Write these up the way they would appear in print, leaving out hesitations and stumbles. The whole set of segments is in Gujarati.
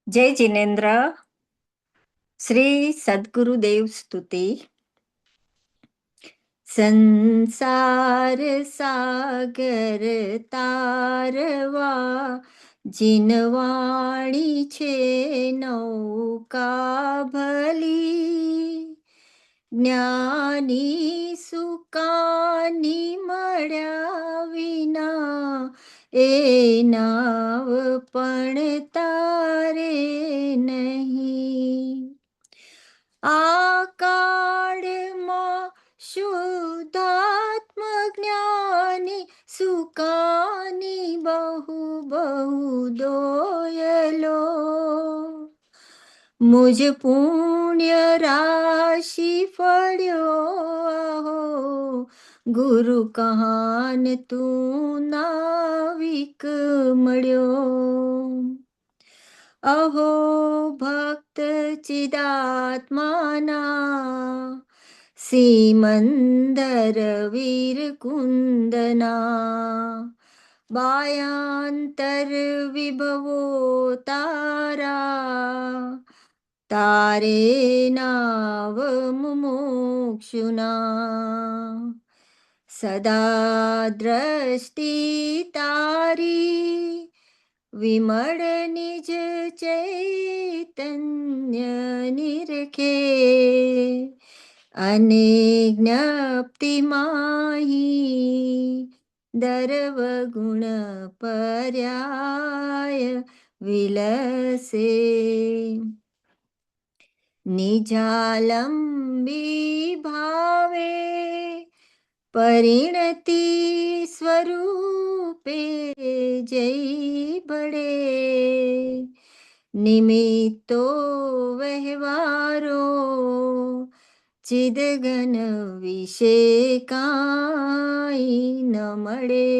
જય જિનેન્દ્ર. શ્રી સદગુરુદેવ સ્તુતિ. સંસાર સાગર તારવા જીનવાણી છે નૌકા ભલી. જ્ઞાની સુકાની મળ્યા વિના એ નાવ પણ તારે નહીં. આ કાળમાં શુદ્ધાત્મ જ્ઞાની સુકાની બહુ બહુ દોયલો. મુજ પુણ્ય રાશિ ફળ્યો આહો, ગુરુ કહાન તું નાવિક મળ્યો. અહો ભક્ત ચિદાત્માના સિમંદર વીર કુંદના. બાયાંતર વિભવો તારા, તારે નાવ મુમુક્ષુના. સદા દ્રષ્ટિ તારી વિમળ નિજ ચૈતન્ય નિરખે. અને જ્ઞપ્તિ માહી દર્વ ગુણ પર્યાય વિલસે. નિજાલંબી ભાવે પરિણતિ સ્વરૂપે જઈ બળે. નિમિત્તો વહેવારો ચિદગન વિશે કાંઈ ન મળે.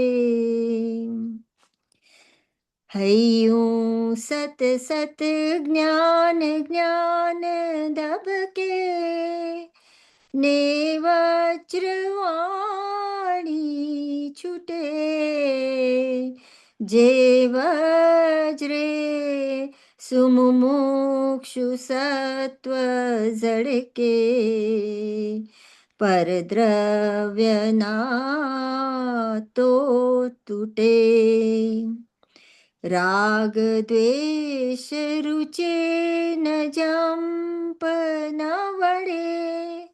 હૈયું સત સત જ્ઞાન જ્ઞાન દબકે ને વજ્રવાણી છૂટે. જે વજ્રે સુમુમુક્ષુ સત્વ ઝળકે. પરદ્રવ્યના તો તૂટે. રાગ દ્વેષ રૂચે ન જંપ ન વળે.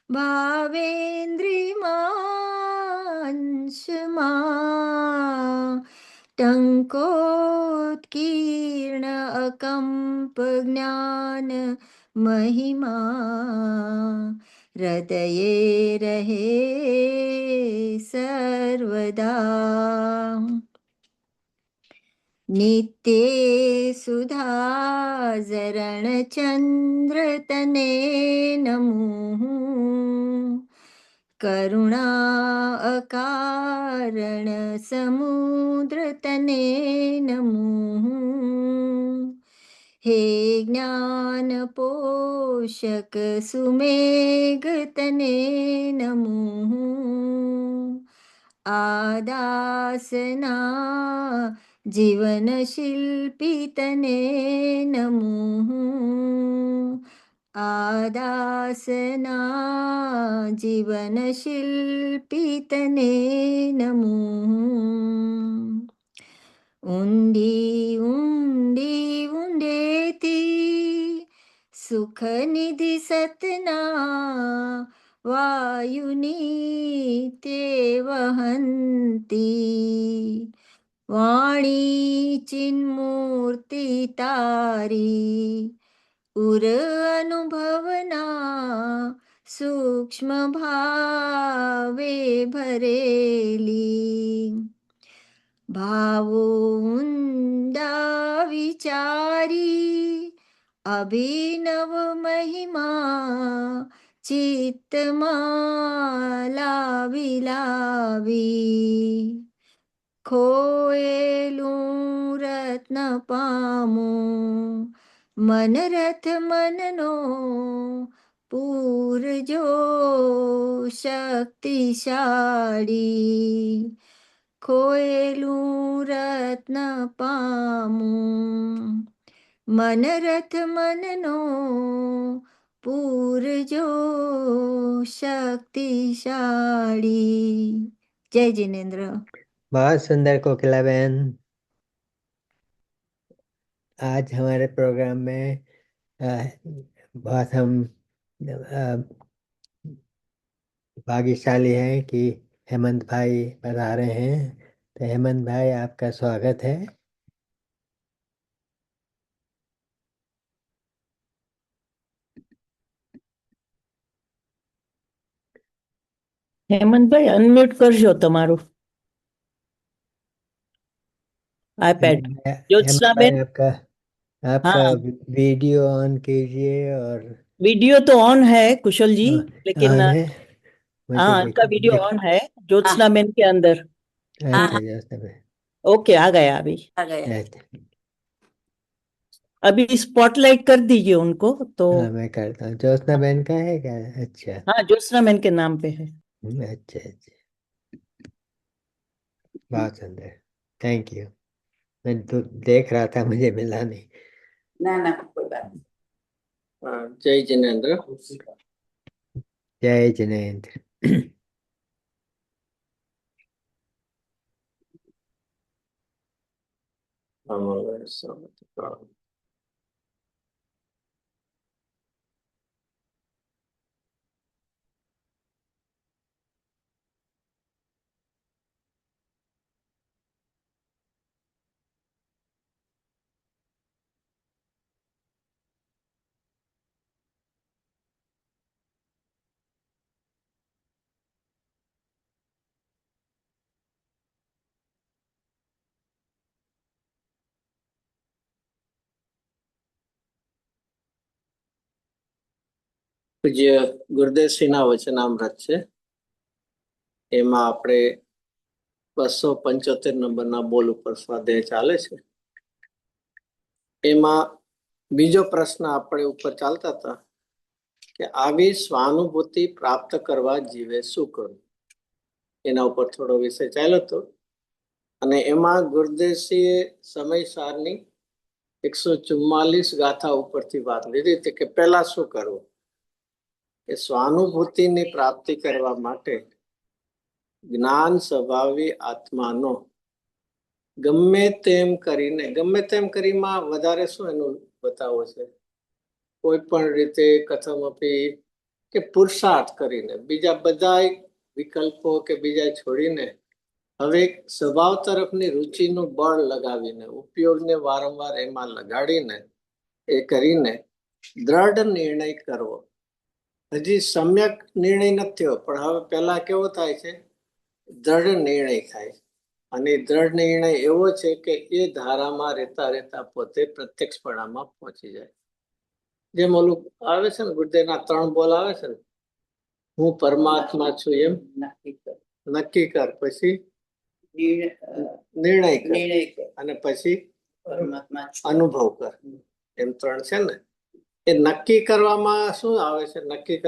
ભાવેન્દ્રિમાંશમાં ટંકોત્કીર્ણ અકંપ જ્ઞાન મહિમા. હૃદયે રહે સર્વદા. નિત્ય સુધા ઝરણ ચંદ્ર તને નમું. કરુણા અકારણ સમુદ્ર તને નમું. હે જ્ઞાન પોષક સુમેઘ તને નમું. આદાસના જીવન શિલ્પી તને નમું. આદાસના જીવન શિલ્પી તને નમું. ઊંડી ઊંડી ઊંડેથી સુખ નિધિ સતના વાયુની તે વહંતી. વાણી ચિન્મૂર્તિ તારી ઉર અનુભવના સૂક્ષ્મ ભાવે ભરેલી. ભાવો ઊંડા વિચારી અભિનવ મહિમા ચિત્તમાં લાવી લાવી. ખોયેલું રત્ન પામું મનરથ મનનો પૂરજો શક્તિશાળી. ખોયેલું રત્ન પામું મનરથ મનનો પૂરજો શક્તિશાળી. જય જિનેન્દ્ર. बहुत सुंदर कोकिला बहन। आज हमारे प्रोग्राम में बहुत हम भाग्यशाली हैं कि हेमंत भाई बता रहे हैं। तो हेमंत भाई, आपका स्वागत है। હેમંતભાઈ અનમ્યુટ કરજો તમારું આઈપેડ. જ્યોત્સનાબેન, आपका आपका हाँ वीडियो ऑन कीजिए। और वीडियो तो ऑन है कुशल जी, लेकिन ऑन है, मुझे हाँ उनका वीडियो ऑन है ज्योत्सनाबेन के अंदर। अच्छा जैसे में ओके, आ गया अभी। अच्छा, अभी स्पॉटलाइट कर दीजिए उनको तो। हाँ मैं करता हूँ। ज्योत्सना बहन का है क्या? अच्छा हाँ, ज्योत्सनाबेन के नाम पे है। अच्छा अच्छा, बहुत सुंदर, थैंक यू। मैं तो देख रहा था, मुझे मिला नहीं। ना ना कोई बात नहीं। जय जिनेन्द्र। जय जिनेन्द्र। પૂજ્ય ગુરુદેવશ્રીના વચનામૃત છે, એમાં આપણે 275 નંબરના બોલ ઉપર સ્વાધ્યાય ચાલે છે. એમાં બીજો પ્રશ્ન આપણે ઉપર ચાલતા હતા કે આવી સ્વાનુભૂતિ પ્રાપ્ત કરવા જીવે શું કરવું, એના ઉપર થોડો વિષય ચાલ્યો હતો. અને એમાં ગુરુદેવશ્રીએ સમયસારની 144 ગાથા ઉપરથી વાત લીધી હતી કે પહેલા શું કરવું, કે સ્વાનુભૂતિની પ્રાપ્તિ કરવા માટે જ્ઞાન સ્વભાવી આત્માનો ગમે તેમ કરીમાં વધારે શું એનું બતાવો છે, કોઈ પણ રીતે કથમપી કે પુરુષાર્થ કરીને બીજા બધા વિકલ્પો કે બીજા છોડીને હવે સ્વભાવ તરફની રુચિનું બળ લગાવીને ઉપયોગને વારંવાર એમાં લગાડીને એ કરીને દ્રઢ નિર્ણય કરવો. હજી સમ્યક નિર્ણય નથી થયો, પણ હવે પહેલા કેવો થાય છે, દ્રઢ નિર્ણય થાય છે. અને દ્રઢ નિર્ણય એવો છે કે એ ધારામાં રહેતા રહેતા પોતે પ્રત્યક્ષપણામાં પહોંચી જાય. જેમ ઓલું આવે છે ને, ગુરુદેવના 3 બોલ આવે છે ને, હું પરમાત્મા છું એમ નક્કી કર, પછી નિર્ણય કર, અને પછી અનુભવ કર. એમ 3 છે ને. એ નક્કી કરવામાં શું આવે છે, નક્કી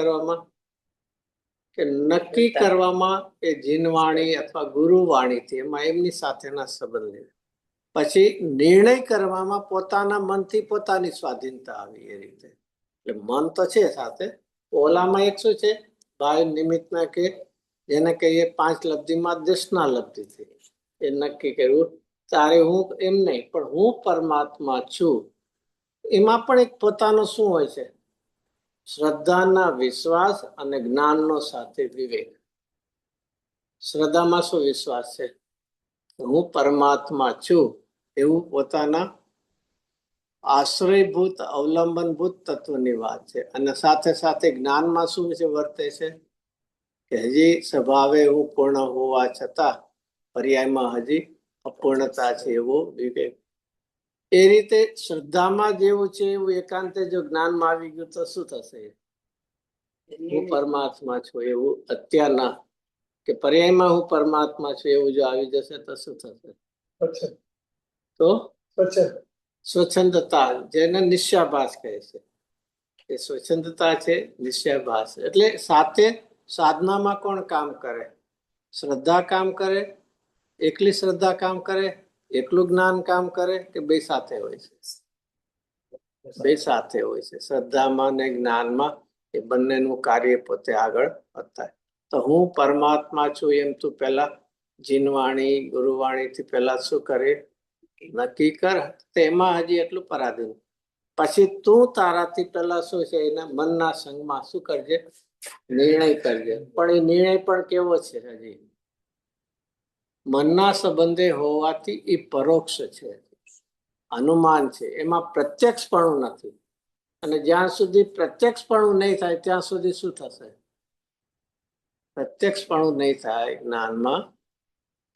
કરવામાં એ જીનવાણી અથવા ગુરુવાણીથી એમાં એમની સાથેના સંબંધ. પછી નિર્ણય કરવામાં પોતાના મનથી પોતાની સ્વાધીનતા આવી. એ રીતે એટલે મન તો છે સાથે, ઓલામાં એક શું છે, ભાઈ નિમિત્તના કે જેને કહીએ 5 લબ્ધિમાં 10ના લબ્ધિથી એ નક્કી કર્યું તારે હું એમ નહીં, પણ હું પરમાત્મા છું. એમાં પણ એક પોતાનો શું હોય છે, શ્રદ્ધાના વિશ્વાસ અને જ્ઞાનનો સાથે વિવેક. શ્રદ્ધામાં શું વિશ્વાસ છે, હું પરમાત્મા છું એવું પોતાના આશ્રયભૂત અવલંબનભૂત તત્વની વાત છે. અને સાથે સાથે જ્ઞાનમાં શું છે, વર્તે છે કે હજી સ્વભાવે હું પૂર્ણ હોવા છતાં પર્યાયમાં હજી અપૂર્ણતા છે એવો વિવેક. એ રીતે શ્રદ્ધામાં જેવું છે એવું એકાંતે જો જ્ઞાનમાં આવી ગયું તો શું થશે, હું પરમાત્મા છું એવું અત્યારના કે પર્યાયમાં હું પરમાત્મા છું એવું જો આવી જશે તો શું થશે, તો સ્વચ્છંદતા, જેને નિશ્ચયાભાસ કહે છે, એ સ્વચ્છંદતા છે, નિશ્ચયાભાસ. એટલે સાથે સાધનામાં કોણ કામ કરે, શ્રદ્ધા કામ કરે, એકલી શ્રદ્ધા કામ કરે, એકલું જ્ઞાન કામ કરે, કે બે સાથે હોય છે. બે સાથે હોય છે, શ્રદ્ધામાં ને જ્ઞાનમાં. એ બંનેનું કાર્ય પોતે આગળ વધતા. તો હું પરમાત્મા છું એમ તું પેલા જીનવાણી ગુરુવાણી થી પેલા શું કરે નક્કી કર. તેમાં હજી એટલું પરાધીન. પછી તું તારાથી પેલા શું છે એના મનના સંગમાં શું કરજે નિર્ણય કરજે. પણ એ નિર્ણય પણ કેવો છે? હજી મનના સંબંધે હોવાથી એ પરોક્ષ છે, અનુમાન છે, એમાં પ્રત્યક્ષપણું નથી. અને જ્યાં સુધી પ્રત્યક્ષપણું નહીં થાય ત્યાં સુધી શું થશે? પ્રત્યક્ષપણું નહીં થાય જ્ઞાનમાં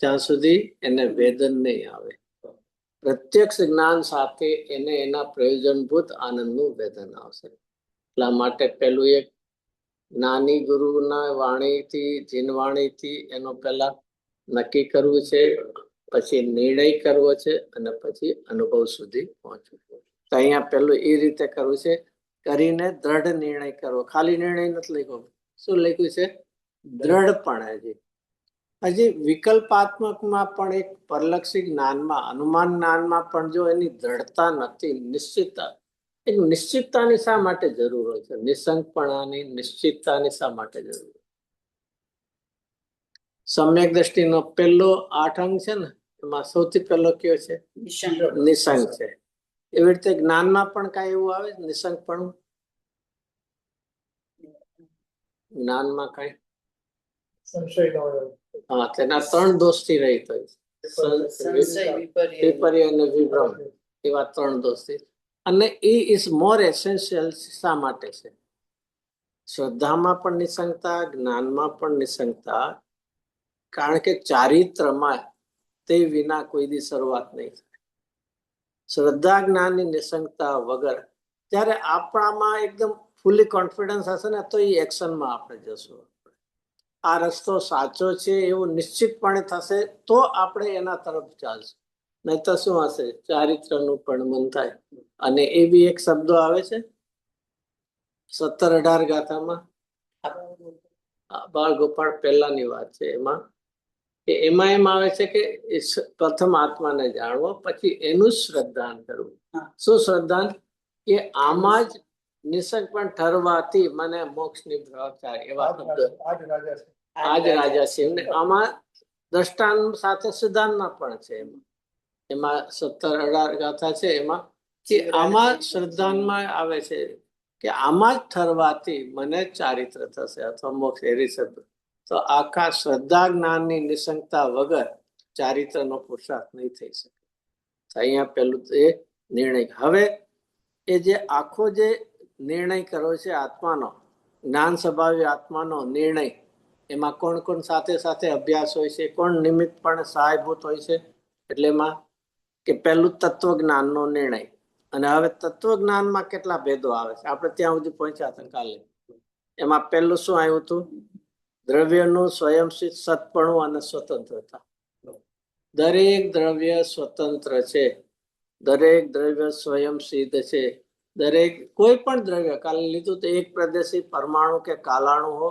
ત્યાં સુધી એને વેદન નહીં આવે. પ્રત્યક્ષ જ્ઞાન સાથે એને એના પ્રયોજનભૂત આનંદનું વેદન આવશે. એટલા માટે પેલું એક જ્ઞાની ગુરુના વાણીથી જીનવાણીથી એનો પેલા નક્કી કરવું છે, પછી નિર્ણય કરવો છે, અને પછી અનુભવ સુધી પહોંચવું. તો અહીંયા પેલું એ રીતે કરવું છે, કરીને દ્રઢ નિર્ણય કરવો. ખાલી નિર્ણય નથી લખ્યો. શું લખ્યું છે? દ્રઢપણે. હજી વિકલ્પાત્મકમાં પણ એક પરલક્ષી જ્ઞાનમાં અનુમાન જ્ઞાનમાં પણ જો એની દ્રઢતા નથી, નિશ્ચિતતા. એક નિશ્ચિતતાની શા માટે જરૂર હોય છે? નિસંગપણાની નિશ્ચિતતાની શા માટે જરૂર? સમ્યક દ્રષ્ટિનો પહેલો 8 અંગ છે ને, એમાં સૌથી પહેલો કયો છે? નિસંગ છે. એવી રીતે જ્ઞાનમાં પણ કઈ એવું આવે નિસંગપણું? જ્ઞાનમાં કઈ હા, તેના 3 દોષથી રહિત હોય છે, વિપર્ય અને વિભ્રમ, એવા 3 દોષથી. અને એ ઇઝ મોર એસેન્શિયલ. શા માટે છે? શ્રદ્ધામાં પણ નિસંગતા, જ્ઞાનમાં પણ નિસંગતા. કારણ કે ચારિત્રમાં તે વિના કોઈ દી શરૂઆત નહીં થાય. શ્રદ્ધા જ્ઞાનની નિસંગતા વગર જ્યારે આપણામાં એકદમ ફૂલી કોન્ફિડન્સ હશે ને, તો એ એક્શનમાં આપણે જશું. આ રસ્તો સાચો છે એવું નિશ્ચિતપણે થશે તો આપણે એના તરફ ચાલશું. નહીં તો શું હશે? ચારિત્રનું પણ મન થાય. અને એ બી એક શબ્દો આવે છે 17-18 ગાથામાં. બાળ ગોપાળ પહેલાની વાત છે. એમાં એમ આવે છે કે પ્રથમ આત્માને જાણવો, પછી એનું શ્રદ્ધાન કરવું. શું શ્રદ્ધાન? કે આમાં જ નિસંગ પણ ઠરવાથી મને મોક્ષની પ્રાપ્તિ થાય. એવા શબ્દ આજ રાજા છે એમને આમાં દ્રષ્ટાંત સાથે સિદ્ધાંતમાં પણ છે. એમાં 17-18 ગાથા છે. એમાં કે આમાં શ્રદ્ધાનમાં આવે છે કે આમાં જ ઠરવાથી મને ચારિત્ર થશે અથવા મોક્ષ. એરી શબ્દ. તો આખા શ્રદ્ધા જ્ઞાનની નિસંગતા વગર ચારિત્રનો પુરુષાર્થ નહીં થઈ શકે. અહીંયા પેલું એ નિર્ણય. હવે એ જે આખો જે નિર્ણય કર્યો છે આત્માનો, જ્ઞાન સ્વભાવી આત્માનો નિર્ણય, એમાં કોણ કોણ સાથે સાથે અભ્યાસ હોય છે, કોણ નિમિત્ત પણ સહાયભૂત હોય છે? એટલે એમાં કે પેલું તત્વજ્ઞાનનો નિર્ણય. અને હવે તત્વજ્ઞાનમાં કેટલા ભેદો આવે છે? આપણે ત્યાં સુધી પહોંચ્યા હતા કાલે. એમાં પેલું શું આવ્યું હતું? દ્રવ્યનું સ્વયંસિદ્ધ સત્પણું અને સ્વતંત્રતા. દરેક દ્રવ્ય સ્વતંત્ર છે, દરેક દ્રવ્ય સ્વયંસિદ્ધ છે. દરેક કોઈ પણ દ્રવ્ય કાલે લીધું તો એક પ્રદેશી પરમાણુ કે કાલાણુ હો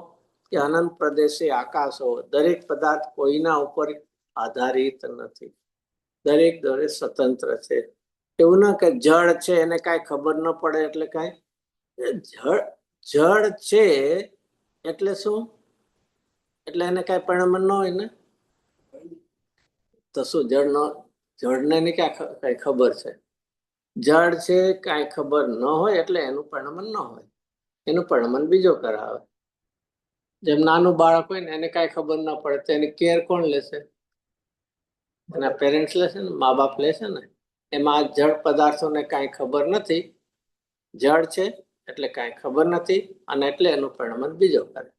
કે અનંત પ્રદેશી આકાશ હો, દરેક પદાર્થ કોઈના ઉપર આધારિત નથી. દરેક દ્રવ્ય સ્વતંત્ર છે. એવું ના કે જળ છે એને કાંઈ ખબર ન પડે એટલે કાંઈ. જળ છે એટલે શું? એટલે એને કાંઈ પરિણામ ન હોય ને. તો શું જળને ની ક્યાં કઈ ખબર છે? જળ છે કાંઈ ખબર ન હોય એટલે એનું પરિણામ ન હોય. એનું પરિણામ બીજો કરાવે. જેમ નાનું બાળક હોય ને એને કાંઈ ખબર ન પડે તો એની કેર કોણ લેશે? એના પેરેન્ટ્સ લેશે ને, મા બાપ લેશે ને. એમાં જળ પદાર્થોને કાંઈ ખબર નથી. જળ છે એટલે કાંઈ ખબર નથી અને એટલે એનું પરિણામ બીજો કરે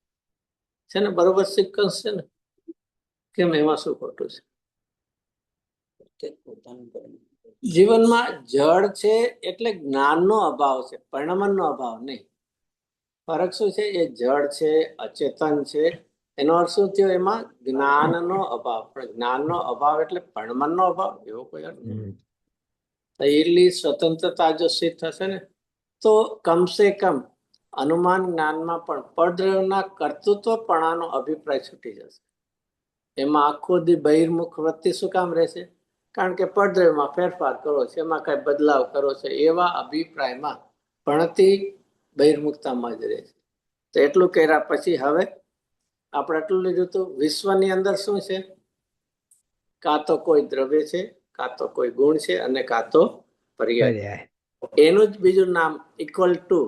છે ને. બરોબર સિક્વન્સ છે ને? કેમ એમાં શું ખોટું છે? જીવનમાં જળ છે એટલે જ્ઞાનનો અભાવ છે, પરિણામનો અભાવ નહીં. ફરક શું છે? એ જળ છે, અચેતન છે. એનો અર્થ શું થયો? એમાં જ્ઞાનનો અભાવ. પણ જ્ઞાનનો અભાવ એટલે પરિણામનો અભાવ, એવો કોઈ અર્થ નહીં. એટલી સ્વતંત્રતા જો સિદ્ધ થશે ને તો કમસે કમ અનુમાન જ્ઞાનમાં પણ પરદ્રવ્યના કર્તૃત્વપણાનો અભિપ્રાય છૂટી જશે. એમાં આખો દી બહિર્મુખ વૃત્તિ શું કામ રહેશે? કારણ કે પડદ્રવ્યમાં ફેરફાર કરો છે, એમાં કઈ બદલાવ કરો છે, એવા અભિપ્રાયમાં ભણતી બહિર્મુખતામાં જ રહે છે. તો એટલું કર્યા પછી હવે આપણે એટલું લીધું હતું, વિશ્વની અંદર શું છે? કાં તો કોઈ દ્રવ્ય છે, કાં તો કોઈ ગુણ છે, અને કાં તો પર્યાય. પર્યાય. એનું જ બીજું નામ ઇક્વલ ટુ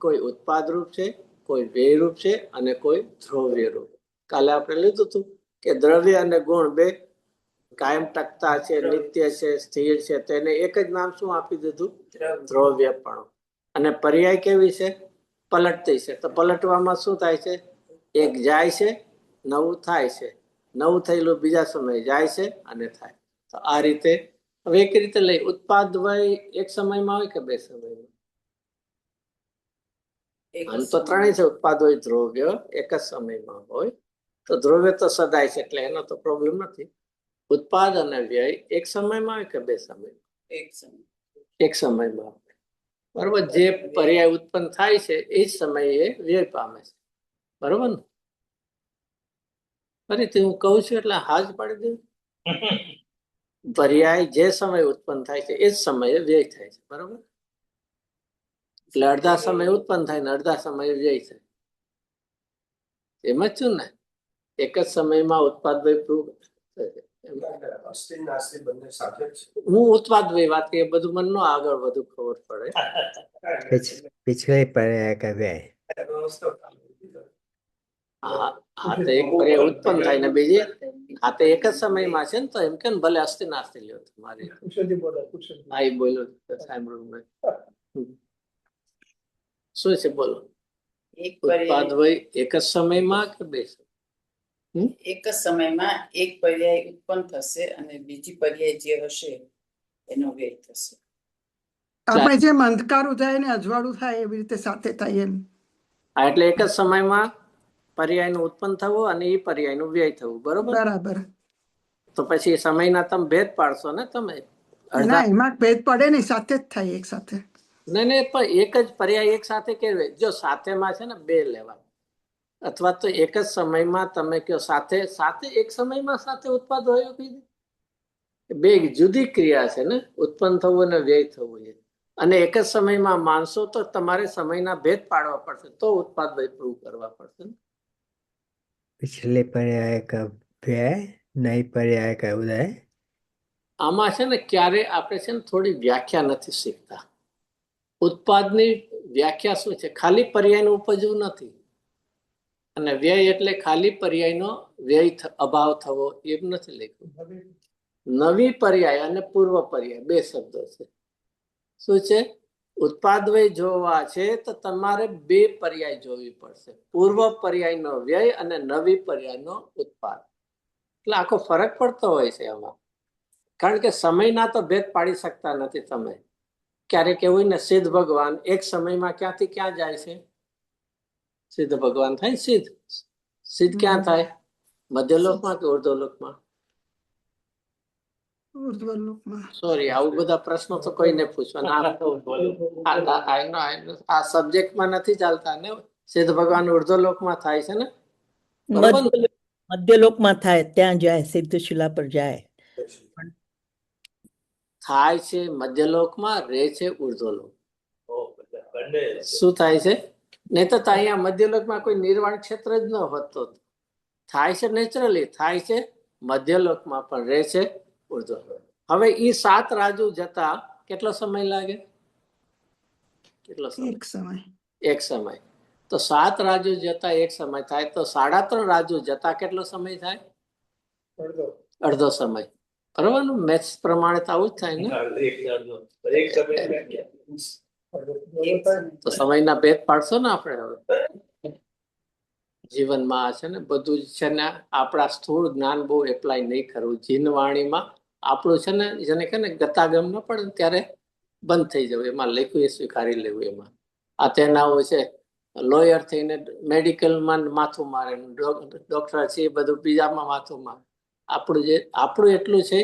કોઈ ઉત્પાદ રૂપ છે, કોઈ વ્યય રૂપ છે, અને કોઈ દ્રવ્ય રૂપ. કાલે આપણે લીધું હતું કે દ્રવ્ય અને ગુણ બે કાયમ ટકતા છે, નિત્ય છે, સ્થિર છે, તેને એક જ નામ શું આપી દીધું? દ્રવ્યપણું. અને પર્યાય કેવી છે? પલટતી છે. તો પલટવામાં શું થાય છે? એક જાય છે, નવું થાય છે, નવું થયેલું બીજા સમયે જાય છે અને થાય. તો આ રીતે હવે એક રીતે લઈ, ઉત્પાદ વય એક સમયમાં હોય કે બે સમયમાં? આમ તો ત્રણેય છે, ઉત્પાદ હોય, દ્રવ્ય એક જ સમયમાં હોય. તો દ્રવ્ય તો સદાય છે, એટલે એનો તો પ્રોબ્લેમ નથી. ઉત્પાદ અને વ્યય એક સમયમાં હોય કે બે સમયમાં? એક સમયમાં. બરોબર. જે પર્યાય ઉત્પન્ન થાય છે એ જ સમયે વ્યય પામે છે. બરોબર ને? ફરીથી હું કહું છું એટલે હાજ પાડી દઉં. પર્યાય જે સમય ઉત્પન્ન થાય છે એ જ સમયે વ્યય થાય છે. બરોબર. એટલે અડધા સમય ઉત્પન્ન થાય ને અડધા સમયે વ્યય થાય. એમ જ છું ને? એક જ સમયમાં ઉત્પાદ વ્યય પ્રૂવ. હું ઉત્પાદ વ્યય વાત કરીએ, બધું મને નો આગળ વધુ ખબર પડે. पिछले पर्याय का व्यय. હા હા, તો એક પર્યાય ઉત્પન્ન થાય ને બીજી હા તો એક જ સમયમાં છે ને, તો એમ કે ભલે અસ્તિ નાસ્તિ લ્યો તમારી. હા એ બોલો, સાંભળ્યું મેં. શું છે બોલો? ઉત્પાદ વય એક જ સમયમાં કે બે? એક જ સમયમાં એક પર્યાય ઉત્પન્ન થશે અને બીજી પર્યાય જે હશે એનો વ્યય થશે. આપણે જેમ અંધકારું થાય ને અજવાળું થાય એવી રીતે સાથે થાય એમ. હા, એટલે એક જ સમયમાં પર્યાયનું ઉત્પન્ન થવું અને એ પર્યાયનું વ્યય થવું. બરોબર. બરાબર. તો પછી સમયના તમે ભેદ પાડશો ને તમે? ના, એમાં ભેદ પડે નહીં, સાથે જ થાય એક સાથે. નહીં પણ એક જ પર્યાય એક સાથે કેવી? જો સાથેમાં છે ને બે લેવા, અથવા તો એક જ સમયમાં તમે કયો સાથે સાથે એક સમયમાં સાથે ઉત્પાદ હોય કીધું. બે જુદી ક્રિયા છે ને, ઉત્પન્ન થવું અને વ્યય થવું છે. અને એક જ સમયમાં માનશો તો તમારે સમયના ભેદ પાડવા પડશે, તો ઉત્પાદ વ્યય પ્રૂવ કરવા પડશે. पिछले पर्याय का व्यय, नई पर्याय का उदय. આમાં છે ને ક્યારે આપણે છે ને થોડી વ્યાખ્યા નથી શીખતા. ઉત્પાદની વ્યાખ્યા શું છે? ખાલી પર્યાયનું ઉપજવું નથી, અને વ્યય એટલે ખાલી પર્યાયનો વ્યય અભાવ થવો એમ નથી લખ્યું. નવી પર્યાય અને પૂર્વ પર્યાય બે શબ્દો છે. શું છે? ઉત્પાદ વ્યય જોવા છે તો તમારે બે પર્યાય જોવી પડશે, પૂર્વ પર્યાયનો વ્યય અને નવી પર્યાયનો ઉત્પાદ. એટલે આખો ફરક પડતો હોય છે આમાં, કારણ કે સમયના તો ભેદ પાડી શકતા નથી તમે. ક્યારેક એવું ને, સિદ્ધ ભગવાન એક સમયમાં ક્યાંથી ક્યાં જાય છે? સિદ્ધ ભગવાન થાય સિદ્ધ. સિદ્ધ ક્યાં થાય? મધ્યલોકમાં કે ઉર્ધ્વલોકમાં? સોરી, આવું બધા પ્રશ્નો તો કોઈને પૂછવાના. આ સબ્જેક્ટમાં નથી ચાલતા ને. સિદ્ધ ભગવાન ઉર્ધ્વલોકમાં થાય છે ને? મધ્યલોકમાં થાય, ત્યાં જાય, સિદ્ધશિલા પર જાય. થાય છે મધ્યલોકમાં, રહે છે ઉર્ધ્વલોક. શું થાય છે? નહીં તો અહીંયા મધ્યલોકમાં કોઈ નિર્વાણ ક્ષેત્ર જ ન હોતો. થાય છે નેચરલી, થાય છે મધ્યલોકમાં, પણ રહે છે ઉર્ધ્વલોક. હવે ઈ 7 રાજુ જતા કેટલો સમય લાગે? કેટલો સમય? એક સમય. તો 7 રાજુ જતા એક સમય થાય, તો 3.5 રાજુ જતા કેટલો સમય થાય? અડધો સમય. બરોબર ને? મેથ્સ પ્રમાણે તો આવું જ થાય ને. તો સમયના ભેદ પાડશો ને આપણે. હવે જીવનમાં છે ને બધું છે ને, આપણા સ્થૂળ જ્ઞાન બહુ એપ્લાય નહીં કરવું. જીનવાણીમાં આપણું છે ને, જેને કહે ને ગતાગમ ન પડે ને ત્યારે બંધ થઈ જવું, એમાં લખ્યું એ સ્વીકારી લેવું. એમાં આ તેના છે લોયર થઈને મેડિકલમાં માથું મારે, ડોક્ટર છે એ બધું બીજામાં માથું મારે. આપણું એટલું છે,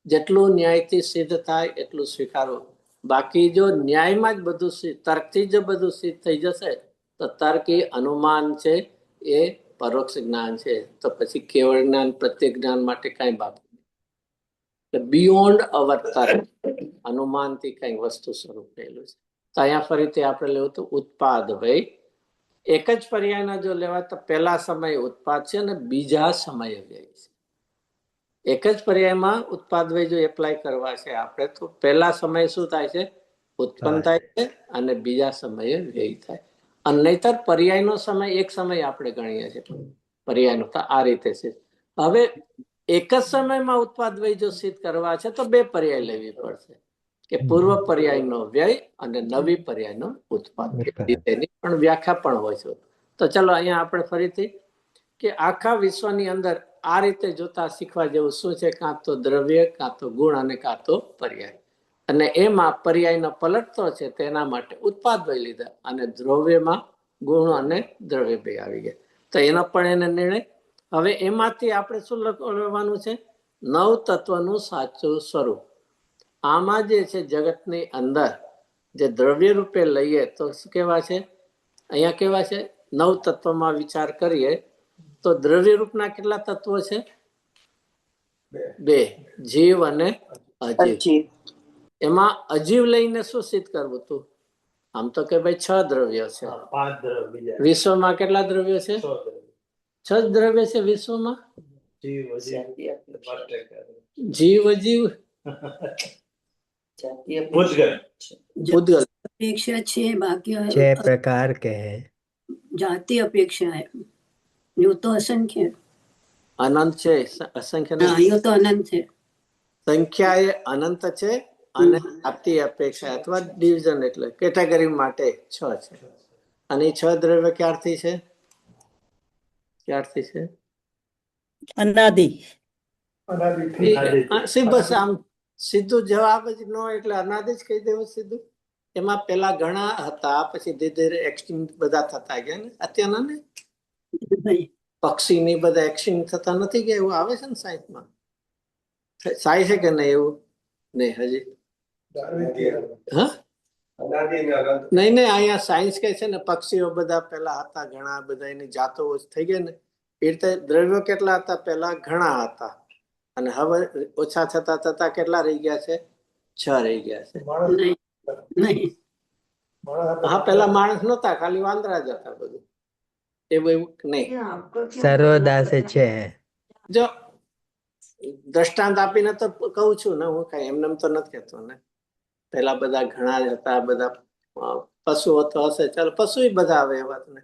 જેટલું ન્યાયથી સિદ્ધ થાય એટલું સ્વીકારવું. બાકી જો ન્યાયમાં જ બધું તર્કથી જ બધું સિદ્ધ થઈ જશે તો તર્ક એ અનુમાન છે, એ પરોક્ષ જ્ઞાન છે. તો પછી કેવળ જ્ઞાન, પ્રત્યેક જ્ઞાન માટે કઈ બાબત. બિયોન્ડ અવર તર્ક, અનુમાનથી કઈ વસ્તુ સ્વરૂપ રહેલું છે. તો અહીંયા ફરીથી આપણે લેવું તો ઉત્પાદ ભાઈ એક જ પર્યાયના જો લેવા તો પહેલા સમય ઉત્પાદ છે અને બીજા સમય વ્યય છે. એક જ પર્યાયમાં ઉત્પાદ વ્યય જો એપ્લાય કરવા છે આપણે તો પહેલા સમય શું થાય છે? ઉત્પન્ન થાય છે અને બીજા સમયે વ્યય થાય. અને નહીતર પર્યાયનો સમય એક સમય આપણે ગણીએ છીએ પર્યાયનો, તો આ રીતે છે. હવે એક જ સમયમાં ઉત્પાદ વ્યય જો સિદ્ધ કરવા છે તો બે પર્યાય લેવી પડશે, કે પૂર્વ પર્યાયનો વ્યય અને નવી પર્યાયનો ઉત્પાદ. તેની પણ વ્યાખ્યા પણ હોય છે. તો ચલો અહીંયા આપણે ફરીથી કે આખા વિશ્વની અંદર આ રીતે જોતા શીખવા જેવું શું છે? કાં તો દ્રવ્ય, કાં તો ગુણ અને કાં તો પર્યાય. અને એમાં પર્યાયનો પલટતો છે તેના માટે ઉત્પાદ વ્યય લીધા અને દ્રવ્યમાં ગુણ અને દ્રવ્ય બે આવી ગયા. તો એનો પણ એને નિર્ણય. હવે એમાંથી આપણે શું લેવાનું છે? નવ તત્વનું સાચું સ્વરૂપ. આમાં જે છે જગતની અંદર જે દ્રવ્ય રૂપે લઈએ તો શું કેવા છે? અહીંયા કેવા છે? નવ તત્વમાં વિચાર કરીએ તો દ્રવ્ય રૂપના કેટલા તત્વો છે? બે, જીવ અને અજીવ. એમાં અજીવ લઈને શું સિદ્ધ કરવું હતું? આમ તો કે ભાઈ 6 દ્રવ્યો છે. વિશ્વમાં કેટલા દ્રવ્યો છે? 6 જ દ્રવ્ય છે વિશ્વમાં. જીવ અજીવ ભૂતગલ अपेक्षा 6 बाकी 6 प्रकार के हैं. जाति अपेक्षा है, यो तो असंख्य है। અનંત છે, અસંખ્ય हाँ, નથી. यो तो अनंत है। સંખ્યા એ અનંત છે અને જાતિ અપેક્ષા અથવા ડિવિઝન એટલે કેટેગરી માટે 6 છે. અને 6 દ્રવ્ય ક્યારથી છે? ક્યારથી છે? અનાદિ. બસ આમ સીધું જવાબ જ ન હોય એટલે અનાદિ જ કહી દેવું સીધું. એમાં પેલા ઘણા હતા, પછી ધીરે ધીરે એક્સટિંક્ટ બધા થતા ગયા ને. અત્યારના ને नहीं, પક્ષીની બધા એક્સટિંક્ટ થતા નથી ગયા, એવું આવે છે ને સાયન્સમાં. થાય છે કે નહીં એવું? નહીં હજી. હા, નહીં નહીં, અહીંયા સાયન્સ કહે છે ને પક્ષીઓ બધા પેલા હતા ઘણા, બધા એની જાતો થઈ ગઈ ને. એ રીતે દ્રવ્યો કેટલા હતા? પેલા ઘણા હતા અને હવે ઓછા થતા થતા કેટલા રહી ગયા છે? 6 રહી ગયા છે. नहीं, नहीं। હા, પેલા માણસ નતા, ખાલી વાંદરા જ હતા બધું. એવું નહીં. सर्वदा से 6 हैं. જો દ્રષ્ટાંત આપીને તો કહું છું ને, હું કઈ એમને તો નથી કહેતો ને. પેલા બધા ઘણા જ હતા, બધા પશુઓ તો હશે. ચાલો પશુ બધા આવે એ વાત ને.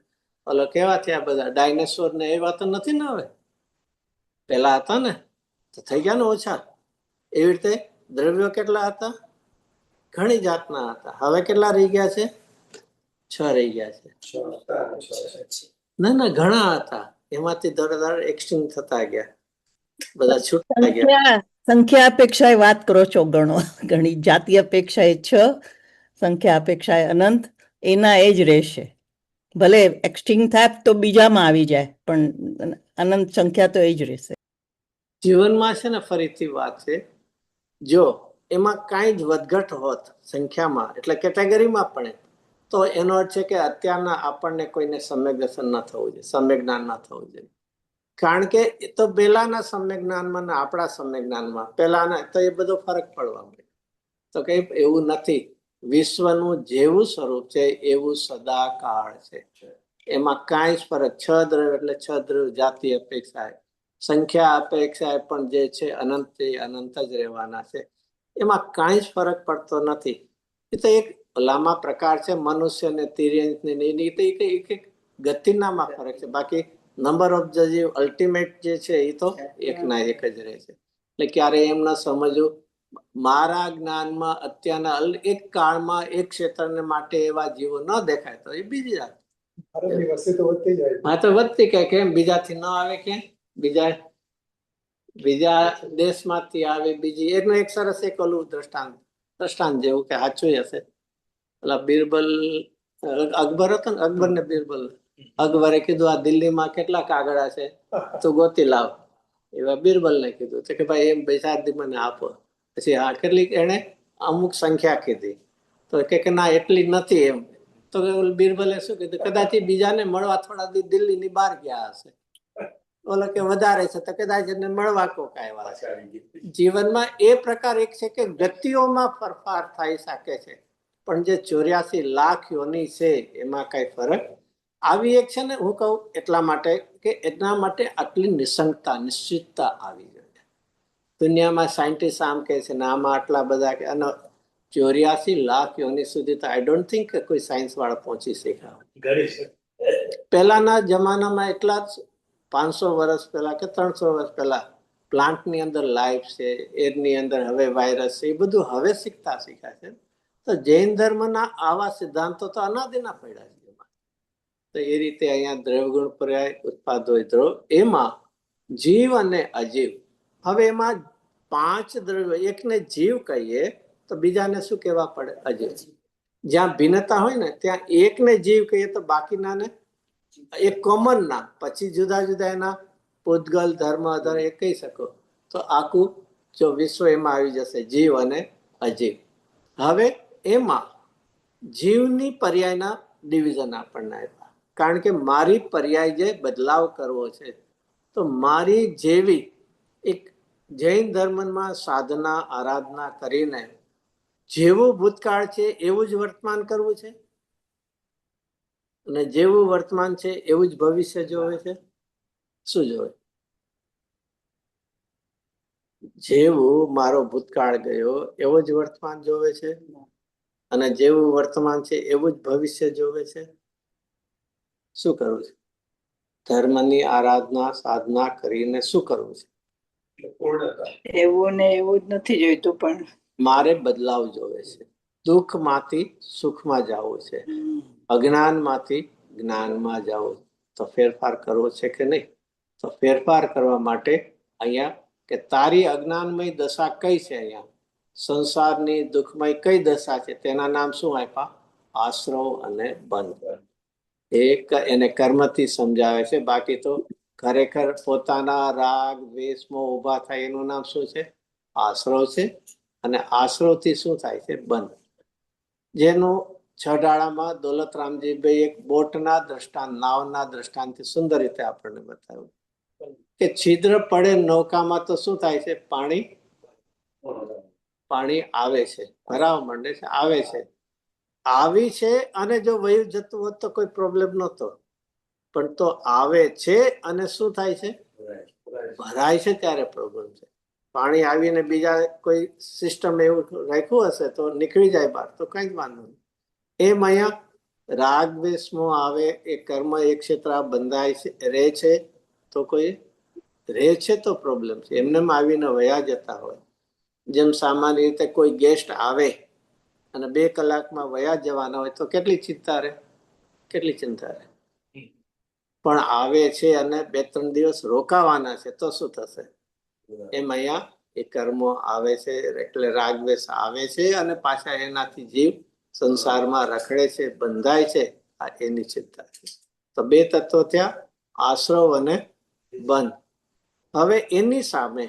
ઓલો કેવા થયા બધા ડાયનેસોર ને, એવા તો નથી ને હવે. પેલા હતા ને તો થઈ ગયા ને ઓછા. એવી રીતે દ્રવ્યો કેટલા હતા? ઘણી જાતના હતા. હવે કેટલા રહી ગયા છે? 6 રહી ગયા છે. ના ના, ઘણા હતા. એમાંથી ધડ એક્સટિંક્ટ થતા ગયા, બધા છૂટતા ગયા. સંખ્યા અપેક્ષાએ વાત કરો છો ગણો. ઘણી જાતિ અપેક્ષાએ 6, સંખ્યા અપેક્ષાએ અનંત. એના એ જ રહેશે. ભલે એક્સટિંક્ટ થાય તો બીજામાં આવી જાય, પણ અનંત સંખ્યા તો એ જ રહેશે. જીવનમાં છે ને, ફરીથી વાત છે, જો એમાં કાંઈ જ વધઘટ હોત સંખ્યામાં એટલે કેટેગરીમાં પણ, તો એનો અર્થ છે કે અત્યારના આપણને કોઈને સમ્યક દર્શન ન થવું જોઈએ, સમ્યક જ્ઞાન ન થવું જોઈએ. કારણ કે એ તો પહેલાના સમ્યક જ્ઞાનમાં ને આપણા સમ્યક જ્ઞાનમાં પહેલાના તો એ બધો ફરક પડવા મળે. તો કઈ એવું નથી. વિશ્વનું જેવું સ્વરૂપ છે એવું સદાકાળ છે. એમાં કાંઈ જ ફરક. 6 દ્રવ્ય એટલે 6 દ્રવ્ય. જાતિ અપેક્ષા, સંખ્યા અપેક્ષા પણ જે છે અનંત, અનંત જ રહેવાના છે. એમાં કાંઈ જ ફરક પડતો નથી. એ તો એક લાંબા પ્રકાર છે. મનુષ્ય ને તિર્યંસ ગતિનામાં ફરક છે. બાકી નંબર ઓફ જે અલ્ટિમેટ જે છે એ તો એકના એક જ રહે છે. એટલે ક્યારે એમ ન સમજવું. મારા જ્ઞાનમાં અત્યારના એક કાળમાં એક ક્ષેત્રને માટે એવા જીવો ન દેખાય તો એ બીજી વાત. હા, તો વધતી કે કેમ બીજાથી ન આવે? કેમ બીજા દેશમાંથી આવે બીજી. એનું એક સરસ એક ઓલું દ્રષ્ટાંત જેવું કે સાચું હશે. ઓલા બિરબલ, અકબર હતો ને, અકબર ને બિરબલ. અકબરે કીધું આ દિલ્હીમાં કેટલા કાગડા છે, તું ગોતી લાવ. એવા બિરબલ ને કીધું કે ભાઈ એમ 2-4 દી મને આપો. પછી હા કેટલીક એને અમુક સંખ્યા કીધી. તો કે ના એટલી નથી એમ. તો બિરબલે શું કીધું? કદાચ બીજાને મળવા થોડા દી દિલ્હીની બહાર ગયા હશે. ઓલો કે વધારે છે તો કદાચ એને મળવા કોક આવ્યા છે. જીવનમાં એ પ્રકાર એક છે કે ગતિઓમાં ફેરફાર થઈ શકે છે, પણ જે 84 લાખ યોની છે એમાં કઈ ફરક આવી એક છે ને, હું કહું એટલા માટે કે એના માટે આટલી નિસંગતા, નિશ્ચિતતા આવી જોઈએ. દુનિયામાં સાયન્ટિસ્ટ આમ કહે છે ને આમાં આટલા બધા કે 84 લાખ યોની સુધી તો આઈ ડોન્ટ થિંક કે કોઈ સાયન્સ વાળા પહોંચી શક્યા. પહેલાના જમાનામાં એટલા જ 500 વર્ષ પહેલા કે 300 વર્ષ પહેલા પ્લાન્ટની અંદર લાઈફ છે, એરની અંદર હવે વાયરસ છે, એ બધું હવે શીખ્યા છે. તો જૈન ધર્મના આવા સિદ્ધાંતો તો અનાદિના પડ્યા છે. તો એ રીતે અહીંયા દ્રવ્યગુણ પર્યાય ઉત્પાદોય દ્રવ, એમાં જીવ અને અજીવ. હવે એમાં 5 દ્રવ્યો, એકને જીવ કહીએ તો બીજાને શું કહેવા પડે? અજીવ. જ્યાં ભિન્નતા હોય ને ત્યાં એકને જીવ કહીએ તો બાકીનાને એક કોમન નામ, પછી જુદા જુદા એના પૂતગલ, ધર્મ, અધર્મ એ કહી શકો તો આખું જો વિશ્વ એમાં આવી જશે, જીવ અને અજીવ. હવે એમાં જીવની પર્યાયના ડિવિઝન આપણને આપ્યા, કારણ કે મારી પર્યાય જે બદલાવ કરવો છે, તો મારી જેવી એક જૈન ધર્મમાં સાધના, આરાધના કરીને જેવું ભૂતકાળ છે એવું જ વર્તમાન કરવું છે, અને જેવું વર્તમાન છે એવું જ ભવિષ્ય જોવે છે. શું જોવે? જેવું મારો ભૂતકાળ ગયો એવો જ વર્તમાન જોવે છે, અને જેવું વર્તમાન છે એવું જ ભવિષ્ય જોવે છે. શું કરવું છે? ધર્મની આરાધના, સાધના કરીને શું કરવું છે? એવું ને એવું જ નથી જોઈતું, પણ મારે બદલાવ જોવે છે. દુઃખમાંથી સુખમાં જવું છે, અજ્ઞાનમાંથી જ્ઞાનમાં જવું. તો ફેરફાર કરવો છે કે નહીં? તો ફેરફાર કરવા માટે અહીંયા કે તારી અજ્ઞાનમય દશા કઈ છે, અહીંયા સંસારની દુઃખમય કઈ દશા છે, તેના નામ શું આપ્યા? આશ્રવ અને બંધ. એક એને કર્મથી સમજાવે છે, બાકી તો ખરેખર પોતાના રાગ દ્વેષમાં ઉભા થાય એનું નામ શું છે? આશ્રવ છે. અને આશ્રવથી શું થાય છે? બંધ. જેનું છડાળામાં દોલતરામજીભાઈ એક બોટના દ્રષ્ટાંત, નાવના દ્રષ્ટાંતથી સુંદર રીતે આપણને બતાવ્યું કે છિદ્ર પડે નૌકામાં તો શું થાય છે? પાણી આવે છે, ભરાવા માંડે છે, આવે છે, આવી છે. અને જો વયું જતું હોત તો કોઈ પ્રોબ્લેમ નહોતો, પણ તો આવે છે અને શું થાય છે? ભરાય છે ત્યારે પ્રોબ્લેમ છે. પાણી આવીને બીજા કોઈ સિસ્ટમ એવું રાખ્યું હશે તો નીકળી જાય બહાર, તો કઈ જ વાંધો નહીં. એમ અહીંયા રાગ દ્વેષમાં આવે એ કર્મ એક ક્ષેત્ર બંધાય છે, રહે છે, તો કોઈ રહે છે તો પ્રોબ્લેમ છે. એમને આવીને વયા જતા હોય, જેમ સામાન્ય રીતે કોઈ ગેસ્ટ આવે અને 2 કલાકમાં વયા જવાના હોય તો કેટલી ચિંતા રહે, કેટલી ચિંતા રહે. પણ આવે છે અને 2-3 દિવસ રોકાવાના છે તો શું થશે? એમ અહીંયા એ કર્મો આવે છે, એટલે રાગદ્વેષ આવે છે, અને પાછા એનાથી જીવ સંસારમાં રખડે છે, બંધાય છે. આ એની ચિંતા છે. તો 2 તત્વો થયા, આશ્રવ અને બંધ. હવે એની સામે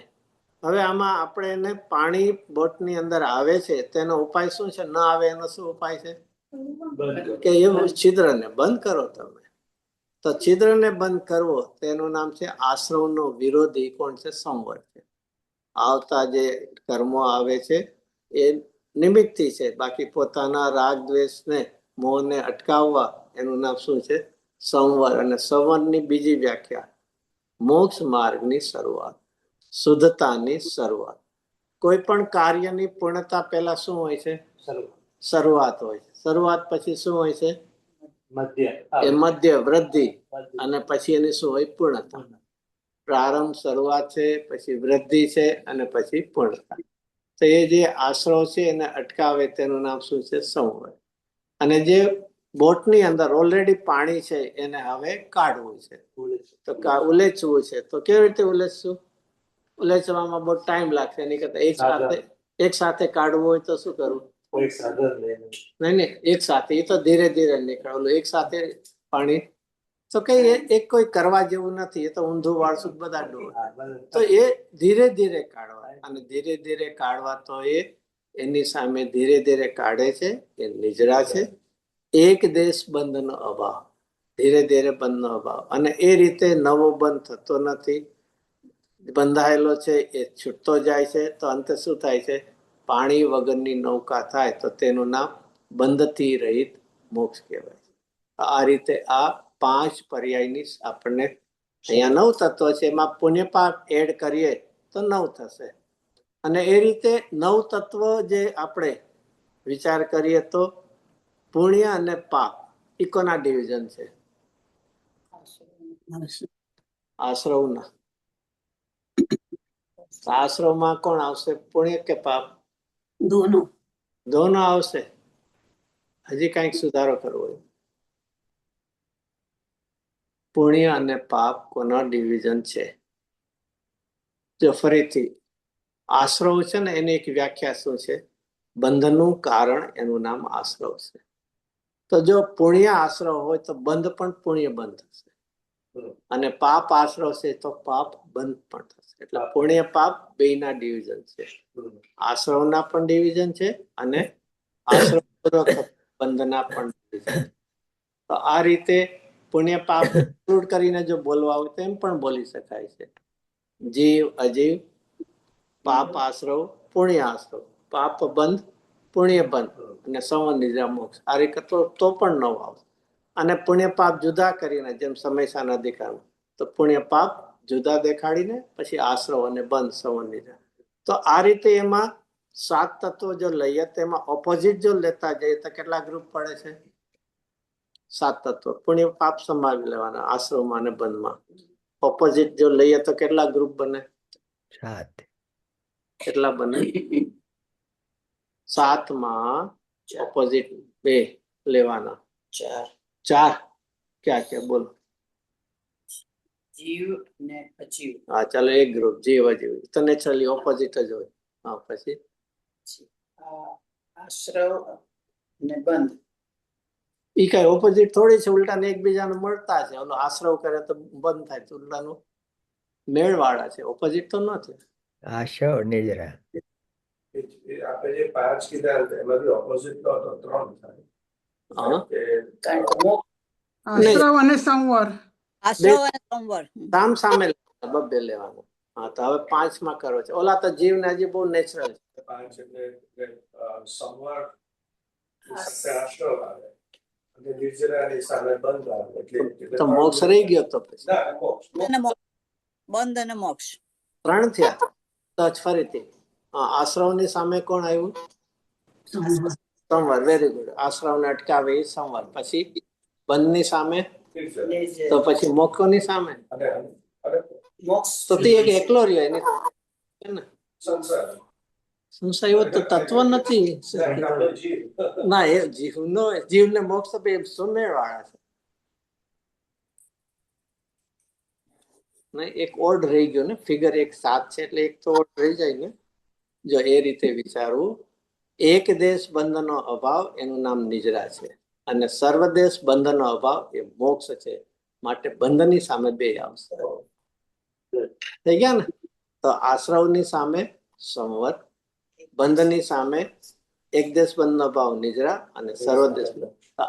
હવે આમાં આપણે એને પાણી બોટની અંદર આવે છે તેનો ઉપાય શું છે? ન આવે એનો શું ઉપાય છે? કે એ છિદ્રને બંધ કરો તમે. તો છિદ્રને બંધ કરવો તેનું નામ છે આશ્રવનો વિરોધી કોણ છે? સંવર છે. આવતા જે કર્મો આવે છે એ નિમિત્તથી છે, બાકી પોતાના રાગ દ્વેષને, મોહને અટકાવવા એનું નામ શું છે? સંવર. અને સંવરની બીજી વ્યાખ્યા મોક્ષ માર્ગની શરૂઆત, શુદ્ધતાની શરૂઆત. કોઈ પણ કાર્યની પૂર્ણતા પહેલા શું હોય છે? શરૂઆત હોય છે. શરૂઆત પછી શું હોય છે? એ મધ્ય, વૃદ્ધિ, અને પછી એની શું હોય? પૂર્ણતા. પ્રારંભ, શરૂઆત છે, પછી વૃદ્ધિ છે, અને પછી પૂર્ણતા. તો એ જે આશ્રવ છે એને અટકાવે તેનું નામ શું છે? સંવર. અને જે બોટની અંદર ઓલરેડી પાણી છે એને હવે કાઢવું છે, તો ઉલેચવું છે. તો કેવી રીતે ઉલેચશું? ઉલેચવામાં બહુ ટાઈમ લાગશે. એની કરતા એક સાથે કાઢવું હોય તો શું કરવું? નહીં, એક સાથે. એ તો ધીરે ધીરે નીકળવું. એક સાથે પાણી તો કઈ એક કોઈ કરવા જેવું નથી. એ તો ઊંધું વાળશું બધા ડોળ. તો એ ધીરે ધીરે કાઢવા, અને ધીરે ધીરે કાઢવા તો એ એની સામે ધીરે ધીરે કાઢે છે. એ નિજરા છે. એક દેશ બંધનો અભાવ. ધીરે ધીરે બંધનો અભાવ, અને એ રીતે નવો બંધ થતો નથી. બંધાયેલો છે એ છૂટતો જાય છે, તો અંતે શું થાય છે? પાણી વગરની નૌકા થાય તો તેનું નામ બંધથી રહિત મોક્ષ કહેવાય છે. આ રીતે આ 5 પર્યાયની આપણને અહીંયા 9 તત્વો છે, એમાં પુણ્ય પાપ એડ કરીએ તો 9 થશે. અને એ રીતે 9 તત્વો જે આપણે વિચાર કરીએ તો પુણ્ય અને પાપ ઇકોના ડિવિઝન છે? આશ્રવના. આશ્રવમાં કોણ આવશે? પુણ્ય કે પાપ? દોનો આવશે. હજી કઈક સુધારો કરવો હોય? પુણ્ય અને પાપ કોના ડિવિઝન છે? જો ફરીથી આશ્રવ છે ને, એની એક વ્યાખ્યા શું છે? બંધનું કારણ, એનું નામ આશ્રવ છે. તો જો પુણ્ય આશ્રવ હોય તો બંધ પણ પુણ્ય બંધ થશે, અને પાપ આશ્રવ છે તો પાપ બંધ પણ થશે. એટલે પુણ્ય પાપ બેયના ડિવિઝન છે. આશ્રવના પણ ડિવિઝન છે અને આશ્રવ બંધના પણ ડિવિઝન. તો આ રીતે પુણ્ય પાપ ઇન્ક્લુડ કરીને જો બોલવા હોય તો એમ પણ બોલી શકાય છે: જીવ અજીવ, પાપ આશ્રવ, પુણ્ય આશ્રવ, પાપ બંધ, પુણ્ય બંધ, અને સંવર નિદ્રા મોક્ષ. આ રીતે તો પણ 9 આવશે. અને પુણ્ય પાપ જુદા કરીને, જેમ સમયસાના અધિકારમાં, તો પુણ્ય પાપ જુદા દેખાડીને પછી આશ્રવ અને બંધ, સંવર નિદ્રા. તો આ રીતે એમાં 7 તત્વો જો લઈએ તો એમાં ઓપોઝિટ જો લેતા જઈએ તો કેટલા ગ્રુપ પડે છે? 7 તત્વો. પુણ્ય પાપ સમાવી લેવાના આશ્રવમાં અને બંધમાં. ઓપોઝિટ જો લઈએ તો કેટલા ગ્રુપ બને? 7. કેટલા બને? 7માં ઓપોઝિટ 2 લેવાના. 4. ક્યાં ક્યાં બોલો? જીવ ને અજીવ. હા, ચાલો એક ગ્રુપ જીવ અજીવ, તો નેચરલી ઓપોઝિટ જ હોય. હા, પછી આશ્રવ ને બંધ. ઈ કઈ ઓપોઝિટ થોડી છે, ઉલટાને એકબીજાને મળતા છે. ઓલો આશ્રવ કરે તો બંધ થાય, તો ઉલટાનું મેળવાળા છે, ઓપોઝિટ તો નથી. આશ્રવ નિદ્રા. આપણે જે 5 કીધા એમાંથી ઓપોઝિટ તો 3 થાય. હા, કારણ કે મોક્ષ આશ્રવ અને સંવર. આશ્રવ અને સંવર. સામ સામે બબ્બે લેવાના. હા, તો હવે 5માં કરો છે. ઓલા તો જીવ ને હજી બહુ નેચરલ છે. 5 એટલે સંવર સાથે આશ્રવ આવે અને નિર્જરાની સામે બંધ આવે. એટલે તો મોક્ષ રહી ગયો. તો પછી ના, મોક્ષ. બંધ અને મોક્ષ 3 થયા. તો જ ફરીથી આશ્રવની સામે કોણ આવ્યું? સંવર. Very good. આશ્રવને અટકાવે એ સંવર. પછી બંધની સામે, નિર્જરા. તો પછી મોક્ષની સામે અને અને મોક્ષ તો તે એક એકલો રહ્યો. એની ને સંસાર. સંશય એવો તો તત્વ નથી. આપણે જીવ. ના, એ જીવનો, જીવને મોક્ષ તો બે સુમેળવાળા છે. નહીં, એક ઓડ રહી ગયો ને. ફિગર 1 7 છે એટલે એક તો ઓડ રહી જાય ને. જો એ રીતે વિચારવું, એક દેશ બંધનો અભાવ, એનું નામ નિજરા છે, અને સર્વદેશ બંધનો અભાવ એ મોક્ષ છે. માટે બંધની સામે 2 આવશે. થઈ ગયા ને? તો આશ્રવની સામે સંવર, બંધની સામે એક દેશ બંધનો અભાવ નિજરા, અને સર્વદેશ બંધ. તો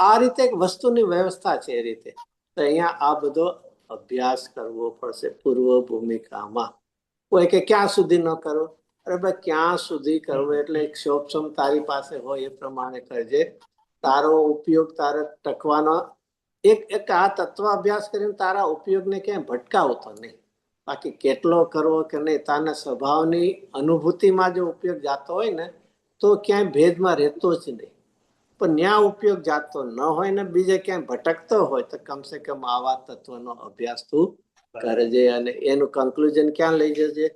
આ રીતે એક વસ્તુની વ્યવસ્થા છે. એ રીતે તો અહીંયા આ બધો અભ્યાસ કરવો પડશે પૂર્વ ભૂમિકામાં. કોઈ કે ક્યાં સુધી ન કરો? અરે ભાઈ, ક્યાં સુધી કરવું એટલે એક શોભસમ તારી પાસે હોય એ પ્રમાણે કરજે. તારો ઉપયોગ તારે ટકવાનો. એક આ તત્વ અભ્યાસ કરીને તારા ઉપયોગને ક્યાંય ભટકાવતો નહીં. બાકી કેટલો કરવો કે નહીં, તારના સ્વભાવની અનુભૂતિમાં જો ઉપયોગ જાતો હોય ને, તો ક્યાંય ભેદમાં રહેતો જ નહીં. પણ ન્યા ઉપયોગ જાતો ન હોય ને બીજે ક્યાંય ભટકતો હોય, તો કમસે કમ આવા તત્વનો અભ્યાસ તું કરજે. અને એનું કન્ક્લુઝન ક્યાં લઈ જજે?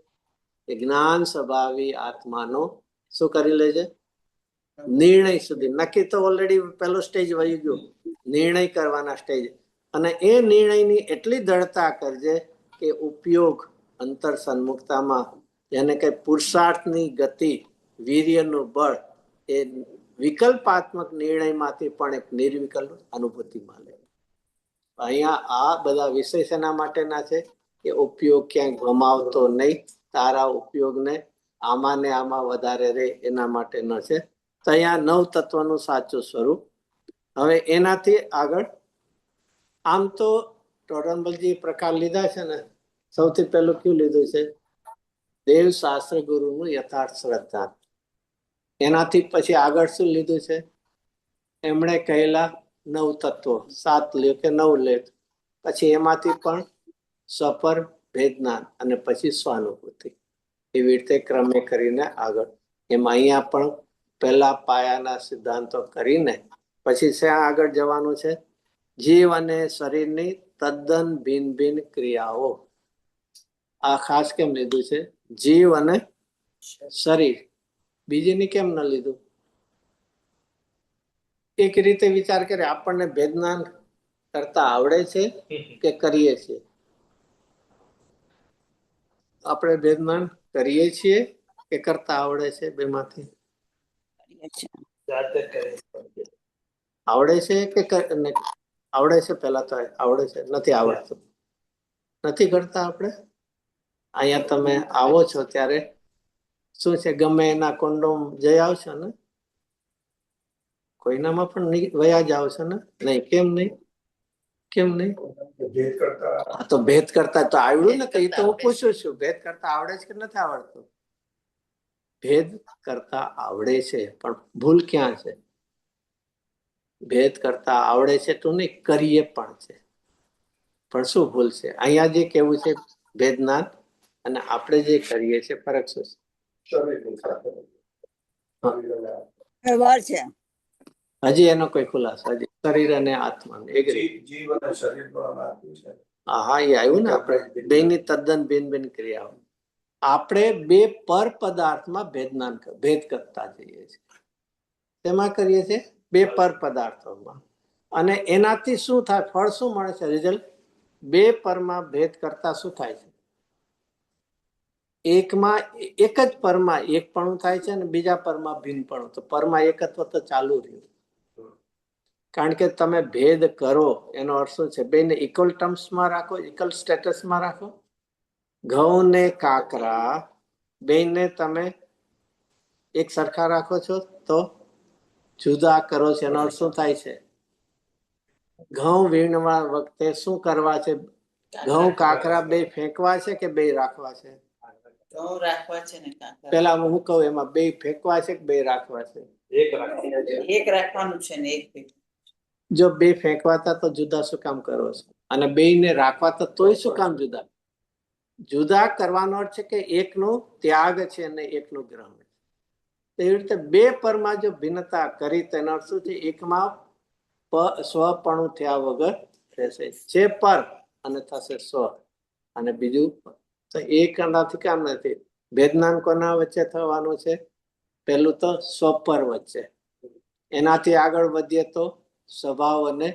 જ્ઞાન સ્વભાવી આત્માનો શું કરી લેજે? નિર્ણય સુધી. નક્કી તો ઓલરેડી પેલો સ્ટેજ વહી ગયો, નિર્ણય કરવાના સ્ટેજ. અને એ નિર્ણયની એટલી દ્રઢતા કરજે કે ઉપયોગ અંતર સન્મુખતામાં, જેને કઈ પુરુષાર્થની ગતિ, વીર્યનું બળ, એ વિકલ્પાત્મક નિર્ણયમાંથી પણ એક નિર્વિકલ્પ અનુભૂતિમાં લે. અહીંયા આ બધા વિષય શેના માટેના છે? કે ઉપયોગ ક્યાંય ગમાવતો નહીં, તારા ઉપયોગને આમાં ને આમાં વધારે રહે એના માટેનો છે. તો અહીંયા 9 તત્વનું સાચું સ્વરૂપ હવે એનાથી આગળ આમ તો ટોડરમલજી પ્રકાર લીધા છે ને, સૌથી પહેલું કયું લીધું છે? દેવ શાસ્ત્ર ગુરુનું યથાર્થ શ્રદ્ધા. એનાથી પછી આગળ શું લીધું છે? એમણે કહેલા 9 તત્વો, 7 લ્યો કે 9 લે, પછી એમાંથી પણ સફર, ભેદનાન અને પછી સ્વાનુભૂતિ, એવી રીતે ક્રમે કરીને આગળ. એમાં અહીંયા પણ પહેલા પાયાના સિદ્ધાંતો કરીને પછી શ્યાં આગળ જવાનું છે? જીવ અને શરીરની તદ્દન ભિન્ન ભિન્ન ક્રિયાઓ. આ ખાસ કેમ લીધું છે? જીવ અને શરીર, બીજીની કેમ ન લીધું? એક રીતે વિચાર કરે, આપણને ભેદનાન કરતા આવડે છે કે કરીએ છીએ? આપણે ભેદનાન કરીએ છીએ કે કરતા આવડે છે? બેમાંથી આવડે છે કે આવડે છે? પેલા તો આવડે છે, નથી આવડતું, નથી કરતા આપણે. અહીંયા તમે આવો છો ત્યારે શું છે? ગમે એના કોન્ડોમ જઈ આવશો ને, કોઈનામાં પણ વયા જ આવશે ને? નહીં, કેમ નહીં? કેમ નહીં? ભેદ કરતા આ તો ભેદ કરતા તો આવડ્યું ને, તો હું પૂછું છું, ભેદ કરતા આવડે છે કે નથી આવડતું? ભેદ કરતા આવડે છે, પણ ભૂલ ક્યાં છે? ભેદ કરતા આવડે છે તો નહીં, કરીએ પણ છે, પણ શું ભૂલ છે? અહીંયા જે કેવું છે ભેદનાન, અને આપણે જે કરીએ છીએ ફરક શું છે? શરીરની સાથે વ્યવહાર છે. હજી એનો કોઈ ખુલાસો? હજી શરીર અને આત્મા જીવ અને શરીરનું આમ આપ્યું છે. હા, એ આવ્યું ને. આપણે બેની તદ્દન ભિન્ન ભિન્ન ક્રિયાઓ. આપણે બે પર પદાર્થમાં ભેદ કરતા જઈએ છીએ. તેમાં કરીએ છીએ બે પર પદાર્થોમાં, અને એનાથી શું થાય? ફળ શું મળે છે? રિઝલ્ટ. બે પરમાં ભેદ કરતા શું થાય છે? એકમાં એક જ પરમાં એકપણું થાય છે અને બીજા પરમાં ભિન્નપણું. તો પરમાં એકત્વ તો ચાલુ રહ્યું, કારણ કે તમે ભેદ કરો એનો અર્થ શું છે? બેને ઇક્વલ ટર્મ્સમાં રાખો, ઇક્વલ સ્ટેટસમાં રાખો. ઘઉં ને કાકરા બેને તમે એક સરખા રાખો છો તો જુદા કરો છો, એનો અર્થ શું થાય છે? ઘઉં વીણવા વખતે શું કરવા છે? ઘઉં કાકરા બે ફેંકવા છે કે બે રાખવા છે? ઘઉં રાખવા છે ને કાકા? પેલા હું કહું, એમાં બે ફેંકવા છે કે બે રાખવા છે? એક રાખવાનું છે ને એક ફેંકવાનું. જો બે ફેંકવાતા તો જુદા શું કામ કરો છો? અને બે ને રાખવાતા તોય શું કામ જુદા? જુદા કરવાનો અર્થ છે કે એકનું ત્યાગ છે અને એકનું ગ્રહણ છે. એવી રીતે બે પરમાં જો ભિન્નતા કરી તેનો અર્થ શું છે? એકમાં સ્વપણું થયા વગર રહેશે, છે પર અને થશે સ્વ, અને બીજું તો એક આનાથી કામ નથી. ભેદનાન કોના વચ્ચે થવાનું છે? પહેલું તો સ્વપર વચ્ચે, એનાથી આગળ વધીએ તો સ્વભાવ અને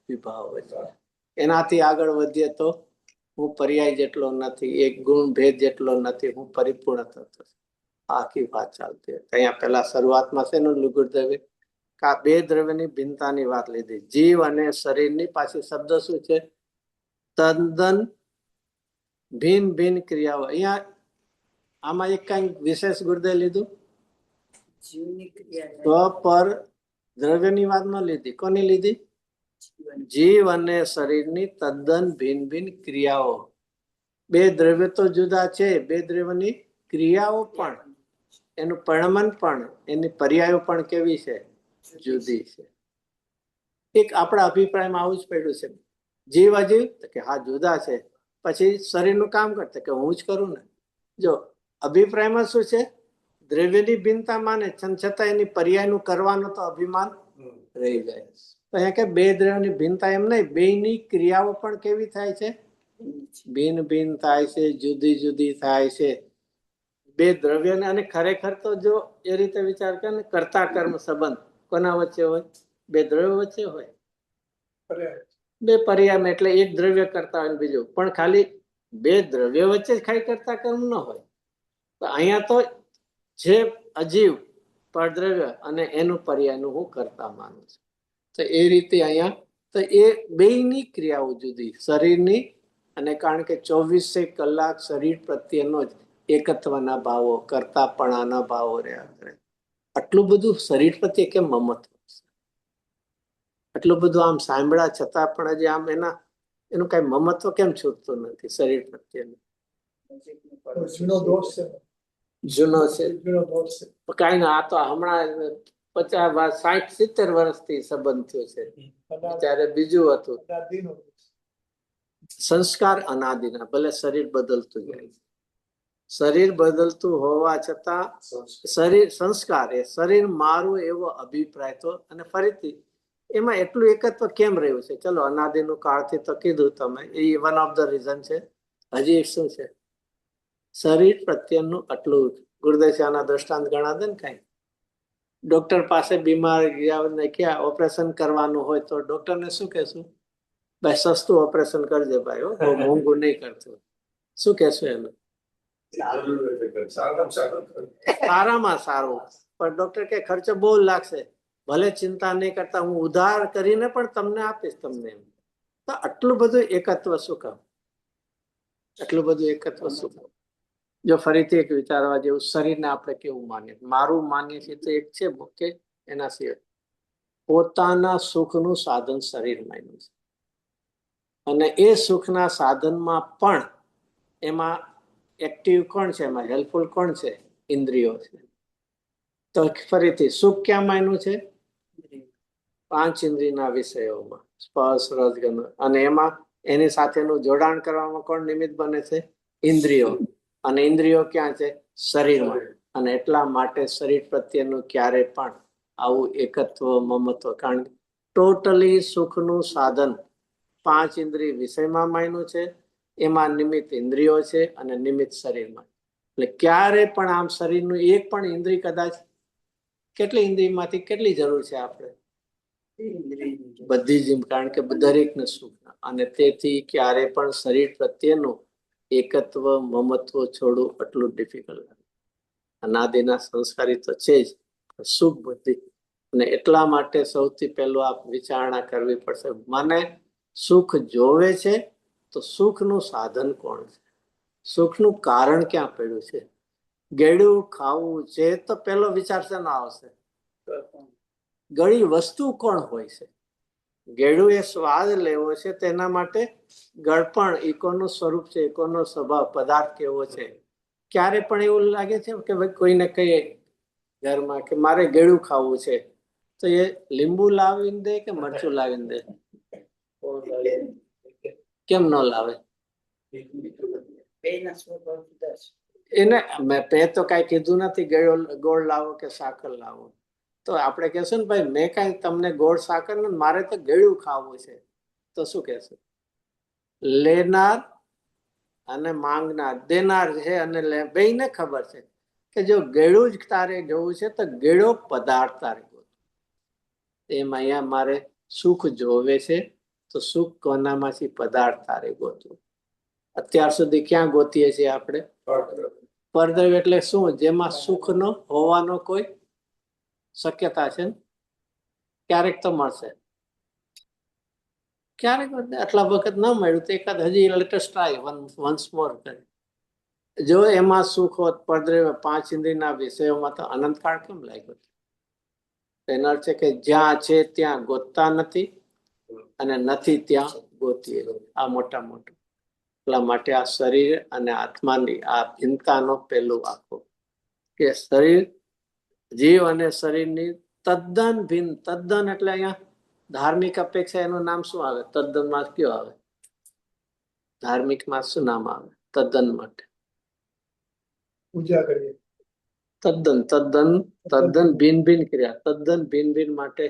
વિભાવ વચ્ચે, એનાથી આગળ વધીએ તો હું પર્યાય જેટલો નથી, એક ગુણ ભેદ જેટલો નથી, હું પરિપૂર્ણ થતો. આખી વાત ચાલતી. અહીંયા પેલા શરૂઆતમાં છે ને ગુરુદેવે આ બે દ્રવ્યની ભિન્નતાની વાત લીધી. જીવ અને શરીરની પાછી શબ્દ શું છે? તદ્દન ભિન્ન ભિન્ન ક્રિયાઓ. અહીંયા આમાં એક કઈ વિશેષ ગુરુદેવ લીધું? જીવની ક્રિયા સ્વ પર દ્રવ્યની વાત ન લીધી. કોની લીધી? જીવ અને શરીરની તદ્દન ભિન્ન ભિન્ન ક્રિયાઓ. બે દ્રવ્ય તો જુદા છે, બે દ્રવ્યની ક્રિયાઓ પણ, એનું પરિણમન પણ, એની પર્યાયો પણ કેવી છે? જુદી છે. એક આપણા અભિપ્રાયમાં આવું જ પડ્યું છે. જીવ અજીવ કે હા જુદા છે, પછી શરીરનું કામ કરતા કે હું જ કરું ને. જો અભિપ્રાયમાં શું છે? દ્રવ્યની ભિન્નતા માને છતાં એની પર્યાયનું કરવાનું તો અભિમાન રહી જાય. તો અહીંયા કે બે દ્રવ્યની ભિન્નતા એમ નહીં, બેની ક્રિયાઓ પણ કેવી થાય છે? ભિન્ન ભિન્ન થાય છે, જુદી જુદી થાય છે. બે દ્રવ્યને, અને ખરેખર તો જો એ રીતે વિચાર કરે ને, કર્તા કર્મ સંબંધ કોના વચ્ચે હોય? બે દ્રવ્ય વચ્ચે હોય. બે પર્યાય, એટલે એક દ્રવ્ય કરતા હોય બીજું, પણ ખાલી બે દ્રવ્ય વચ્ચે જ ખાલી કરતા કર્મ ન હોય. તો અહીંયા તો જે અજીવ પરદ્રવ્ય અને એનું પર્યાયનું હું કરતા માનું છું. તો એ રીતે અહીંયા તો એ બેયની ક્રિયાઓ જુદી, શરીરની, અને કારણ કે 24 કલાક શરીર પ્રત્યેનો જ એકત્વના ભાવો, કરતાપણાના ભાવો રહ્યા કરે. આટલું બધું શરીર પ્રત્યે કેમ મમત્વ? આટલું બધું આમ સાંભળ્યા છતાં પણ હજી આમ એનું કઈ મમત્વ કેમ છૂટતું નથી શરીર પ્રત્યેનું? જૂનો દોષ છે. જૂનો છે. જૂનો દોષ છે. કઈ ના, આ તો હમણાં 50, 60, 70 વર્ષથી સંબંધ થયો છે. ત્યારે બીજું હતું. અનાદિનો દોષ. સંસ્કાર અનાદિના, ભલે શરીર બદલતું જાય છે. શરીર બદલતું હોવા છતાં સંસ્કાર એ શરીર મારું એવો અભિપ્રાય તો, અને ફરીથી એમાં એટલું એકત્વ કેમ રહ્યું છે? ચલો, અનાદિનું કાળથી તો કીધું તમે, એ વન ઓફ ધ રીઝન છે. હજી શું છે? શરીર પ્રત્યેનું આટલું. ગુરુદશાના દ્રષ્ટાંત ગણા દે ને. કઈ ડોક્ટર પાસે બીમાર ગયા ક્યાં ઓપરેશન કરવાનું હોય તો ડોક્ટરને શું કહેશું? ભાઈ સસ્તું ઓપરેશન કરજે ભાઈ, બહુ મોંઘું નહીં કરતું. શું કહેશું એને? સારામાં સારું. પણ ડોક્ટર કે ખર્ચો બહુ લાગશે, ભલે ચિંતા નહીં કરતા, હું ઉધાર કરીને પણ તમને આપીશ તમને. તો આટલું બધું એકત્વ શું કામ? આટલું બધું એકત્વ શું કામ? જો ફરીથી એક વિચારવા જેવું, શરીરને આપણે કેવું માનીએ? મારું માનીએ છીએ તો એક છે કે એના સિવાય પોતાના સુખનું સાધન શરીર માન્યું છે. અને એ સુખના સાધનમાં પણ એમાં એક્ટિવ કોણ છે? એમાં હેલ્પફુલ કોણ છે? ઇન્દ્રિયો છે. તો ફરીથી સુખ ક્યાં માન્યું છે? 5 ઇન્દ્રિયના વિષયોમાં, સ્પર્શ, રસ, ગંધ. અને એમાં એની સાથેનું જોડાણ કરવામાં કોણ નિમિત્ત બને છે? ઇન્દ્રિયો. અને ઇન્દ્રિયો ક્યાં છે? શરીરમાં. અને એટલા માટે શરીર પ્રત્યેનું ક્યારે પણ આવું એકત્વ, મમત્વ, કારણ કે ટોટલી સુખનું સાધન 5 ઇન્દ્રિય વિષયમાં માન્યું છે. એમાં નિમિત્ત ઇન્દ્રિયો છે અને નિમિત્ત શરીરમાં. એટલે ક્યારે પણ આમ શરીરનું એક પણ ઇન્દ્રિય કદાચ, કેટલી ઇન્દ્રિયમાંથી કેટલી જરૂર છે આપણે? બધી જ, કારણ કે દરેકને સુખ. અને તેથી ક્યારે પણ શરીર પ્રત્યેનું એકત્વ, મમત્વ છોડવું આટલું ડિફિકલ્ટ. અનાદિના સંસ્કારી તો છે જ, સુખ બુદ્ધિ. અને એટલા માટે સૌથી પહેલું આપ વિચારણા કરવી પડશે. મને સુખ જોવે છે તો સુખનું સાધન કોણ છે? સુખનું કારણ ક્યાં પડ્યું છે? ગળ્યું ખાવું છે તો પેલો વિચાર શેનો આવશે? ગળી વસ્તુ કોણ હોય છે? ગળ્યું એ સ્વાદ લેવો છે, તેના માટે ગળપણ એકોનું સ્વરૂપ છે, એકોનો સ્વભાવ, પદાર્થ કેવો છે. ક્યારે પણ એવું લાગે છે કે ભાઈ કોઈને કહીએ ઘરમાં કે મારે ગળ્યું ખાવું છે, તો એ લીંબુ લાવીને દે કે મરચું લાવીને દે? કેમ ન લાવે? એને મેં તો કઈ કીધું નથી ગોળ લાવો કે સાકર લાવો. તો આપણે કહેશું ને ભાઈ મેં કઈ તમને ગોળ સાકર ને, મારે તો ગળ્યું ખાવું છે, તો શું કહેશું? લેનાર અને માંગનાર, દેનાર છે અને બેયને ખબર છે કે જો ગળ્યું જ તારે જોવું છે તો ગળ્યો પદાર્થ તારે ગોતું. એમ અહીંયા મારે સુખ જોવે છે તો સુખ કોનામાંથી? પદાર્થ તારે ગોતું. અત્યાર સુધી ક્યાં ગોતીએ છીએ આપણે? પરદ્રવ. એટલે શું? જેમાં સુખ નો હોવાનો કોઈ શક્યતા છે. ક્યારેક તો મળશે, ક્યારેક આટલા વખત ન મળ્યું તો એકાદ હજી લેટેસ્ટ ટ્રાય વન્સ મોર કરે. જો એમાં સુખ હોત પરદ્રવ 5 ઇન્દ્રિયના વિષયોમાં, તો અનંતકાળ કેમ લાગ્યો? એનો અર્થ છે કે જ્યાં છે ત્યાં ગોતતા નથી અને નથી ત્યાં ગોતીએ. આ મોટા મોટું. એટલા માટે આ શરીર અને આત્માની આ ભિન્નતાનો પહેલું આખો કે શરીર, જીવ અને શરીરની તદ્દન ભિન્ન. તદ્દન એટલે અહીંયા ધાર્મિક અપેક્ષા એનું નામ શું આવે? તદ્દન માં કયો આવે? ધાર્મિક માં શું નામ આવે તદ્દન માટે? પૂજા કરીએ. તદ્દન. તદ્દન. તદ્દન ભિન્ન ભિન્ન ક્રિયા. તદ્દન ભિન્ન ભિન્ન માટે.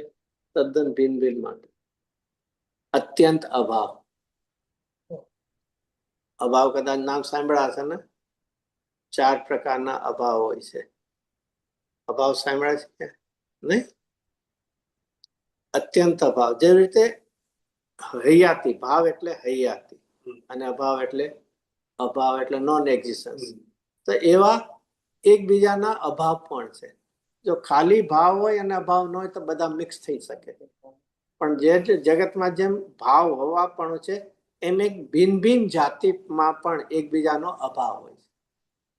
તદ્દન ભિન્ન ભિન્ન માટે. અત્યંત અભાવ. અભાવ કદાચ નામ સાંભળ્યા હશે ને? 4 પ્રકારના અભાવ હોય છે. અભાવ સાંભળ્યા છે નહીં? અત્યંત અભાવ. જેવી રીતે હૈયાતી, ભાવ એટલે હૈયાતી અને અભાવ એટલે અભાવ એટલે નોન એક્ઝિસ્ટન્સ. તો એવા એકબીજાના અભાવ પણ છે. જો ખાલી ભાવ હોય અને અભાવ ન હોય તો બધા મિક્સ થઈ શકે. પણ જે જગતમાં જેમ ભાવ હોવા પણ છે, એમ એક ભિન્ન ભિન્ન જાતિમાં પણ એકબીજાનો અભાવ હોય છે.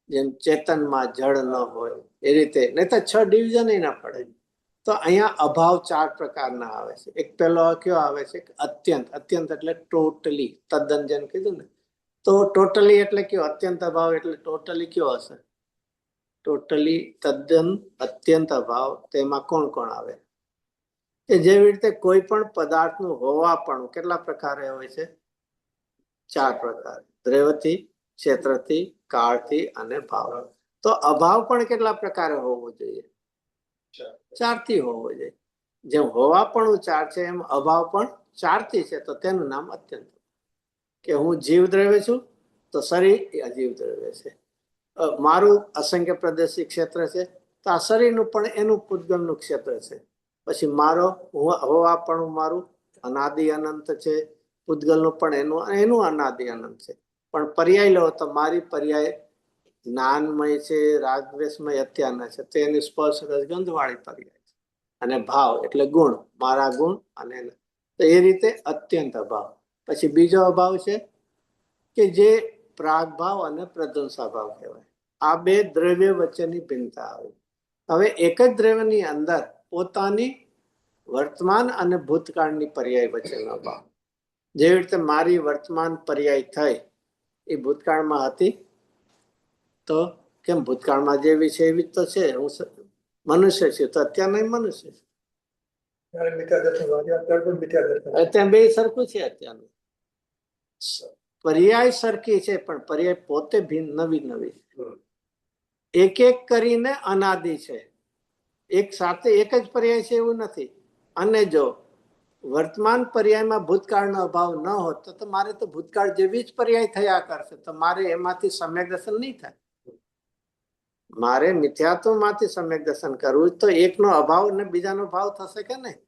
જેમ ચેતનમાં જળ ન હોય એ રીતે, નહીં તો 6 ડિવિઝન ના પડે. તો અહીંયા અભાવ 4 પ્રકારના આવે છે. એક પેલો કયો આવે છે કે અત્યંત. અત્યંત એટલે ટોટલી, તદ્દન જેમ કીધું ને. તો ટોટલી એટલે કયો? અત્યંત અભાવ એટલે ટોટલી કયો હશે? ટોટલી, તદ્દન, અત્યંત અભાવ. તેમાં કોણ કોણ આવે? કે જેવી રીતે કોઈ પણ પદાર્થનું હોવાપણું કેટલા પ્રકારે હોય છે? 4 પ્રકાર. દ્રવ્યથી, ક્ષેત્રથી, કાળથી અને ભાવ. તો અભાવ પણ કેટલા પ્રકારે હોવો જોઈએ? 4 થી હોવો જોઈએ. જેમ હોવાપણું 4 છે એમ અભાવ પણ 4 થી છે. તો તેનું નામ અત્યંત. કે હું જીવ દ્રવ્ય છું તો શરીર એ અજીવ દ્રવ્ય છે. મારું અસંખ્ય પ્રદેશી ક્ષેત્ર છે તો આ શરીરનું પણ એનું પૂતગલનું ક્ષેત્ર છે. પછી મારો હોવાપણું મારું અનાદિ અનંત છે. પૂતગલનું પણ એનું અનાદિ અનંત છે. પણ પર્યાય લો તો મારી પર્યાય જ્ઞાનમય છે, રાગદ્વેષમય અત્યારના છે. તો એની સ્પર્શ રસગંધ વાળી પર્યાય છે. અને ભાવ એટલે ગુણ, મારા ગુણ અને તો એ રીતે અત્યંત અભાવ. પછી બીજો અભાવ છે કે જે પ્રાગ ભાવ અને પ્રધ્વંસા ભાવ કહેવાય. આ બે દ્રવ્ય વચ્ચેની ભિન્નતા આવે. હવે એક જ દ્રવ્યની અંદર પોતાની વર્તમાન અને ભૂતકાળની પર્યાય વચ્ચેનો ભાવ. જેવી રીતે મારી વર્તમાન પર્યાય થઈ એ ભૂતકાળમાં હતી, તો કેમ ભૂતકાળમાં જેવી છે એવી તો છે. હું મનુષ્ય છું તો અત્યારના મનુષ્ય છું. ત્યારે મિથ્યા દર્શન વાગ્યા, અત્યારે પણ મિથ્યા દર્શન. અત્યારે બે સરખું છે. અત્યારનું પર્યાય સરખી છે પણ પર્યાય પોતે ભિન્ન, નવી નવી. એક એક કરીને અનાદિ છે. એક સાથે એક જ પર્યાય છે એવું નથી. અને જો વર્તમાન પર્યાયમાં ભૂતકાળનો અભાવ ન હોત તો મારે તો ભૂતકાળ જેવી જ પર્યાય થયા કરશે. તો મારે એમાંથી સમ્યક દર્શન નહીં થાય. મારે મિથ્યાત્વમાંથી સમ્યક દર્શન કરવું તો એકનો અભાવ અને બીજાનો ભાવ થશે કે નહીં?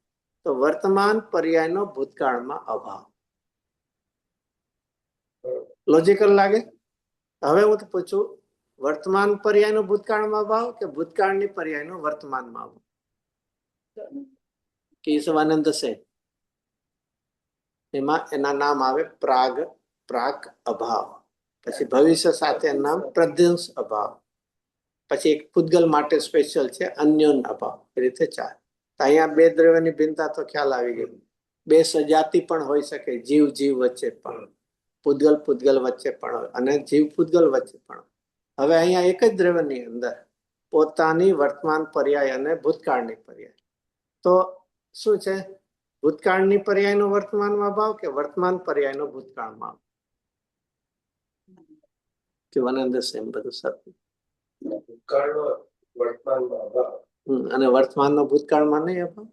તો વર્તમાન પર્યાયનો ભૂતકાળમાં અભાવ. લોજિકલ લાગે? હવે હું તો પૂછું, વર્તમાન પર્યાયનો ભૂતકાળમાં અભાવ કે ભૂતકાળની પર્યાયનો વર્તમાનમાં અભાવ? કેશવાનંદ છે એમાં એના નામ આવે પ્રાગ અભાવ. પછી ભવિષ્ય સાથે નામ પ્રધ્વંસ અભાવ. પછી એક પૂતગલ માટે સ્પેશિયલ છે અન્યોન અભાવ. એ રીતે 4. અહીંયા બે દ્રવ્યની ભિન્નતા તો ખ્યાલ આવી ગઈ. બે સજાતિ પણ હોઈ શકે, જીવ જીવ વચ્ચે પણ, પૂતગલ વચ્ચે પણ હોય અને જીવ પૂતગલ વચ્ચે પણ. હવે અહીંયા એક જ દ્રવ્યની અંદર પોતાની વર્તમાન પર્યાય અને ભૂતકાળની પર્યાય. તો શું છે? ભૂતકાળની પર્યાયનો વર્તમાનમાં ભાવ કે વર્તમાન પર્યાયનો ભૂતકાળમાં? કે વનંદ સેમ બધું સરખું. ભૂતકાળનો વર્તમાનમાં અભાવ. અને વર્તમાનનો ભૂતકાળમાં નહીં અભાવ.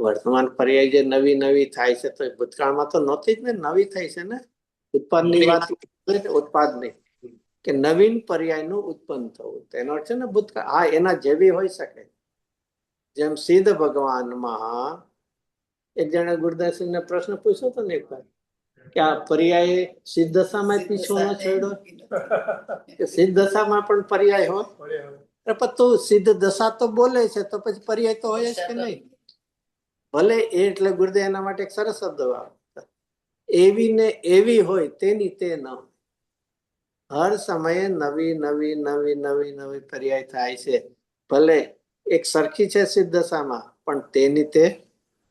વર્તમાન પર્યાય જે નવી નવી થાય છે તો ભૂતકાળમાં તો નહોતી જ ને, નવી થઈ છે ને. ઉત્પાદનની વાત, ઉત્પાદની કે નવીન પર્યાયનું ઉત્પન્ન થવું તેનો અર્થ છે ને ભૂતકાળ. હા, એના જેવી હોઈ શકે. જેમ સિદ્ધ ભગવાનમાં એક જણે ગુરુદાસજીને પ્રશ્ન પૂછ્યો હતો ને એક વાર કે આ પર્યાય સિદ્ધ દશામાં પીછો ન છેડો, કે સિદ્ધ દશામાં પણ પર્યાય હોય? પણ તું સિદ્ધ દશા તો બોલે છે તો પછી પર્યાય તો હોય જ કે નહીં? ભલે એ એટલે ગુરુદેવ એના માટે એક સરસ શબ્દ વાપરતા, એવી ને એવી હોય તેની તે ન હોય. હર સમયે નવી નવી નવી નવી નવી પર્યાય થાય છે. ભલે એક સરખી છે સિદ્ધ દશામાં પણ તેની તે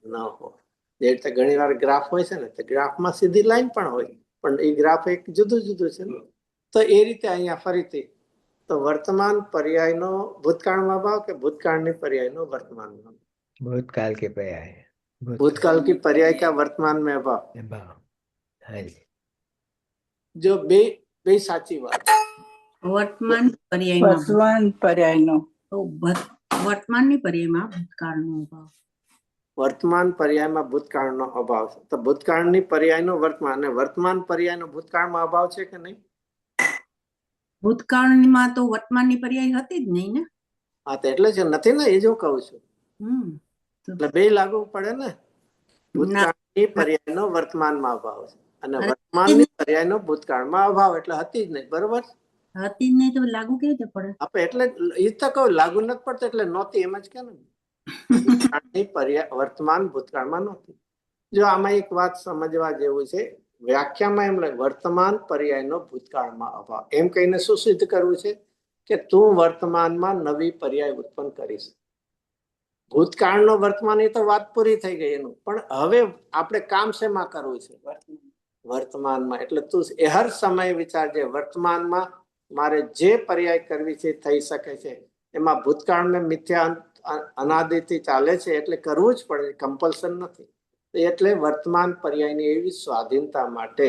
ન હોય. જે રીતે ઘણી વાર ગ્રાફ હોય છે ને, તો ગ્રાફમાં સીધી લાઈન પણ હોય પણ એ ગ્રાફ એક જુદું જુદું છે ને. તો એ રીતે અહીંયા ફરીથી તો વર્તમાન પર્યાયનો ભૂતકાળમાં ભાવ કે ભૂતકાળની પર્યાયનો વર્તમાનમાં? भूतकाल के पर्याय, भूतकाल की पर्याय का वर्तमान में अभाव. भाव. हाँ जी. जो બે સાચી વાત. વર્તમાન પર્યાયમાં વર્તમાન પર્યાયનો તો વર્તમાનની પર્યાયમાં ભૂતકાળનો અભાવ. વર્તમાન પર્યાયમાં ભૂતકાળનો અભાવ છે. તો ભૂતકાળની પર્યાયનો વર્તમાન અને વર્તમાન પર્યાયનો ભૂતકાળમાં અભાવ છે કે નહીં? ભૂતકાળમાં તો વર્તમાનની પર્યાય હતી જ નહીં ને. હા, તો એટલે જ નથી ને, એ જ હું કહું છું. એટલે બે લાગુ પડે ને. ભૂતકાળની પર્યાયનો વર્તમાનમાં અભાવ છે અને વર્તમાનની પર્યાયનો ભૂતકાળમાં અભાવ, એટલે હતી જ નહીં. બરોબર? હતી જ નહીં તો લાગુ કેવી રીતે પડે? આપણે એટલે એ તો કહું લાગુ નથી પડતો એટલે નહોતી, એમ જ કે ને. ભૂતકાળની પર્યાય વર્તમાન ભૂતકાળમાં નહોતી. જો આમાં એક વાત સમજવા જેવું છે, વ્યાખ્યામાં એમ વર્તમાન પર્યાયનો ભૂતકાળમાં અભાવ એમ કહીને શું સિદ્ધ કરવું છે કે તું વર્તમાનમાં નવી પર્યાય ઉત્પન્ન કરીશ. ભૂતકાળનો વર્તમાન એ તો વાત પૂરી થઈ ગઈ એનું, પણ હવે આપણે કામ શેમાં કરવું છે? વર્તમાનમાં. એટલે તું એ હર સમય વિચારજે વર્તમાનમાં મારે જે પર્યાય કરવી છે થઈ શકે છે. એમાં ભૂતકાળને મિથ્યા અનાદિથી ચાલે છે એટલે કરવું જ પડે, કમ્પલ્સન નથી. એટલે વર્તમાન પર્યાયની એવી સ્વાધીનતા માટે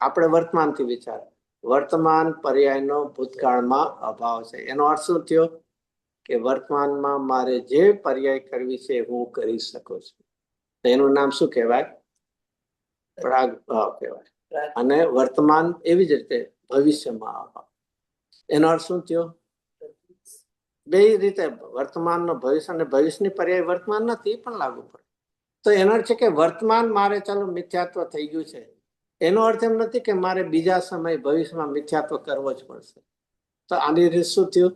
આપણે વર્તમાનથી વિચાર, વર્તમાન પર્યાયનો ભૂતકાળમાં અભાવ છે. એનો અર્થ શું થયો? કે વર્તમાનમાં મારે જે પર્યાય કરવી છે હું કરી શકું છું. એનું નામ શું કહેવાય? પ્રાગ ભાવ કહેવાય. અને વર્તમાન એવી જ રીતે ભવિષ્યમાં અભાવ. એનો અર્થ શું થયો? બે રીતે વર્તમાનનો ભવિષ્ય અને ભવિષ્યની પર્યાય વર્તમાન નથી પણ લાગુ પડે. તો એનો અર્થ છે કે વર્તમાન મારે ચાલો મિથ્યાત્વ થઈ ગયું છે, એનો અર્થ એમ નથી કે મારે બીજા સમય ભવિષ્યમાં મિથ્યાત્વ કરવો જ પડશે. તો આની રીતે શું થયું?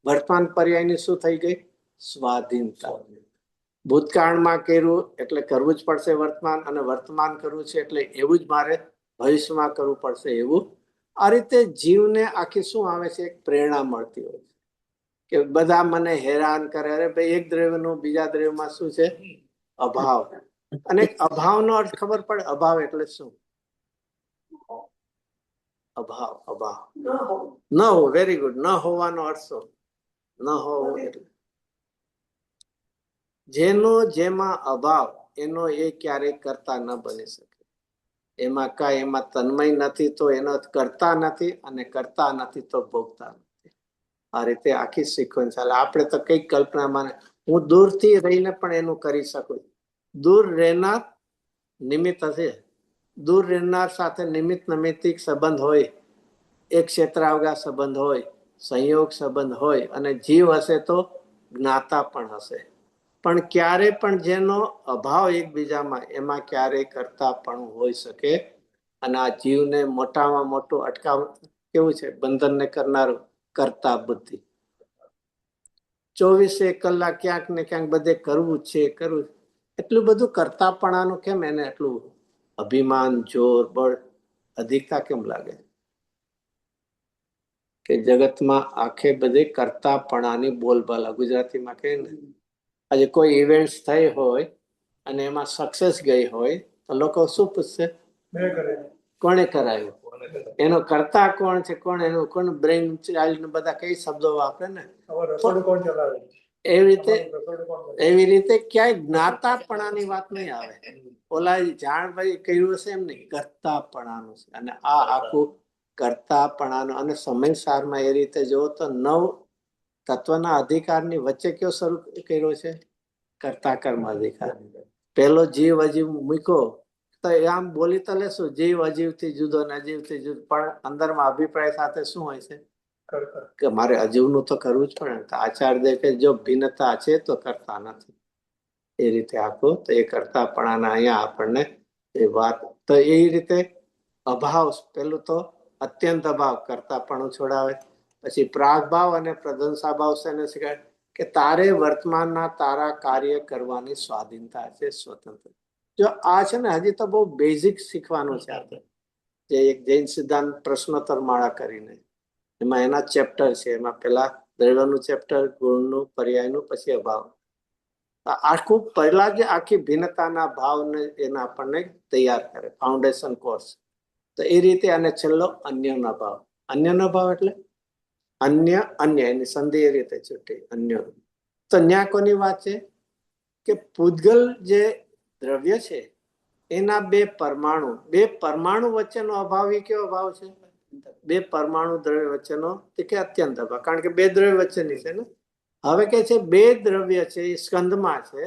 વર્તમાન પર્યાયની શું થઈ ગઈ? સ્વાધીનતા. ભૂતકાળમાં કર્યું એટલે કરવું જ પડશે વર્તમાન, અને વર્તમાન કરવું છે એટલે એવું જ મારે ભવિષ્યમાં કરવું પડશે એવું. આ રીતે જીવને આખી શું આવે છે? એક પ્રેરણા મળતી હોય છે કે બધા મને હેરાન કરે, અરે ભાઈ એક દ્રવ્યનું બીજા દ્રવ્યમાં શું છે? અભાવ. અને અભાવનો અર્થ ખબર પડે? અભાવ એટલે શું? અભાવ. અભાવ ન હો. Very good. ન હોવાનો અર્થ શું? ન હોવું એટલે જેનો જેમાં અભાવ એનો એ ક્યારેય કરતા ન બની શકે. એમાં કાંઈ એમાં તન્મય નથી તો એનો કરતા નથી, અને કરતા નથી તો ભોગતા નથી. આ રીતે આખી સિક્વન્સ ચાલે. આપણે તો કઈ કલ્પનામાં, હું દૂરથી રહીને પણ એનું કરી શકું. દૂર રહેનાર નિમિત્ત હશે, દૂર રહેનાર સાથે નિમિત્ત નૈમિત્તિક સંબંધ હોય, એક ક્ષેત્રાવગા સંબંધ હોય, સંયોગ સંબંધ હોય, અને જીવ હશે તો જ્ઞાતા પણ હશે. પણ ક્યારે પણ જેનો અભાવ એકબીજામાં, એમાં ક્યારેય કરતા પણ હોઈ શકે. અને આ જીવને મોટામાં મોટું અટકાવ કેવું છે? બંધનને કરનારું કરતા બુદ્ધિ. 24 કલાક ક્યાંક ને ક્યાંક બધે કરવું છે, કરવું. એટલું બધું કરતાપણાનું કેમ એને એટલું અભિમાન, જોર, બળ, અધિકતા કેમ લાગે? કે જગતમાં આખે બધે કરતાપણાની બોલબાલા. ગુજરાતીમાં કહે ને, આજે કોઈ ઇવેન્ટ થઈ હોય અને એમાં સક્સેસ ગઈ હોય તો લોકો શું પૂછશે? કોણે કરાયું? એનો કરતા કોણ છે? કોણ એનું કોણ બ્રેઇન ચાઇલ્ડ બધા કઈ શબ્દો વાપરે ને. એવી રીતે ક્યાંય જ્ઞાતાપણાની વાત નહીં આવે. ઓલા જાણ ભાઈ કહ્યું હશે એમ નહીં, કરતાપણાનું છે. અને આ આખું કરતાપણાનું, અને સમય સારમાં એ રીતે જો તો 9 તત્વના અધિકારની વચ્ચે કયો શરૂ કર્યો છે? કરતા કર્મ અધિકાર. પેલો જીવ અજીવ મૂક્યો તો આમ બોલી તો લેશું જીવ અજીવથી જુદો ને અજીવથી જુદો, પણ અંદરમાં અભિપ્રાય સાથે શું હોય છે? કે મારે અજીવનું તો કરવું જ પડે. આચાર્ય કે જો ભિન્નતા છે તો કરતા નથી. એ રીતે આખું તો એ કરતાપણાના અહીંયા આપણને એ વાત. તો એ રીતે અભાવ, પેલું તો અત્યંત અભાવ, કરતાપણું છોડાવે. પછી પ્રાગભાવ અને પ્રધંસા ભાવ શેને શીખાય? કે તારે વર્તમાનના તારા કાર્ય કરવાની સ્વાધીનતા છે, સ્વતંત્ર. જો આ છે ને હજી તો બહુ બેઝિક શીખવાનું છે આપણે. જે એક જૈન સિદ્ધાંત પ્રશ્નોત્તર માળા કરીને એમાં એના ચેપ્ટર છે. એમાં પેલા દ્રવ્યનું ચેપ્ટર, ગુણનું, પર્યાયનું, પછી અભાવ. આખું પહેલા જે આખી ભિન્નતાના ભાવને એના આપણને તૈયાર કરે, ફાઉન્ડેશન કોર્સ. તો એ રીતે, અને છેલ્લો અન્યનો ભાવ. અન્યનો ભાવ એટલે અન્ય, અન્ય એની સંધિ એ રીતે છૂટી, અન્ય. તો ન્યા કોની વાત છે? કે પૂતગલ જે દ્રવ્ય છે એના બે પરમાણુ વચ્ચેનો અભાવ એ કેવો ભાવ છે? બે પરમાણુ દ્રવ્ય વચ્ચેનો, તે કે અત્યંત અભાવ. કારણ કે બે દ્રવ્ય વચ્ચેની છે ને. હવે કે છે બે દ્રવ્ય છે એ સ્કંદમાં છે,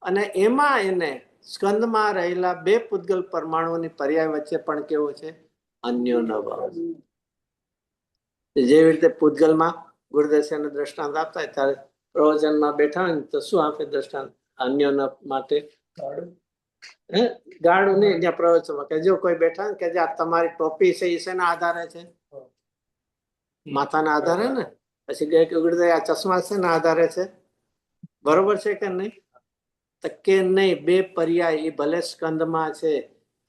અને એમાં એને સ્કંદમાં રહેલા બે પૂતગલ પરમાણુની પર્યાય વચ્ચે પણ કેવો છે? અન્યોનો ભાવ. જેવી રીતે પૂતગલમાં ગુરુદર્શનને દ્રષ્ટાંત આપતા હોય ત્યારે પ્રવચનમાં બેઠા હોય તો શું આપે દ્રષ્ટાંત? અન્યોના માટે ગાળું નહીં, જ્યાં પ્રવચનમાં કે જો કોઈ બેઠા ને કે જે તમારી ટોપી છે એ શેના આધારે છે? માથાના આધારે ને. પછી કહે કે ગુરુદેવ આ ચશ્મા શેના આધારે છે? બરોબર છે કે નહીં? તો કે નહીં, બે પર્યાય એ ભલે સ્કંદમાં છે,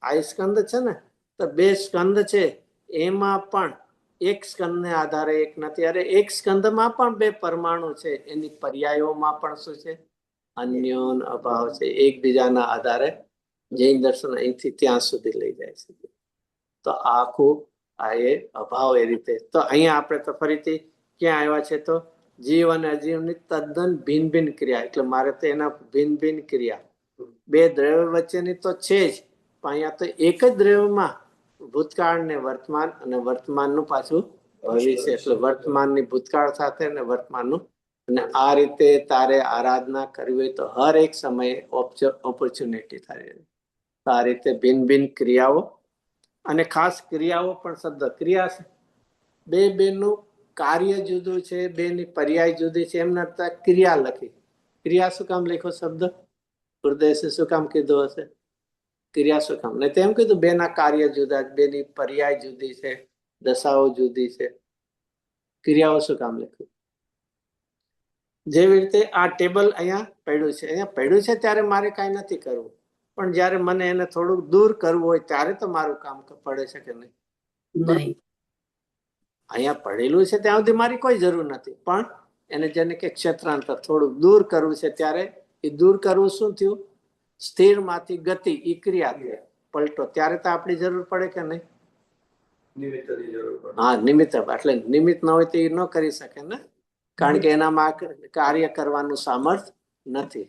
આ સ્કંદ છે ને, તો બે સ્કંદ છે એમાં પણ એક સ્કંદને આધારે એક નથી. અરે એક સ્કંદમાં પણ બે પરમાણુ છે, એની પર્યાયોમાં પણ શું છે? અન્યોન અભાવ છે. એકબીજાના આધારે જૈન દર્શન અહીંથી ત્યાં સુધી લઈ જાય છે. તો આખું આ એ અભાવ એ રીતે. તો અહીંયા આપણે તો ફરીથી ક્યાં આવ્યા છે? તો જીવ અને અજીવની તદ્દન ભિન્ન ભિન્ન ક્રિયા. એટલે મારે તો એના ભિન્ન ભિન્ન ક્રિયા, બે દ્રવ્ય વચ્ચેની તો છે જ, પણ અહીંયા તો એક જ દ્રવ્યમાં ભૂતકાળ ને વર્તમાન, અને વર્તમાનનું પાછું ભવિષ્ય. એટલે વર્તમાનની ભૂતકાળ સાથે અને વર્તમાનનું. અને આ રીતે તારે આરાધના કરવી હોય તો હર એક સમયે ઓપોર્ચ્યુનિટી થાય. તો આ રીતે ભિન્ન ભિન્ન ક્રિયાઓ, અને ખાસ ક્રિયાઓ પણ શબ્દ ક્રિયા બેનું કાર્ય જુદું છે, બેની પર્યાય જુદી છે. એમ નતા ક્રિયા લખી. ક્રિયા શું કામ લખ્યો શબ્દ? ગુરુદેવે શું કામ કીધું હશે? ક્રિયા શું કામ? નહીં તેમ કીધું બેના કાર્ય જુદા, બેની પર્યાય જુદી છે, દશાઓ જુદી છે. ક્રિયાઓ શું કામ લખ્યું? જેવી રીતે આ ટેબલ અહીંયા પડ્યું છે, અહીંયા પડ્યું છે ત્યારે મારે કાંઈ નથી કરવું, પણ જ્યારે મને એને થોડુંક દૂર કરવું હોય ત્યારે તો મારું કામ પડે છે કે નહીં? નહીં. અહીંયા પડેલું છે ત્યાં સુધી મારી કોઈ જરૂર નથી, પણ એને જેને કે ક્ષેત્રાંતર થોડુંક દૂર કરવું છે ત્યારે એ દૂર કરવું શું થયું? સ્થિરમાંથી ગતિ, ઈ ક્રિયા થઈ પલટો. ત્યારે તો આપણી જરૂર પડે કે નહીં? નિમિત્તની જરૂર પડે. હા, નિમિત્ત. એટલે નિમિત્ત ન હોય તો એ ન કરી શકે ને, કારણ કે એનામાં કાર્ય કરવાનું સામર્થ્ય નથી.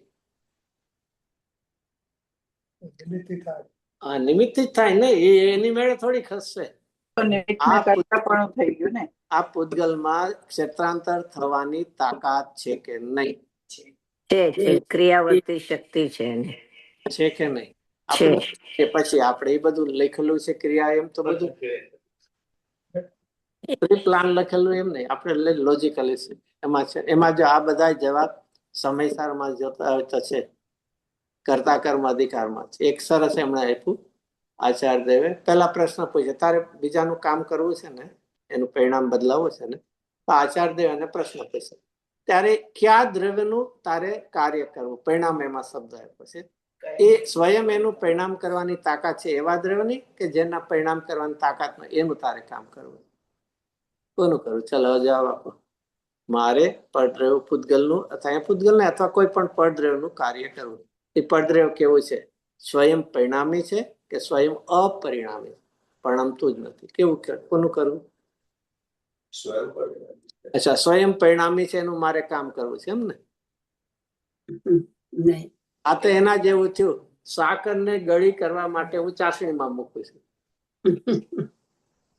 નિમિત્તથી થાય. હા, નિમિત્ત જ થાય ને, એની મેળે થોડી ખસશે. થઈ ગયું ને. આ પૂતગલમાં ક્ષેત્રાંતર થવાની તાકાત છે કે નહીં? છે ક્રિયાવર્તી શક્તિ છે એને. છે કે નહીં? છે. કે પછી આપણે એ બધું લખેલું છે ક્રિયા, એમ તો બધું પ્લાન લખેલું એમ નહીં, આપણે લોજિકલી એમાં છે. એમાં જો આ બધા જવાબ સમયસારમાં જોતા હોય તો છે, કર્તા કર્મ અધિકારમાં છે. એક સરસ એમણે આપ્યું આચાર્ય દેવે. પહેલા પ્રશ્ન પૂછે, તારે બીજાનું કામ કરવું છે ને, એનું પરિણામ બદલાવવું છે ને, તો આચાર્ય દેવ એને પ્રશ્ન પૂછે, ત્યારે કયા દ્રવ્યનું તારે કાર્ય કરવું? પરિણામ એમાં શબ્દ આપ્યો છે. એ સ્વયં એનું પરિણામ કરવાની તાકાત છે એવા દ્રવ્યની, કે જેના પરિણામ કરવાની તાકાત ન, એનું તારે કામ કરવું? કોનું કરવું? ચલો જવાબ આપો. મારે પડદ્રવ્ય પૂતગલનું અથવા પૂતગલને અથવા કોઈ પણ પડદ્રવ્યનું કાર્ય કરવું. એ પડદ્રવ્ય કેવું છે? સ્વયં પરિણામી છે કે સ્વયં અપરિણામી? પરિણામતું જ નથી. કેવું? કોનું કરવું? સ્વયં પરિણામી. અચ્છા, સ્વયં પરિણામી છે એનું મારે કામ કરવું છે, એમ ને? નહીં. આ તો એના જેવું થયું, સાકરને ગળી કરવા માટે હું ચાસણીમાં મૂકું છું.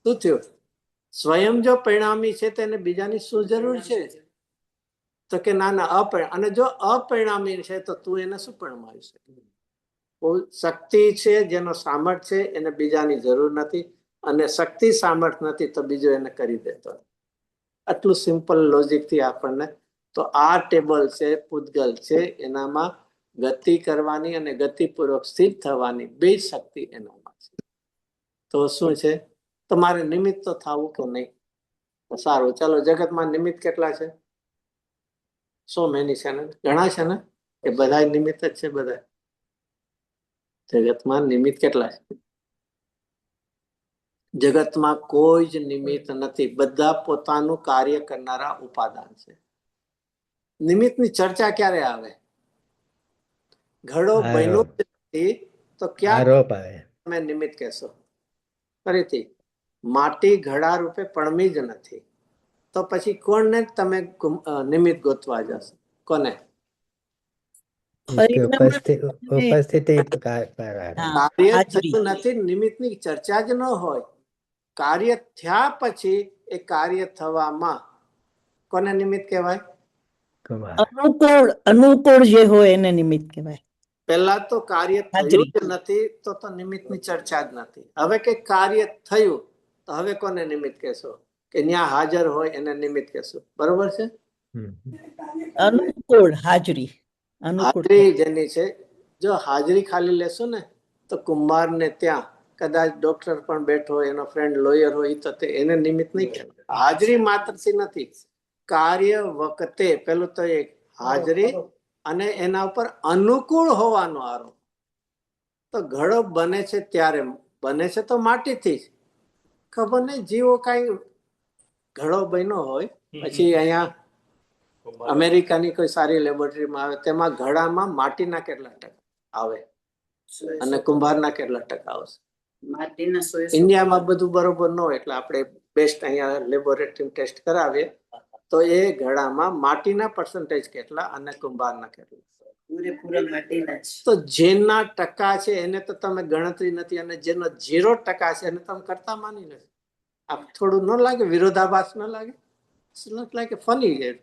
શું થયું? સ્વયં જો પરિણામી છે તેને બીજાની શું જરૂર છે? તો કે ના ના, અને જો અપરિણામી છે તો તું એને શું પરમાવી શકે? શક્તિ છે જેનો સામર્થ્ય છે એને બીજાની જરૂર નથી, અને શક્તિ સામર્થ્ય નથી તો બીજો એને કરી દેતો. આટલું સિમ્પલ લોજિક થી આપણને. તો આ ટેબલ છે, પૂતગલ છે, એનામાં ગતિ કરવાની અને ગતિપૂર્વક સ્થિર થવાની બે શક્તિ એનામાં છે. તો શું છે? તમારે નિમિત્ત તો થવું કે નહીં? સારું, ચાલો. જગતમાં નિમિત્ત કેટલા છે? સો મેની છે ને? ઘણા છે ને? કે બધા નિમિત્ત જ છે? બધા જગતમાં નિમિત્ત કેટલા છે? જગતમાં કોઈ જ નિમિત્ત નથી. બધા પોતાનું કાર્ય કરનારા ઉપાદાન છે. નિમિત્તની ચર્ચા ક્યારે આવે? ઘડો બન્યો નથી તો ક્યાં આરોપ આવે. તમે નિમિત્ત કહેશો? ફરીથી, માટી ઘડા રૂપે પડમી જ નથી, તો પછી કોણને તમે નિમિત્ત ગોતવા જશો? કોને? ઉપસ્થિતિ કાર્ય થયું નથી, નિમિત્તની ચર્ચા જ ન હોય. કાર્ય થયા પછી એ કાર્ય થવામાં કોને નિમિત્ત કહેવાય? અનુકૂળ જે હોય એને નિમિત્ત કહેવાય. પહેલા તો કાર્ય થયું જ નથી તો નિમિત્તની ચર્ચા જ નથી. હવે કે કાર્ય થયું તો હવે કોને નિમિત્ત કહેશો? કે ત્યાં હાજર હોય એને નિમિત્ત કહેશો. બરોબર છે? અનુકૂળ હાજરી. હાજરી જેની છે, જો હાજરી ખાલી લેશો ને તો કુંભારને ત્યાં કદાચ ડોક્ટર પણ બેઠો હોય, એનો ફ્રેન્ડ લોયર હોય, તો એને નિમિત્ત નહીં કહેવાય. હાજરી માત્રથી નથી, કાર્ય વખતે પેલું તો એક હાજરી અને એના ઉપર અનુકૂળ હોવાનો આરોપ. તો ઘડો બને છે ત્યારે બને છે તો માટીથી જ. ખબર નહીં જીવો કાંઈ ઘડો બન્યો હોય, પછી અહીંયા અમેરિકાની કોઈ સારી લેબોરેટરીમાં આવે, તેમાં ઘડામાં માટીના કેટલા ટકા આવે અને કુંભારના કેટલા ટકા આવશે? માટીના 100 ઇન્ડિયામાં બધું બરોબર ન હોય એટલે આપણે બેસ્ટ અહીંયા લેબોરેટરી ટેસ્ટ કરાવીએ તો એ ઘડામાં માટીના પર્સન્ટેજ કેટલા અને કુંભારના કેટલા? પૂરેપૂરા માટીના જ. તો જેના ટકા છે એને તો તમે ગણતરી નથી, અને જેનો 0% છે એને તમે કરતા માની લો. આ થોડું ન લાગે? વિરોધાભાસ ન લાગે? લાગે ફની.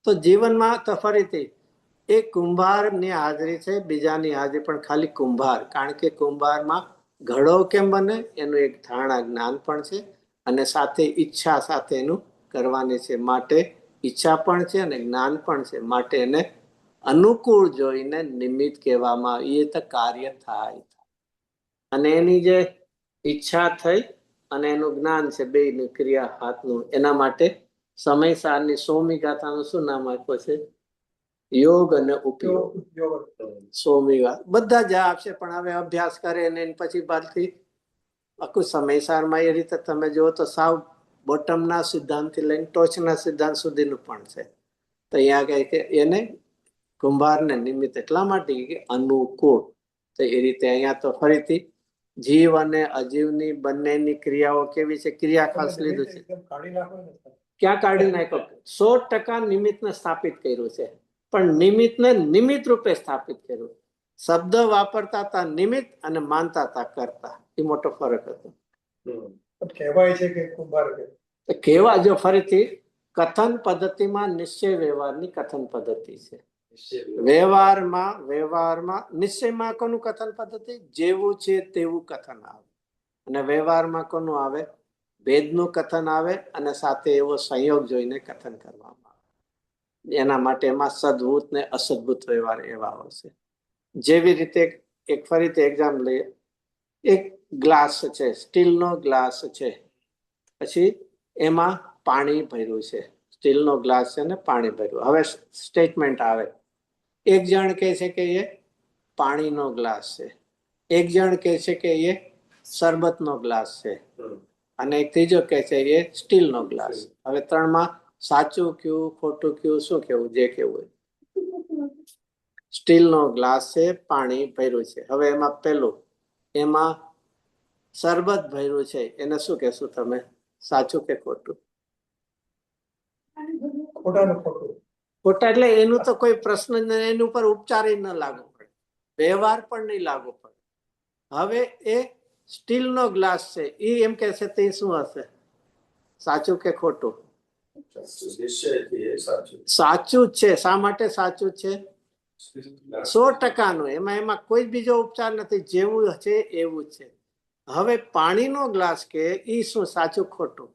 તો જીવનમાં તો ફરીથી એ કુંભારની હાજરી છે, બીજાની હાજરી પણ ખાલી કુંભાર, કારણ કે કુંભારમાં ઘડો કેમ બને એનું એક ધારણા જ્ઞાન પણ છે, અને સાથે ઈચ્છા સાથે એનું કરવાની છે. માટે ઈચ્છા પણ છે અને જ્ઞાન પણ છે. માટે એને અનુકૂળ જોઈને નિમિત્ત કહેવામાં આવે. એ તો કાર્ય થાય, અને એની જે ઈચ્છા થઈ અને એનું જ્ઞાન છે, બેયની ક્રિયા હાથનું, એના માટે સમય સારની 100મી ગાથાનું શું નામ આપ્યું છે? યોગ અને ઉપયોગ. 100મી વાત બધા જ આપશે, પણ હવે અભ્યાસ કરે ને પછી બાદથી આખું સમયસારમાં એ રીતે તમે જુઓ તો સાવ બોટમના સિદ્ધાંતથી લઈને ટોચના સિદ્ધાંત સુધીનું પણ છે. તો અહીંયા કહે કે એને કુંભારને નિમિત્ત એટલા માટે કે અનુકૂળ. તો એ રીતે અહીંયા તો ફરીથી જીવ અને અજીવની બંનેની ક્રિયાઓ કેવી છે? ક્રિયા ખાસ લીધું છે. ક્યાં કાઢી નાખ્યો? 100% નિમિત્તને સ્થાપિત કર્યું છે, પણ નિમિત્તને નિમિત્ત રૂપે સ્થાપિત કર્યું. શબ્દ વાપરતા હતા નિમિત્ત અને માનતા હતા કરતા. એ મોટો ફરક હતો. કહેવાય છે કે કુંભાર કહેવા જો ફરીથી કથન પદ્ધતિમાં નિશ્ચય વ્યવહારની કથન પદ્ધતિ છે. વ્યવહારમાં નિશ્ચયમાં કોનું કથન પદ્ધતિ? જેવું છે તેવું કથન આવે. અને વ્યવહારમાં કોનું આવે? ભેદનું કથન આવે, અને સાથે એવો સંયોગ જોઈને કથન કરવામાં આવે. એના માટે એમાં સદભૂત ને અસદભૂત વ્યવહાર એવા આવશે. જેવી રીતે એક ફરીથી એક્ઝામ્પલ લઈએ. એક ગ્લાસ છે, સ્ટીલનો ગ્લાસ છે, પછી એમાં પાણી ભર્યું છે. સ્ટીલનો ગ્લાસ છે ને પાણી ભર્યું. હવે સ્ટેટમેન્ટ આવે. એક જણ કહે છે કે એ પાણીનો ગ્લાસ છે, એક જણ કહે છે કે એ શરબતનો ગ્લાસ છે, અને એક ત્રીજો કહે છે એ સ્ટીલનો ગ્લાસ. હવે ત્રણમાં સાચું કયું ખોટું કયું શું કેવું? જે કેવું હોય. સ્ટીલનો ગ્લાસ છે, પાણી ભર્યું છે. હવે એમાં પેલું, એમાં શરબત ભર્યું છે, એને શું કહેશું તમે? સાચું કે ખોટું? ખોટા. એટલે એનું તો કોઈ પ્રશ્ન જ નહીં, એની ઉપર ઉપચાર ન લાગુ પડે, વ્યવહાર પણ નહીં લાગુ પડે. હવે એ સ્ટીલનો ગ્લાસ છે, એ એમ કે છે તે શું હશે? સાચું કે ખોટું? સાચું જ છે. શા માટે સાચું છે? 100%નું. એમાં કોઈ બીજો ઉપચાર નથી, જેવું છે એવું છે. હવે પાણીનો ગ્લાસ કે એ શું? સાચું ખોટું?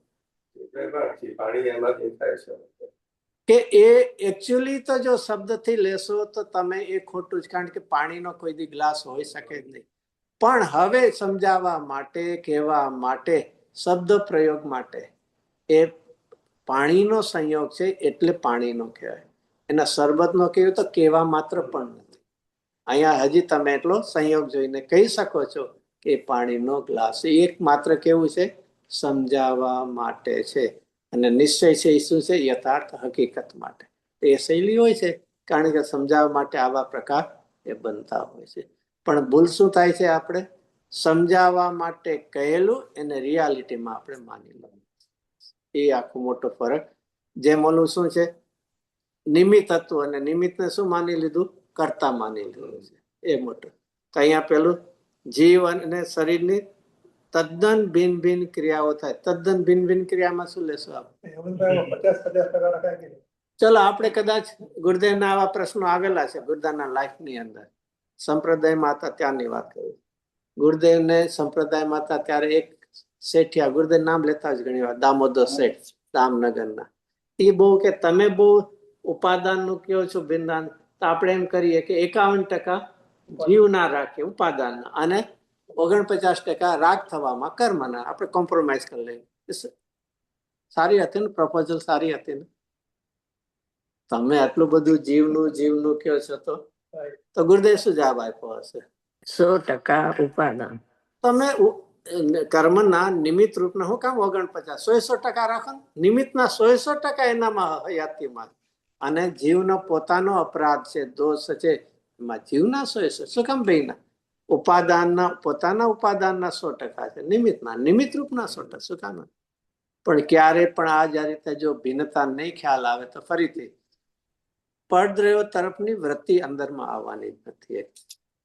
કે એ એકચ્યુઅલી તો જો શબ્દથી લેશો તો તમે એ ખોટું જ, કારણ કે પાણીનો કોઈ દી ગ્લાસ હોઈ શકે જ નહીં. પણ હવે સમજાવવા માટે, કહેવા માટે, શબ્દ પ્રયોગ માટે એ પાણીનો સંયોગ છે એટલે પાણીનો કહેવાય. એના શરબતનો કહેવું તો કહેવા માત્ર પણ નથી. અહીંયા હજી તમે એટલો સંયોગ જોઈને કહી શકો છો કે પાણીનો ગ્લાસ. એક માત્ર કેવું છે? સમજાવવા માટે છે. અને નિશ્ચય છે એ શું છે? યથાર્થ હકીકત માટે. એ શૈલી હોય છે, કારણ કે સમજાવવા માટે આવા પ્રકાર એ બનતા હોય છે. પણ ભૂલ શું થાય છે? આપણે સમજાવવા માટે કહેલું એને રિયાલિટીમાં આપણે માની લઈએ. એ આખો મોટો ફરક. જેમ ઓલું શું છે? નિમિત્ત હતું અને નિમિત્તને શું માની લીધું? કરતા માની લીધું છે. એ મોટું. તો અહીંયા પેલું જીવ અને શરીરની તદ્દન ભિન્ન ભિન્ન ક્રિયાઓ થાય. તદ્દન ભિન્ન ભિન્ન ક્રિયામાં શું લેશો આપણે? ચલો આપણે કદાચ ગુરુદેવના આવા પ્રશ્નો આવેલા છે ગુરુદેવના લાઈફની અંદર. સંપ્રદાયમાં હતા ત્યારની વાત કરું. ગુરુદેવને સંપ્રદાયમાં હતા ત્યારે એક શેઠિયા, ગુરુદેવ નામ લેતા જ ઘણી વાર, દામોદર શેઠ દામનગરના. એ બહુ કે તમે બહુ ઉપાદાનનું કહો છો ભિન્નાન, તો આપણે એમ કરીએ કે 51% જીવ ના રાખીએ ઉપાદાનના, અને 49% રાગ થવામાં કર્મના. આપણે કોમ્પ્રોમાઇઝ કરી લઈએ. સારી હતી ને પ્રપોઝલ? સારી હતી ને? તમે આટલું બધું જીવનું કહો છો તો ગુરુદેવ શું જવાબ આપ્યો હશે? 100% ઉપાદાન. તમે કર્મના નિમિત્ત રૂપના હું કામ 49 100% રાખો ને? નિમિત્તના 100% એનામાં હયાતીમાં, અને જીવનો પોતાનો અપરાધ છે, દોષ છે, એમાં જીવના 100 શું કામ ભાઈના ઉપાદાનના પોતાના ઉપાદાનના 100% છે, નિમિત્ત રૂપના 100%. શું કામ? પણ ક્યારે પણ આ જ રીતે જો ભિન્નતા નહીં ખ્યાલ આવે તો ફરીથી પડદ્રવ્યો તરફની વૃત્તિ અંદરમાં આવવાની જ નથી.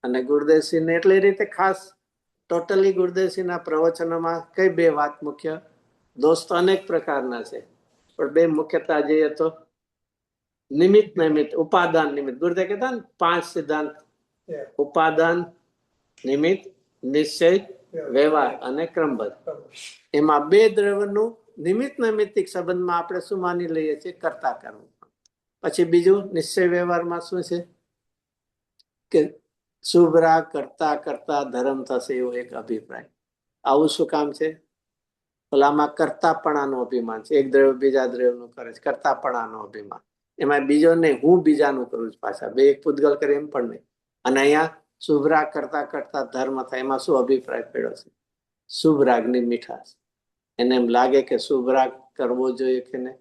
અને ગુરુદેવસિંહને એટલે એ રીતે ખાસ ટોટલી ગુરુદેવસિંહના પ્રવચનોમાં કઈ બે વાત મુખ્ય, દોસ્ત અનેક પ્રકારના છે પણ બે મુખ્યતા જોઈએ તો નિમિત્ત ઉપાદાન નિમિત્ત. ગુરુદેવ કહેતા ને 5 સિદ્ધાંત: ઉપાદાન, નિમિત્ત, નિશ્ચય, વ્યવહાર અને ક્રમબદ્ધ. એમાં બે દ્રવ્યનું નિમિત્ત નૈમિત્તિક સંબંધમાં આપણે શું માની લઈએ છીએ? કરતા કરવું. પછી બીજું નિશ્ચય વ્યવહારમાં શું છે કે શુભ રાગ કરતા કરતા ધર્મ થશે એવો એક અભિપ્રાય. આવું શું કામ છે? ઓલામાં કરતાપણાનું અભિમાન છે, એક દ્રવ્ય બીજા દ્રવ્યનું કરે છે, કરતાપણાનું અભિમાન. એમાં બીજો નહીં, હું બીજાનું કરું છું. પાછા બે એક પૂતગલ કરે એમ પણ નહીં. અને અહીંયા શુભ રાગ કરતા કરતા ધર્મ થાય, એમાં શું અભિપ્રાય પડ્યો છે? શુભ રાગની મીઠાશ. એને એમ લાગે કે શુભ રાગ કરવો જોઈએ કે નહીં.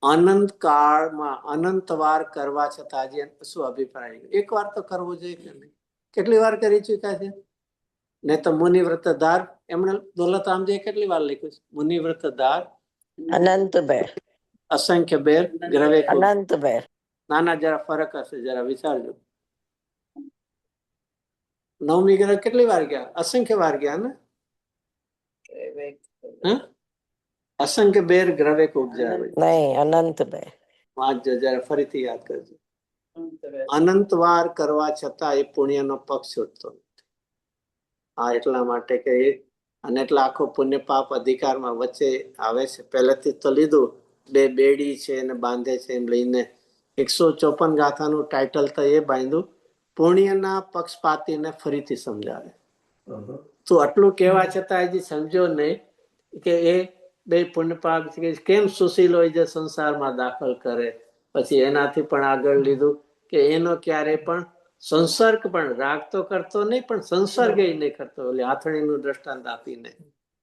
અનંત કાળમાં અનંત વાર કરવા છતાં હજી શું અભિપ્રાય? એક વાર તો કરવો જોઈએ કે નહીં? કેટલી વાર કરી ચૂક્યા છે? ને તો મુનિવ્રત ધાર, એમણે દોલત આમજીએ કેટલી વાર લખ્યું છે? મુનિવ્રત ધાર અનંત બેર, અસંખ્ય બેર ગ્રવે. અનંત બેર. નાના જરા ફરક હશે, જરા વિચારજો. 9મી ગ્રહ કેટલી વાર ગયા? અસંખ્ય વાર ગયા ને. અસંખ્ય બેર ગ્રવે ઉપજાવે. નહીં, અનંત બેર. વાંચજો જરા, ફરીથી યાદ કરજો. અનંત વાર કરવા છતાં એ પુણ્યનો પક્ષ છૂટતો નથી. હા, એટલા માટે કે અને એટલા આખો પુણ્ય પાપ અધિકારમાં વચ્ચે આવે છે. પહેલેથી તો લીધું, બે બેડી છે એને બાંધે છે એમ લઈને 154 ગાથાનું ટાઇટલ તો એ બાંધ્યું, પુણ્યના પક્ષપાતીને ફરીથી સમજાવે. તો આટલું કહેવા છતાં હજી સમજો નહીં કે એ બે પુણ્ય પાપ કેમ સુશીલ હોય જે સંસારમાં દાખલ કરે. પછી એનાથી પણ આગળ લીધું કે એનો ક્યારેય પણ સંસર્ગ પણ, રાગ તો કરતો નહીં પણ સંસર્ગ નહીં કરતો, એટલે આથણીનું દ્રષ્ટાંત આપીને.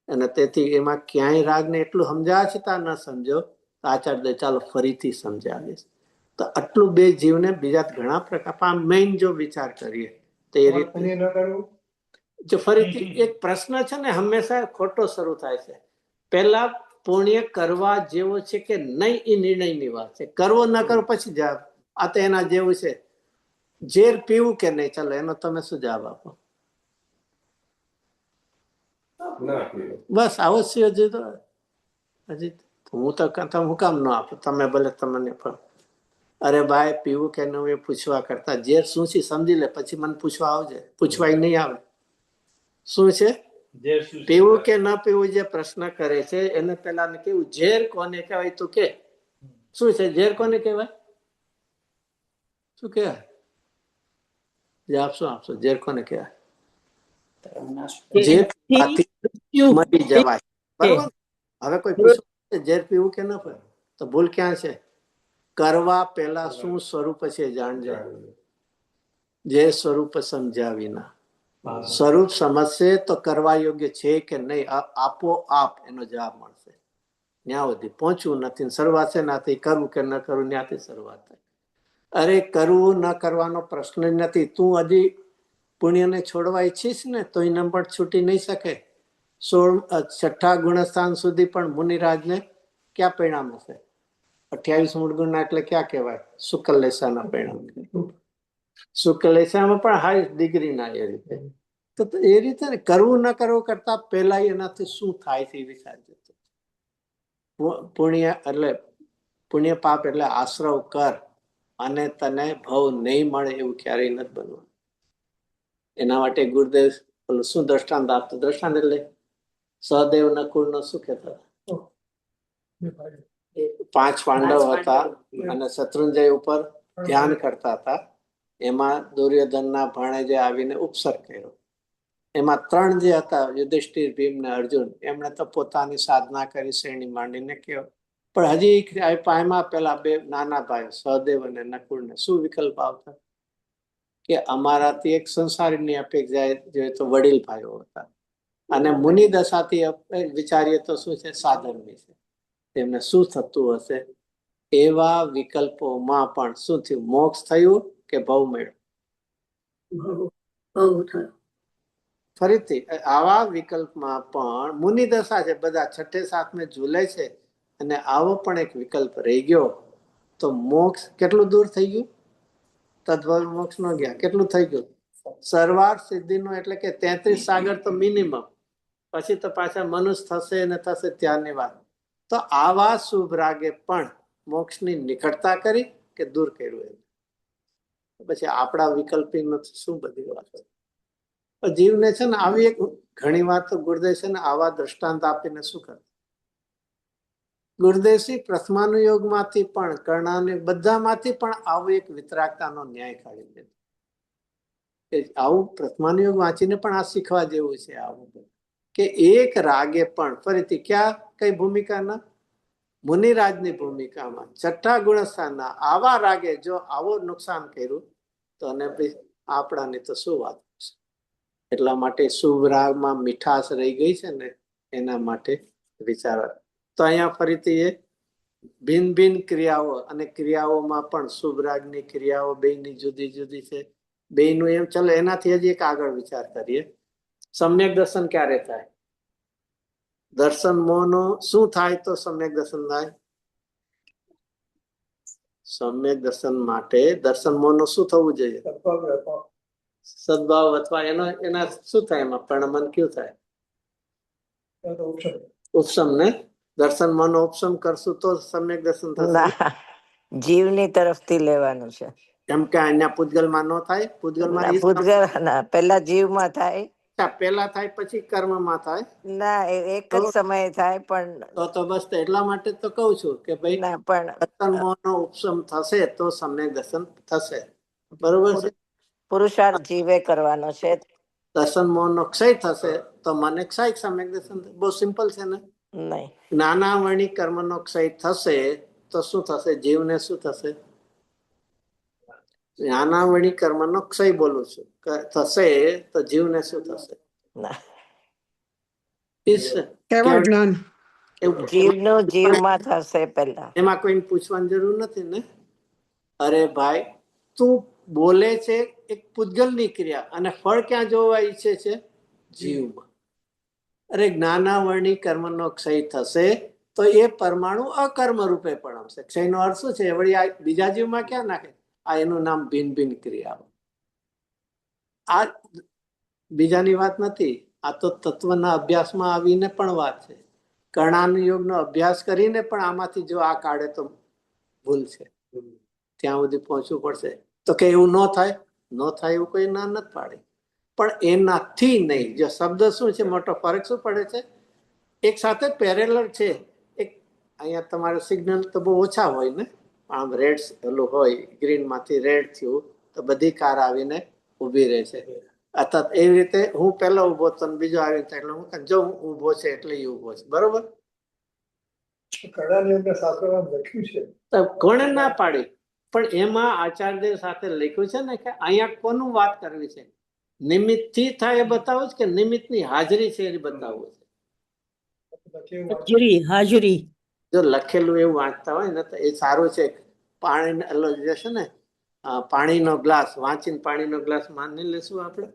અને તેથી એમાં ક્યાંય રાગને એટલું સમજાવે છતાં ન સમજો, આચાર્ય ચાલો ફરીથી સમજાવીશ. તો આટલું બે જીવને બીજા ઘણા પ્રકાર મેઇન જો વિચાર કરીએ તો એ રીતે જો ફરીથી એક પ્રશ્ન છે ને હંમેશા ખોટો શરૂ થાય છે. પહેલા પુણ્ય કરવા જેવો છે કે નહીં એ નિર્ણયની વાત છે. કરવો ન કરવો પછી જવાબ. આ તો એના જેવું છે. ઝેર પીવું કે નહીં, ચાલો એનો તમે શું જવાબ આપો? બસ અવશ્ય. હજી તો હું તો હું કામ ન આપું, તમે ભલે તમને પણ. અરે ભાઈ, પીવું કે નહીં એ પૂછવા કરતા ઝેર શું છે સમજી લે, પછી મને પૂછવા આવજે. પૂછવાય નહીં આવે શું છે પીવું કે ન પીવું. જે પ્રશ્ન કરે છે એને પેલા ને કેવું, ઝેર કોને કહેવાય? તું કે શું છે ઝેર કોને કહેવાય? શું કહેવાય? જવાબ શું આપશો? ઝેર કોને કહેવાય? ઝેર મરી જવાય. બરોબર. હવે કોઈ પૂછે ઝેર પીવું કે ન પીવું, તો ભૂલ ક્યાં છે? કરવા પેલા શું સ્વરૂપ છે જાણજે. જે સ્વરૂપ સમજ્યા વિના. સ્વરૂપ સમજશે તો કરવા યોગ્ય છે કે નહીં, આપોઆપ એનો જવાબ મળશે. ત્યાં સુધી પહોંચવું નથી. શરૂઆત છે નાથી કરવું કે ન કરવું, ત્યાંથી શરૂઆત થાય. અરે કરવું ન કરવાનો પ્રશ્ન જ નથી. તું હજી પુણ્યને છોડવા ઈચ્છીશ ને તો એ નંબર છૂટી નહીં શકે. 6ઠ્ઠા ગુણસ્થાન સુધી પણ મુનિરાજને ક્યાં પરિણામ હશે? 28 મૂળ ગુણના એટલે ક્યાં કહેવાય? શુક્લેશાના પરિણામ. શુક્લેશામાં પણ હાઈ ડિગ્રીના. એ રીતે તો એ રીતે ને કરવું ન કરવું કરતા પહેલા એનાથી શું થાય છે એ વિચારજો. પુણ્ય એટલે પુણ્ય પાપ એટલે આશ્રવ કર અને તને ભવ નહીં મળે એવું ક્યારેય નથી બનવું. એના માટે ગુરુદેવ શું દ્રષ્ટાંત આપતું? દ્રષ્ટાંત એટલે સહદેવ નકુળ નો શું કહેતા? 5 પાંડવ હતા અને શત્રુંજય ઉપર ધ્યાન કરતા હતા. એમાં દુર્યોધનના ભાણેજે આવીને ઉપસર્ગ કર્યો. એમાં 3 જે હતા, યુધિષ્ઠિર, ભીમ ને અર્જુન, એમણે તો પોતાની સાધના કરી, શ્રેણી માંડીને કહ્યો. પણ હજી પાયમાં પેલા 2 નાના ભાઈ સહદેવ અને નકુળને શું વિકલ્પ આવતા કે અમારાથી એક સંસારીની અપેક્ષા જોઈએ તો વડીલ ભાઈઓ હતા. અને મુનિ દશાથી વિચારીએ તો શું છે, સાધનની છે. તેમને શું થતું હશે? એવા વિકલ્પોમાં પણ શું થયું? મોક્ષ થયું કે ભવ મળ્યો? બહુ થયો. ફરીથી આવા વિકલ્પમાં પણ મુનિ દશા છે, બધા છઠ્ઠે સાતમે ઝૂલે છે, અને આવો પણ એક વિકલ્પ રહી ગયો તો મોક્ષ કેટલું દૂર થઈ ગયું? તદ્ભવ મોક્ષ ન ગયા. કેટલું થઈ ગયું? સર્વાર્થ સિદ્ધિનું, એટલે કે 33 સાગર તો મિનિમમ. પછી તો પાછા મનુષ્ય થશે ને થશે ત્યારની વાત. તો આવા શુભ રાગે પણ મોક્ષની નિકટતા કરી કે દૂર કર્યું? પછી આપણા વિકલ્પી નથી શું બધી વાત. જીવને છે ને આવી એક ઘણી વાર તો ગુરુદેવ છે ને આવા દ્રષ્ટાંત આપીને શું કરે? ગુરુદેવશ્રી પ્રથમાનુયોગ માંથી પણ કર્ણાનુયોગ બધામાંથી પણ આવું એક વિતરાગતાનો ન્યાય કાઢી દે. આવું પ્રથમાનુયોગ વાંચીને પણ આ શીખવા જેવું છે. આવું કે એક રાગે પણ ફરીથી ક્યાં કઈ ભૂમિકાના? મુનિરાજની ભૂમિકામાં છઠ્ઠા ગુણસ્થાનના આવા રાગે જો આવો નુકસાન કર્યું તો અને આપણાની તો શું વાત છે. એટલા માટે શુભ રાગમાં મીઠાશ રહી ગઈ છે ને, એના માટે વિચારવા. તો અહીંયા ફરીથી એ ભિન્ન ભિન્ન ક્રિયાઓ, અને ક્રિયાઓમાં પણ શુભ રાગની ક્રિયાઓ બેયની જુદી જુદી છે. બેયનું એમ, ચલો એનાથી હજી એક આગળ વિચાર કરીએ. સમ્યક દર્શન ક્યારે થાય? દર્શન મોહનો શું થાય તો સમ્યક દર્શન થાય? સમ્યક દર્શન માટે દર્શન મોહનો શું થવું જોઈએ? સદભાવ અથવા એના શું થાય? એમાં પ્રણમન કયું થાય? ઉપસમ ને? દર્શન મનો ઉપસમ કરશું તો સમ્યક દર્શન થશે. ના, જીવની તરફથી લેવાનું છે. કેમ કે અહીંયા પૂતગલમાં ન થાય. પૂતગલમાં ના, ભૂતગળ ના, પેલા જીવમાં થાય. પેલા થાય પછી કર્મમાં થાય. ના, એક જ સમયે થાય. પણ તો બસ એટલા માટે તો કઉ છું કે ભાઈ ના, પણ દર્શન મોહનો ઉપસમ થશે તો સમ્યક દર્શન થશે. બરોબર છે? પુરુષાર્થ જીવે કરવાનો છે. દર્શન મોહનો ક્ષય થશે તો મને ક્ષય સમ્યક દર્શન. બહુ સિમ્પલ છે ને? નહીં. જ્ઞાનાવરણી કર્મનો ક્ષય થશે તો શું થશે? જીવને શું થશે? જ્ઞાનાવરણી કર્મનો ક્ષય બોલું છું થશે તો જીવને શું થશે? ના, કેવા જ્ઞાન? જીવનું જીવમાં થશે પેલા. એમાં કોઈને પૂછવાની જરૂર નથી ને. અરે ભાઈ, તું બોલે છે એક પૂતગલની ક્રિયા, અને ફળ ક્યાં જોવા ઈચ્છે છે? જીવમાં. અરે જ્ઞાનાવરણી કર્મનો ક્ષય થશે તો એ પરમાણુ અકર્મ રૂપે પડશે. ક્ષયનો અર્થ શું છે? વળી આ બીજા જીવમાં ક્યાં નાખે? આ એનું નામ ભિન્ન ભિન્ન ક્રિયાઓ. આ બીજાની વાત નથી. આ તો તત્વના અભ્યાસમાં આવીને પણ વાત છે. કર્ણાનુયોગનો અભ્યાસ કરીને પણ આમાંથી જો આ કાઢે તો ભૂલ છે. ત્યાં સુધી પહોંચવું પડશે. તો કે એવું ન થાય? ન થાય એવું કોઈ ના નથી પાડે. પણ એનાથી નહીં. જો શબ્દ શું છે, મોટો ફરક શું પડે છે? એક સાથે પેરેલલ છે. એક અહીંયા તમારે સિગ્નલ તો બહુ ઓછા હોય ને, આમ રેડ ઓલું હોય, ગ્રીન માંથી રેડ થયું તો બધી કાર આવીને ઊભી રહે છે. અથવા એવી રીતે હું પહેલો ઊભો તો બીજો આવી, એટલે હું જો હું ઊભો છે એટલે એ ઊભો છે. બરોબર? કોણે ના પાડી? પણ એમાં આચાર્ય સાથે લખ્યું છે ને કે અહીંયા કોનું વાત કરવી છે? નિમિત્ત થી થાય એ બતાવું છે કે નિમિત્તની હાજરી છે એ બતાવવું છે? હાજરી. જો લખેલું એવું વાંચતા હોય ને તો એ સારું છે. પાણી જશે ને, પાણીનો ગ્લાસ વાંચીને પાણીનો ગ્લાસ માની લેશું આપણે.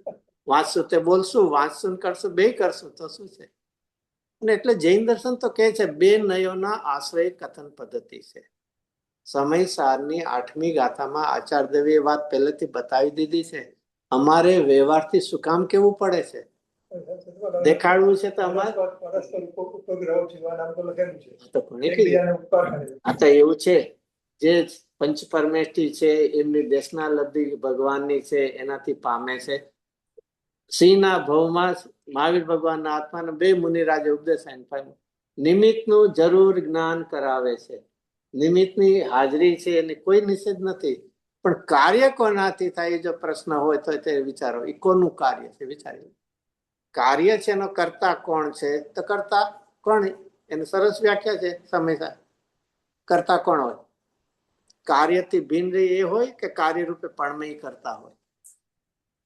વાંચશું તે બોલશું, વાંચશું કરશું, બે કરશું તો શું છે? અને એટલે જૈન દર્શન તો કહે છે બે નયોના આશ્રય કથન પદ્ધતિ છે. સમય સારની 8મી ગાથામાં આચાર્યદેવે એ વાત પહેલેથી બતાવી દીધી છે. અમારે વ્યવહારથી શું કામ કેવું પડે છે? દેખાડવું છે તો અમારે આ તો એવું છે જે પંચ પરમેષ્ઠી છે એમની દેશના લબ્ધિ ભગવાનની છે, એનાથી પામે છે. સિંહના ભવમાં મહાવીર ભગવાનના આત્માને 2 મુનિરાજે ઉપદેશ આપ્યો. નિમિત્તનું જરૂર જ્ઞાન કરાવે છે. નિમિત્તની હાજરી છે એની કોઈ નિષેધ નથી. પણ કાર્ય કોનાથી થાય જો પ્રશ્ન હોય તો તે વિચારો. એ કોનું કાર્ય છે? વિચાર્યું. કાર્ય છે એનો કર્તા કોણ છે? તો કર્તા કોણ? એની સરસ વ્યાખ્યા છે. સમય કર્તા કોણ હોય? કાર્યથી ભિન્ન એ હોય કે કાર્ય રૂપે પરમેય કરતા હોય?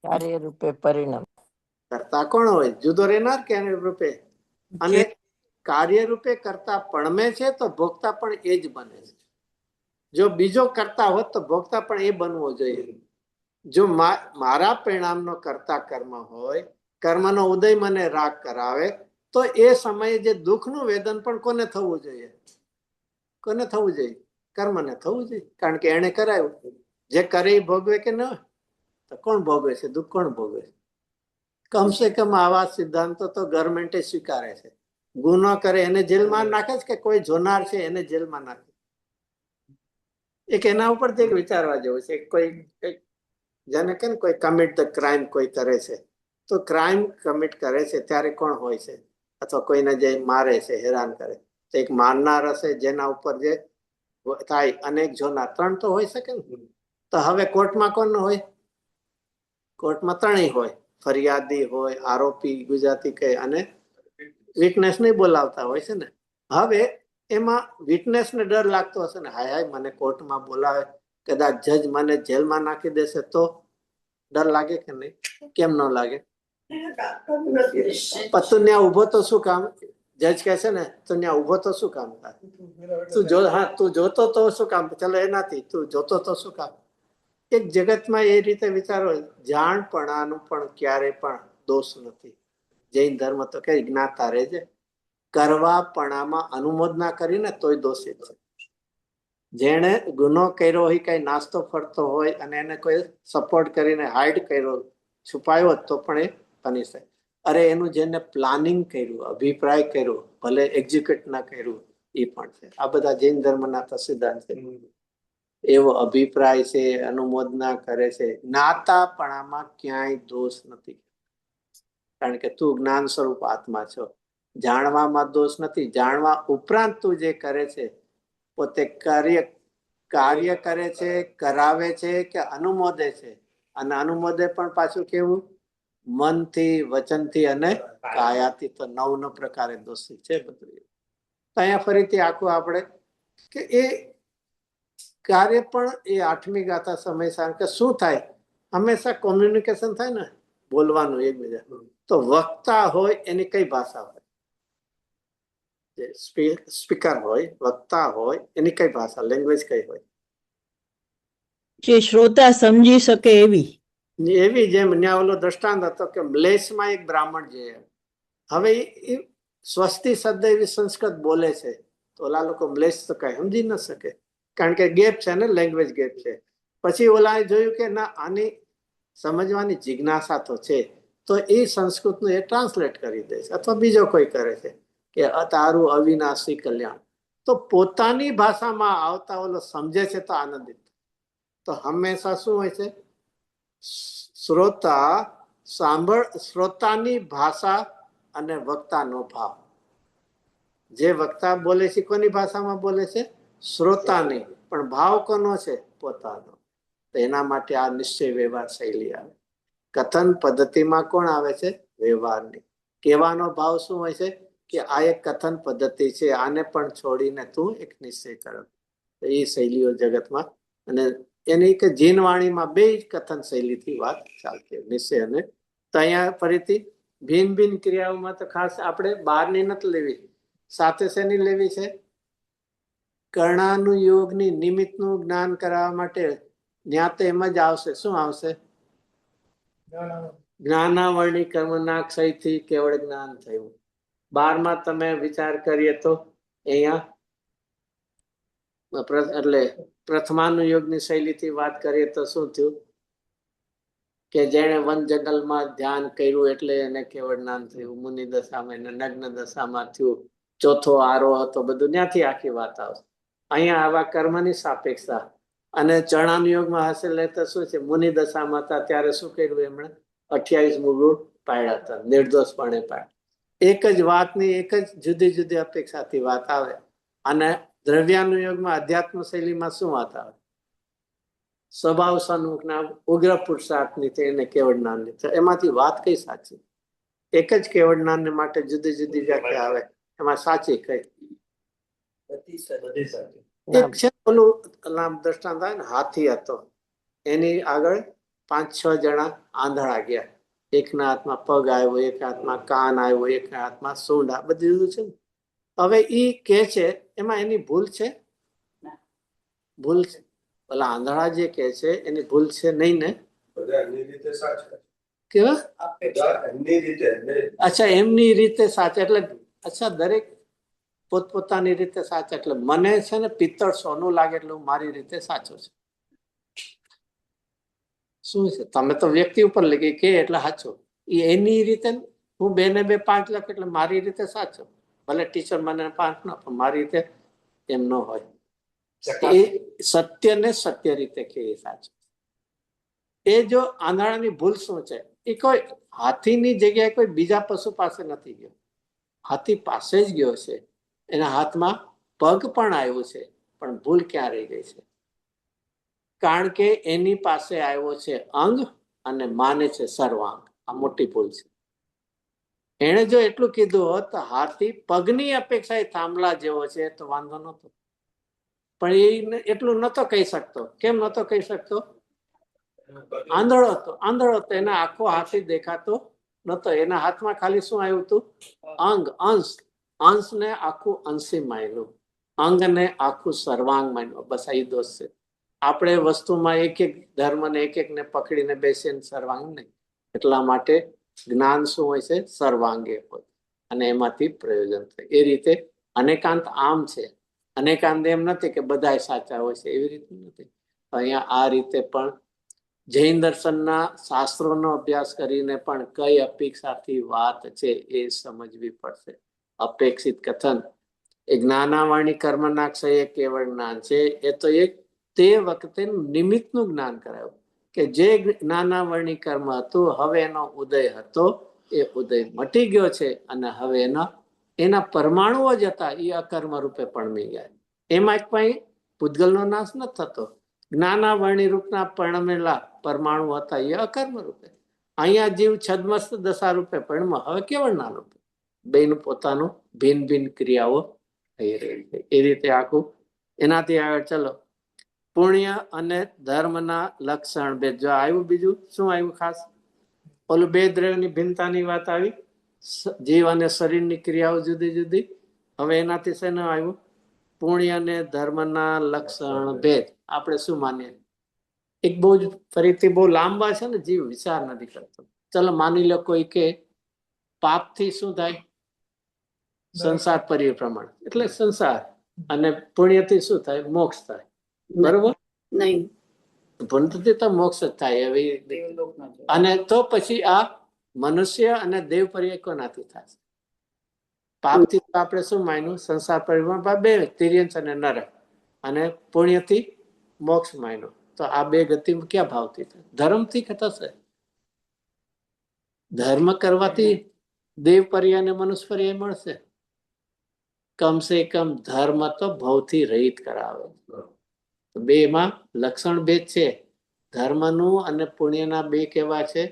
કાર્ય રૂપે પરિણામ. કરતા કોણ હોય? જુદો રહેનાર કે રૂપે, અને કાર્ય રૂપે કરતા પણમે છે તો ભોગતા પણ એ જ બને છે. જો બીજો કરતા હોત તો ભોગતા પણ એ બનવો જોઈએ. જો મારા પરિણામનો કરતા કર્મ હોય, કર્મનો ઉદય મને રાગ કરાવે, તો એ સમયે જે દુઃખનું વેદન પણ કોને થવું જોઈએ? કોને થવું જોઈએ? કર્મને થવું જોઈએ, કારણ કે એને કરાયું. જે કરે એ ભોગવે કે ન? તો કોણ ભોગવે છે? દુઃખ કોણ ભોગવે છે? કમસે કમ આવા સિદ્ધાંતો તો ગવર્મેન્ટે સ્વીકારે છે. ગુનો કરે એને જેલમાં નાખે છે કે કોઈ જોનાર છે એને જેલમાં નાખે? એક એના ઉપરથી એક વિચારવા જેવું છે. કોઈ જેને કે કોઈ કમિટ ધ ક્રાઇમ કોઈ કરે છે, તો ક્રાઇમ કમિટ કરે છે ત્યારે કોણ હોય છે? અથવા કોઈને જે મારે છે, હેરાન કરે, તો એક મારનાર હશે, જેના ઉપર જે થાય, અને એક જોનાર, ત્રણ તો હોઈ શકે ને. તો હવે કોર્ટમાં કોણ હોય? કોર્ટમાં ત્રણેય હોય. ફરિયાદી હોય, આરોપી ગુજરાતી કહે, અને વિટનેસ નહીં બોલાવતા હોય છે ને. હવે એમાં વિટનેસ ને ડર લાગતો હશે ને, હાય હાય મને કોર્ટમાં બોલાવે, કદાચ જજ મને જેલમાં નાખી દેશે તો? ડર લાગે કે નહીં? કેમ ન લાગે? તું ત્યાં ઉભો તો શું કામ? જજ કહે છે ને, તું ત્યાં ઉભો તો શું કામ થાય? તું જોતો તો શું કામ? ચલો એનાથી તું જોતો તો શું કામ? એક જગતમાં એ રીતે વિચારો, જાણપણાનું પણ ક્યારેય પણ દોષ નથી. જૈન ધર્મ તો કઈ જ્ઞાતા રહેજે, કરવાપણામાં અનુમોદના કરીને તોય દોષિત છે. જેણે ગુનો કર્યો હોય, કઈ નાસ્તો ફરતો હોય અને એને કોઈ સપોર્ટ કરીને હાઇડ કર્યો, છુપાયો, તો પણ એ બની શકે. અરે એનું જેને પ્લાનિંગ કર્યું, અભિપ્રાય કર્યો, ભલે એક્ઝિક્યુટ ના કર્યું, એ પણ છે. આ બધા જૈન ધર્મના તો સિદ્ધાંત છે. એવો અભિપ્રાય છે, અનુમોદના કરે છે. જ્ઞાતાપણામાં ક્યાંય દોષ નથી, કારણ કે તું જ્ઞાન સ્વરૂપ આત્મા છો. જાણવામાં દોષ નથી. જાણવા ઉપરાંત તું જે કરે છે, પોતે કાર્ય કરે છે, કરાવે છે કે અનુમોદે છે, અને અનુમોદે પણ પાછું કેવું? મનથી, વચનથી અને કાયાથી. તો 9 પ્રકારે દોષી છે બધું. અહીંયા ફરીથી આખું આપણે કે એ કાર્ય પણ એ 8મી ગાથા સમય સાર કે શું થાય? હંમેશા કોમ્યુનિકેશન થાય ને, બોલવાનું એકબીજા. તો વક્તા હોય એની કઈ ભાષા હોય? જે સ્પીકર હોય, વક્તા હોય, એની કઈ ભાષા, લેંગ્વેજ કઈ હોય? જે શ્રોતા સમજી શકે એવી. એવી જેમ ન્યા ઓલો દ્રષ્ટાંત હતો કે મ્લેચ્છમાં એક બ્રાહ્મણ જે, હવે એ સ્વસ્તિ શબ્દ એવી સંસ્કૃત બોલે છે, તો ઓલા લોકો મ્લેચ્છ તો કઈ સમજી ન શકે, કારણ કે ગેપ છે ને, લેંગ્વેજ ગેપ છે. પછી ઓલા જોયું કે ના, આની સમજવાની જિજ્ઞાસા તો છે, તો એ સંસ્કૃતનું એ ટ્રાન્સલેટ કરી દે છે, અથવા બીજો કોઈ કરે છે કે તારું અવિનાશી કલ્યાણ. તો પોતાની ભાષામાં આવતા ઓલો સમજે છે તો આનંદિત. તો હંમેશા શું હોય છે? શ્રોતાની ભાષા અને વક્તાનો ભાવ. જે વક્તા બોલે છે કોની ભાષામાં બોલે છે? શ્રોતાની. પણ ભાવ કોનો છે? પોતાનો. તો એના માટે આ નિશ્ચય વ્યવહાર શૈલી આવે. કથન પદ્ધતિમાં કોણ આવે છે? વ્યવહારની. કહેવાનો ભાવ શું હોય છે? કે આ એક કથન પદ્ધતિ છે, આને પણ છોડીને તું એક નિશ્ચય કરો. તો એ શૈલીઓ જગતમાં, અને એની કે જીનવાણીમાં બે જ કથન શૈલીથી વાત ચાલતી, નિશ્ચય અને. તો અહીંયા ફરીથી ભિન્ન ભિન્ન ક્રિયાઓમાં તો ખાસ આપણે બહારની નથી લેવી, સાથે શેની લેવી છે? કર્ણાનુયોગની નિમિત્તનું જ્ઞાન કરાવવા માટે ત્યાં તો એમ જ આવશે. શું આવશે? જ્ઞાનાવરણી કર્મના ક્ષયથી કેવળ જ્ઞાન થયું. 12માં તમે વિચાર કરીએ તો અહીંયા એટલે પ્રથમાનુયોગની શૈલીથી વાત કરીએ તો શું થયું? કે જેણે વન જંગલમાં ધ્યાન કર્યું એટલે એને કેવળ જ્ઞાન થયું. મુનિ દશામાં, નગ્ન દશામાં થયું. ચોથો આરોહ હતો. બધું ત્યાંથી આખી વાત આવશે. અહીંયા આવા કર્મની સાપેક્ષતા. અને ચરણાનુયોગમાં હાસિલ લેતા શું છે? મુનિ દશામાં હતા ત્યારે શું કર્યું એમણે? 28 મુગુટ પાડ્યા હતા, નિર્દોષપણે પાડ્યા. એક જ વાતની એક જ જુદી જુદી અપેક્ષાથી વાત આવે. અને દ્રવ્યાનુયોગમાં અધ્યાત્મ શૈલીમાં શું વાત આવે? સ્વભાવ સન્મુખના ઉગ્ર પુરુષાર્થની એને કેવળ જ્ઞાન લીધું. એમાંથી વાત કઈ સાચી? એક જ કેવળ જ્ઞાનને માટે જુદી જુદી વ્યાખ્યા આવે, એમાં સાચી કઈ? એક છે ઓલું દ્રષ્ટાંત આવે ને, હાથી હતો, એની આગળ 5-6 જણા આંધળા ગયા. એકના હાથમાં પગ આવ્યો, એક હાથમાં કાન આવ્યો, એકના હાથમાં સૂંઢ, આ બધું જુદું છે ને. હવે ઈ કે છે એમાં એની ભૂલ છે? ભૂલ છે? પેલા આંધળા જે કે છે એની ભૂલ છે નહીં ને? બધા એમની રીતે સાચા. કેવા? બધા એમની રીતે અચ્છા, એમની રીતે સાચા એટલે અચ્છા, દરેક પોતપોતાની રીતે સાચા. એટલે મને છે ને પિત્તળ સોનું લાગે એટલે હું મારી રીતે સાચો છું. શું છે? તમે તો વ્યક્તિ ઉપર લઈ કે એટલે સાચો. એ એની રીતે હું 2 ને 2 5 લાખ એટલે મારી રીતે સાચો. ભલે ટીચર મને 5 ના, પણ મારી રીતે એમ ન હોય. એ સત્યને સત્ય રીતે કે એ સાચું. એ જો આંધળાની ભૂલ શું છે? એ કોઈ હાથીની જગ્યાએ કોઈ બીજા પશુ પાસે નથી ગયો, હાથી પાસે જ ગયો છે. એના હાથમાં પગ પણ આવ્યો છે, પણ ભૂલ ક્યાં રહી ગઈ છે? કારણ કે એની પાસે આવ્યો છે અંગ અને માને છે સર્વાંગ. આ મોટી ભૂલ છે. એણે જો એટલું કીધું હોત તો હાથી પગની અપેક્ષા એ થાંભલા જેવો છે તો વાંધો નહોતો, પણ એ એટલું નહોતો કહી શકતો. કેમ નહોતો કહી શકતો? આંધળો હતો. આંધળો હતો, એના આખો હાથી દેખાતો નહોતો. એના હાથમાં ખાલી શું આવ્યું હતું? અંગ, અંશ. અંશને આખું અંશી માન્યું, અંગને આખું સર્વાંગ માન્યું. બસ આ દોષ છે. આપણે વસ્તુમાં એક એક ધર્મને એક એકને પકડીને બેસીને સર્વાંગ નહીં. એટલા માટે જ્ઞાન શું હોય છે? સર્વાંગે હોય, અને એમાંથી પ્રયોજન થાય. એ રીતે અનેકાંત આમ છે. અનેકાંત એમ નથી કે બધા સાચા હોય છે, એવી રીતે નથી. અહીંયા આ રીતે પણ જૈન દર્શનના શાસ્ત્રોનો અભ્યાસ કરીને પણ કઈ અપેક્ષાથી વાત છે એ સમજવી પડશે. અપેક્ષિત કથન એ જ્ઞાનાવાણી કર્મના ક્ષય કેવળ જ્ઞાન છે. એ તો એક તે વખતે નિમિત્તનું જ્ઞાન કરાયું કે જે જ્ઞાનાવરણી કર્મ હતું, હવે એનો ઉદય હતો, એ ઉદય મટી ગયો છે અને હવે એના પરમાણુઓ જ હતા એ અકર્મ રૂપે પરમી ગયા. એમાં કઈ પૂતગલનો નાશ નથી થતો. જ્ઞાનાવરણી રૂપના પરણમેલા પરમાણુ હતા એ અકર્મ રૂપે. અહીંયા જીવ છદ્મસ્ત દશા રૂપે પરણમાં હવે કેવળ ના રૂપે. બેનું પોતાનું ભિન્ન ભિન્ન ક્રિયાઓ થઈ રહી છે. એ રીતે આખું. એનાથી આગળ ચલો, પુણ્ય અને ધર્મના લક્ષણ ભેદ. જો આવ્યું બીજું શું આવ્યું ખાસ? ઓલું 2 દ્રવ્યની ભિન્નતાની વાત આવી, જીવ અને શરીરની ક્રિયાઓ જુદી જુદી. હવે એનાથી શેનું આવ્યું? પુણ્ય અને ધર્મના લક્ષણ ભેદ. આપણે શું માનીએ? એક બહુ જ ફરીથી બહુ લાંબા છે ને, જીવ વિચાર નથી કરતો. ચલો માની લો કોઈ કે પાપથી શું થાય? સંસાર પરિભ્રમણ એટલે સંસાર, અને પુણ્યથી શું થાય? મોક્ષ થાય. બરોબર? નહીં. પુણ્યથી તો મોક્ષ જ થાય. હવે અને તો પછી આ મનુષ્ય અને દેવ પર્યાય કોનાથી થાય? પાપથી તો આપણે શું માન્યું? સંસાર પરિભ્રમણ 2 તિર્યંશ અને નરક, અને પુણ્યથી મોક્ષ માન્યું. તો આ 2 ગતિ ક્યાં ભાવથી થાય? ધર્મથી થશે. ધર્મ કરવાથી દેવ પર્યાય અને મનુષ્ય પર્યાય મળશે. કમસે કમ ધર્મ તો ભવથી રહિત કરાવે. 2માં લક્ષણ ભેદ છે. ધર્મનું અને પુણ્યના 2 કેવા છે?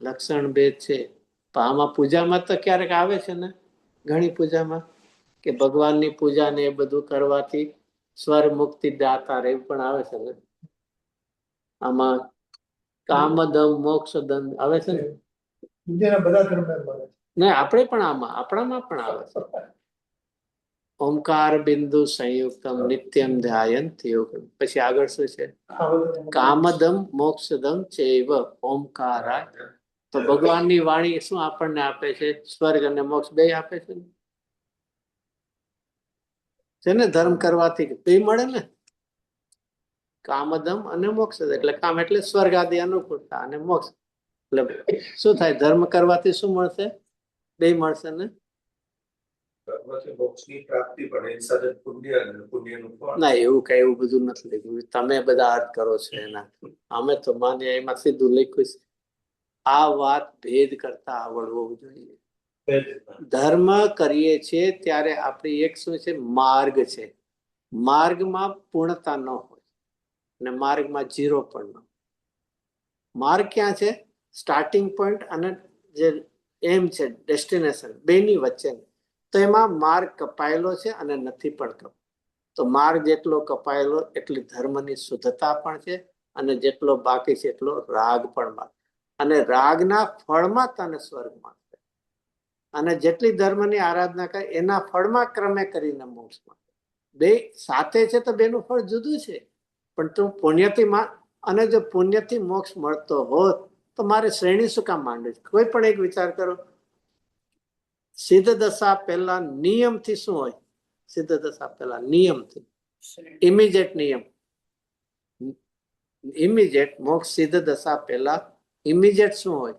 લક્ષણ ભેદ છે. આમાં પૂજામાં તો ક્યારેક આવે છે ને, ઘણી પૂજામાં, કે ભગવાનની પૂજા ને એ બધું કરવાથી સ્વર મુક્તિ દાતા એવું પણ આવે છે ને. આમાં કામદમ મોક્ષદમ આવે છે ને. બધા ધર્મ મળે ને આપણે પણ આપણામાં પણ આવે છે. ઓમકાર બિંદુ સંયુક્તમ નિત્યમ ધ્યાયંત યોગમ. પછી આગળ શું છે? કામદમ મોક્ષદમ ચૈવ ઓમકારાય. તો ભગવાનની વાણી શું આપણને આપે છે? સ્વર્ગ અને મોક્ષ 2 આપે છે ને. ધર્મ કરવાથી 2 મળે ને, કામદમ અને મોક્ષ. એટલે કામ એટલે સ્વર્ગ આદિ અનુકૂળતા, અને મોક્ષ એટલે શું થાય? ધર્મ કરવાથી શું મળશે? 2 મળશે ને. મોક્ષની પ્રાપ્તિ પણ એની સાથે પુણ્ય અને પુણ્યનું ફળ. ના, એવું કઈ એવું બધું નથી લખ્યું. તમે બધા અર્થ કરો છો એના. અમે તો માન્ય એમાં સીધું લખ્યું છે. આ વાત ભેદ કરતા આવડવું જોઈએ. ધર્મ કરીએ છીએ ત્યારે આપણી એક શું છે? માર્ગ છે. માર્ગમાં પૂર્ણતા ન હોય અને માર્ગમાં 0 પણ ન. માર્ગ ક્યાં છે? સ્ટાર્ટિંગ પોઈન્ટ અને જે એમ છે ડેસ્ટિનેશન, 2ની વચ્ચે. તો એમાં માર્ગ કપાયેલો છે અને નથી પણ કપાયેલો. તો માર્ગ જેટલો કપાયેલો એટલી ધર્મની શુદ્ધતા પણ છે, અને જેટલો બાકી છે એટલો રાગ પણ. અને રાગના ફળમાં તને સ્વર્ગ મળશે. અને જેટલી ધર્મની આરાધના કરે એના ફળમાં ક્રમે કરીને મોક્ષ મળશે. બે સાથે છે તો બેનું ફળ જુદું છે. પણ તું પુણ્યથી અને જો પુણ્યથી મોક્ષ મળતો હોત તો મારે શ્રેણી શું કામ માંડવી? કોઈ પણ એક વિચાર કરો. સિદ્ધ દશા પહેલા નિયમથી શું હોય? સિદ્ધ દશા પહેલા નિયમથી ઇમિડિયેટ નિયમ, ઇમિડિયેટ મોક્ષ. સિદ્ધ દશા પહેલા ઇમિડિયેટ શું હોય?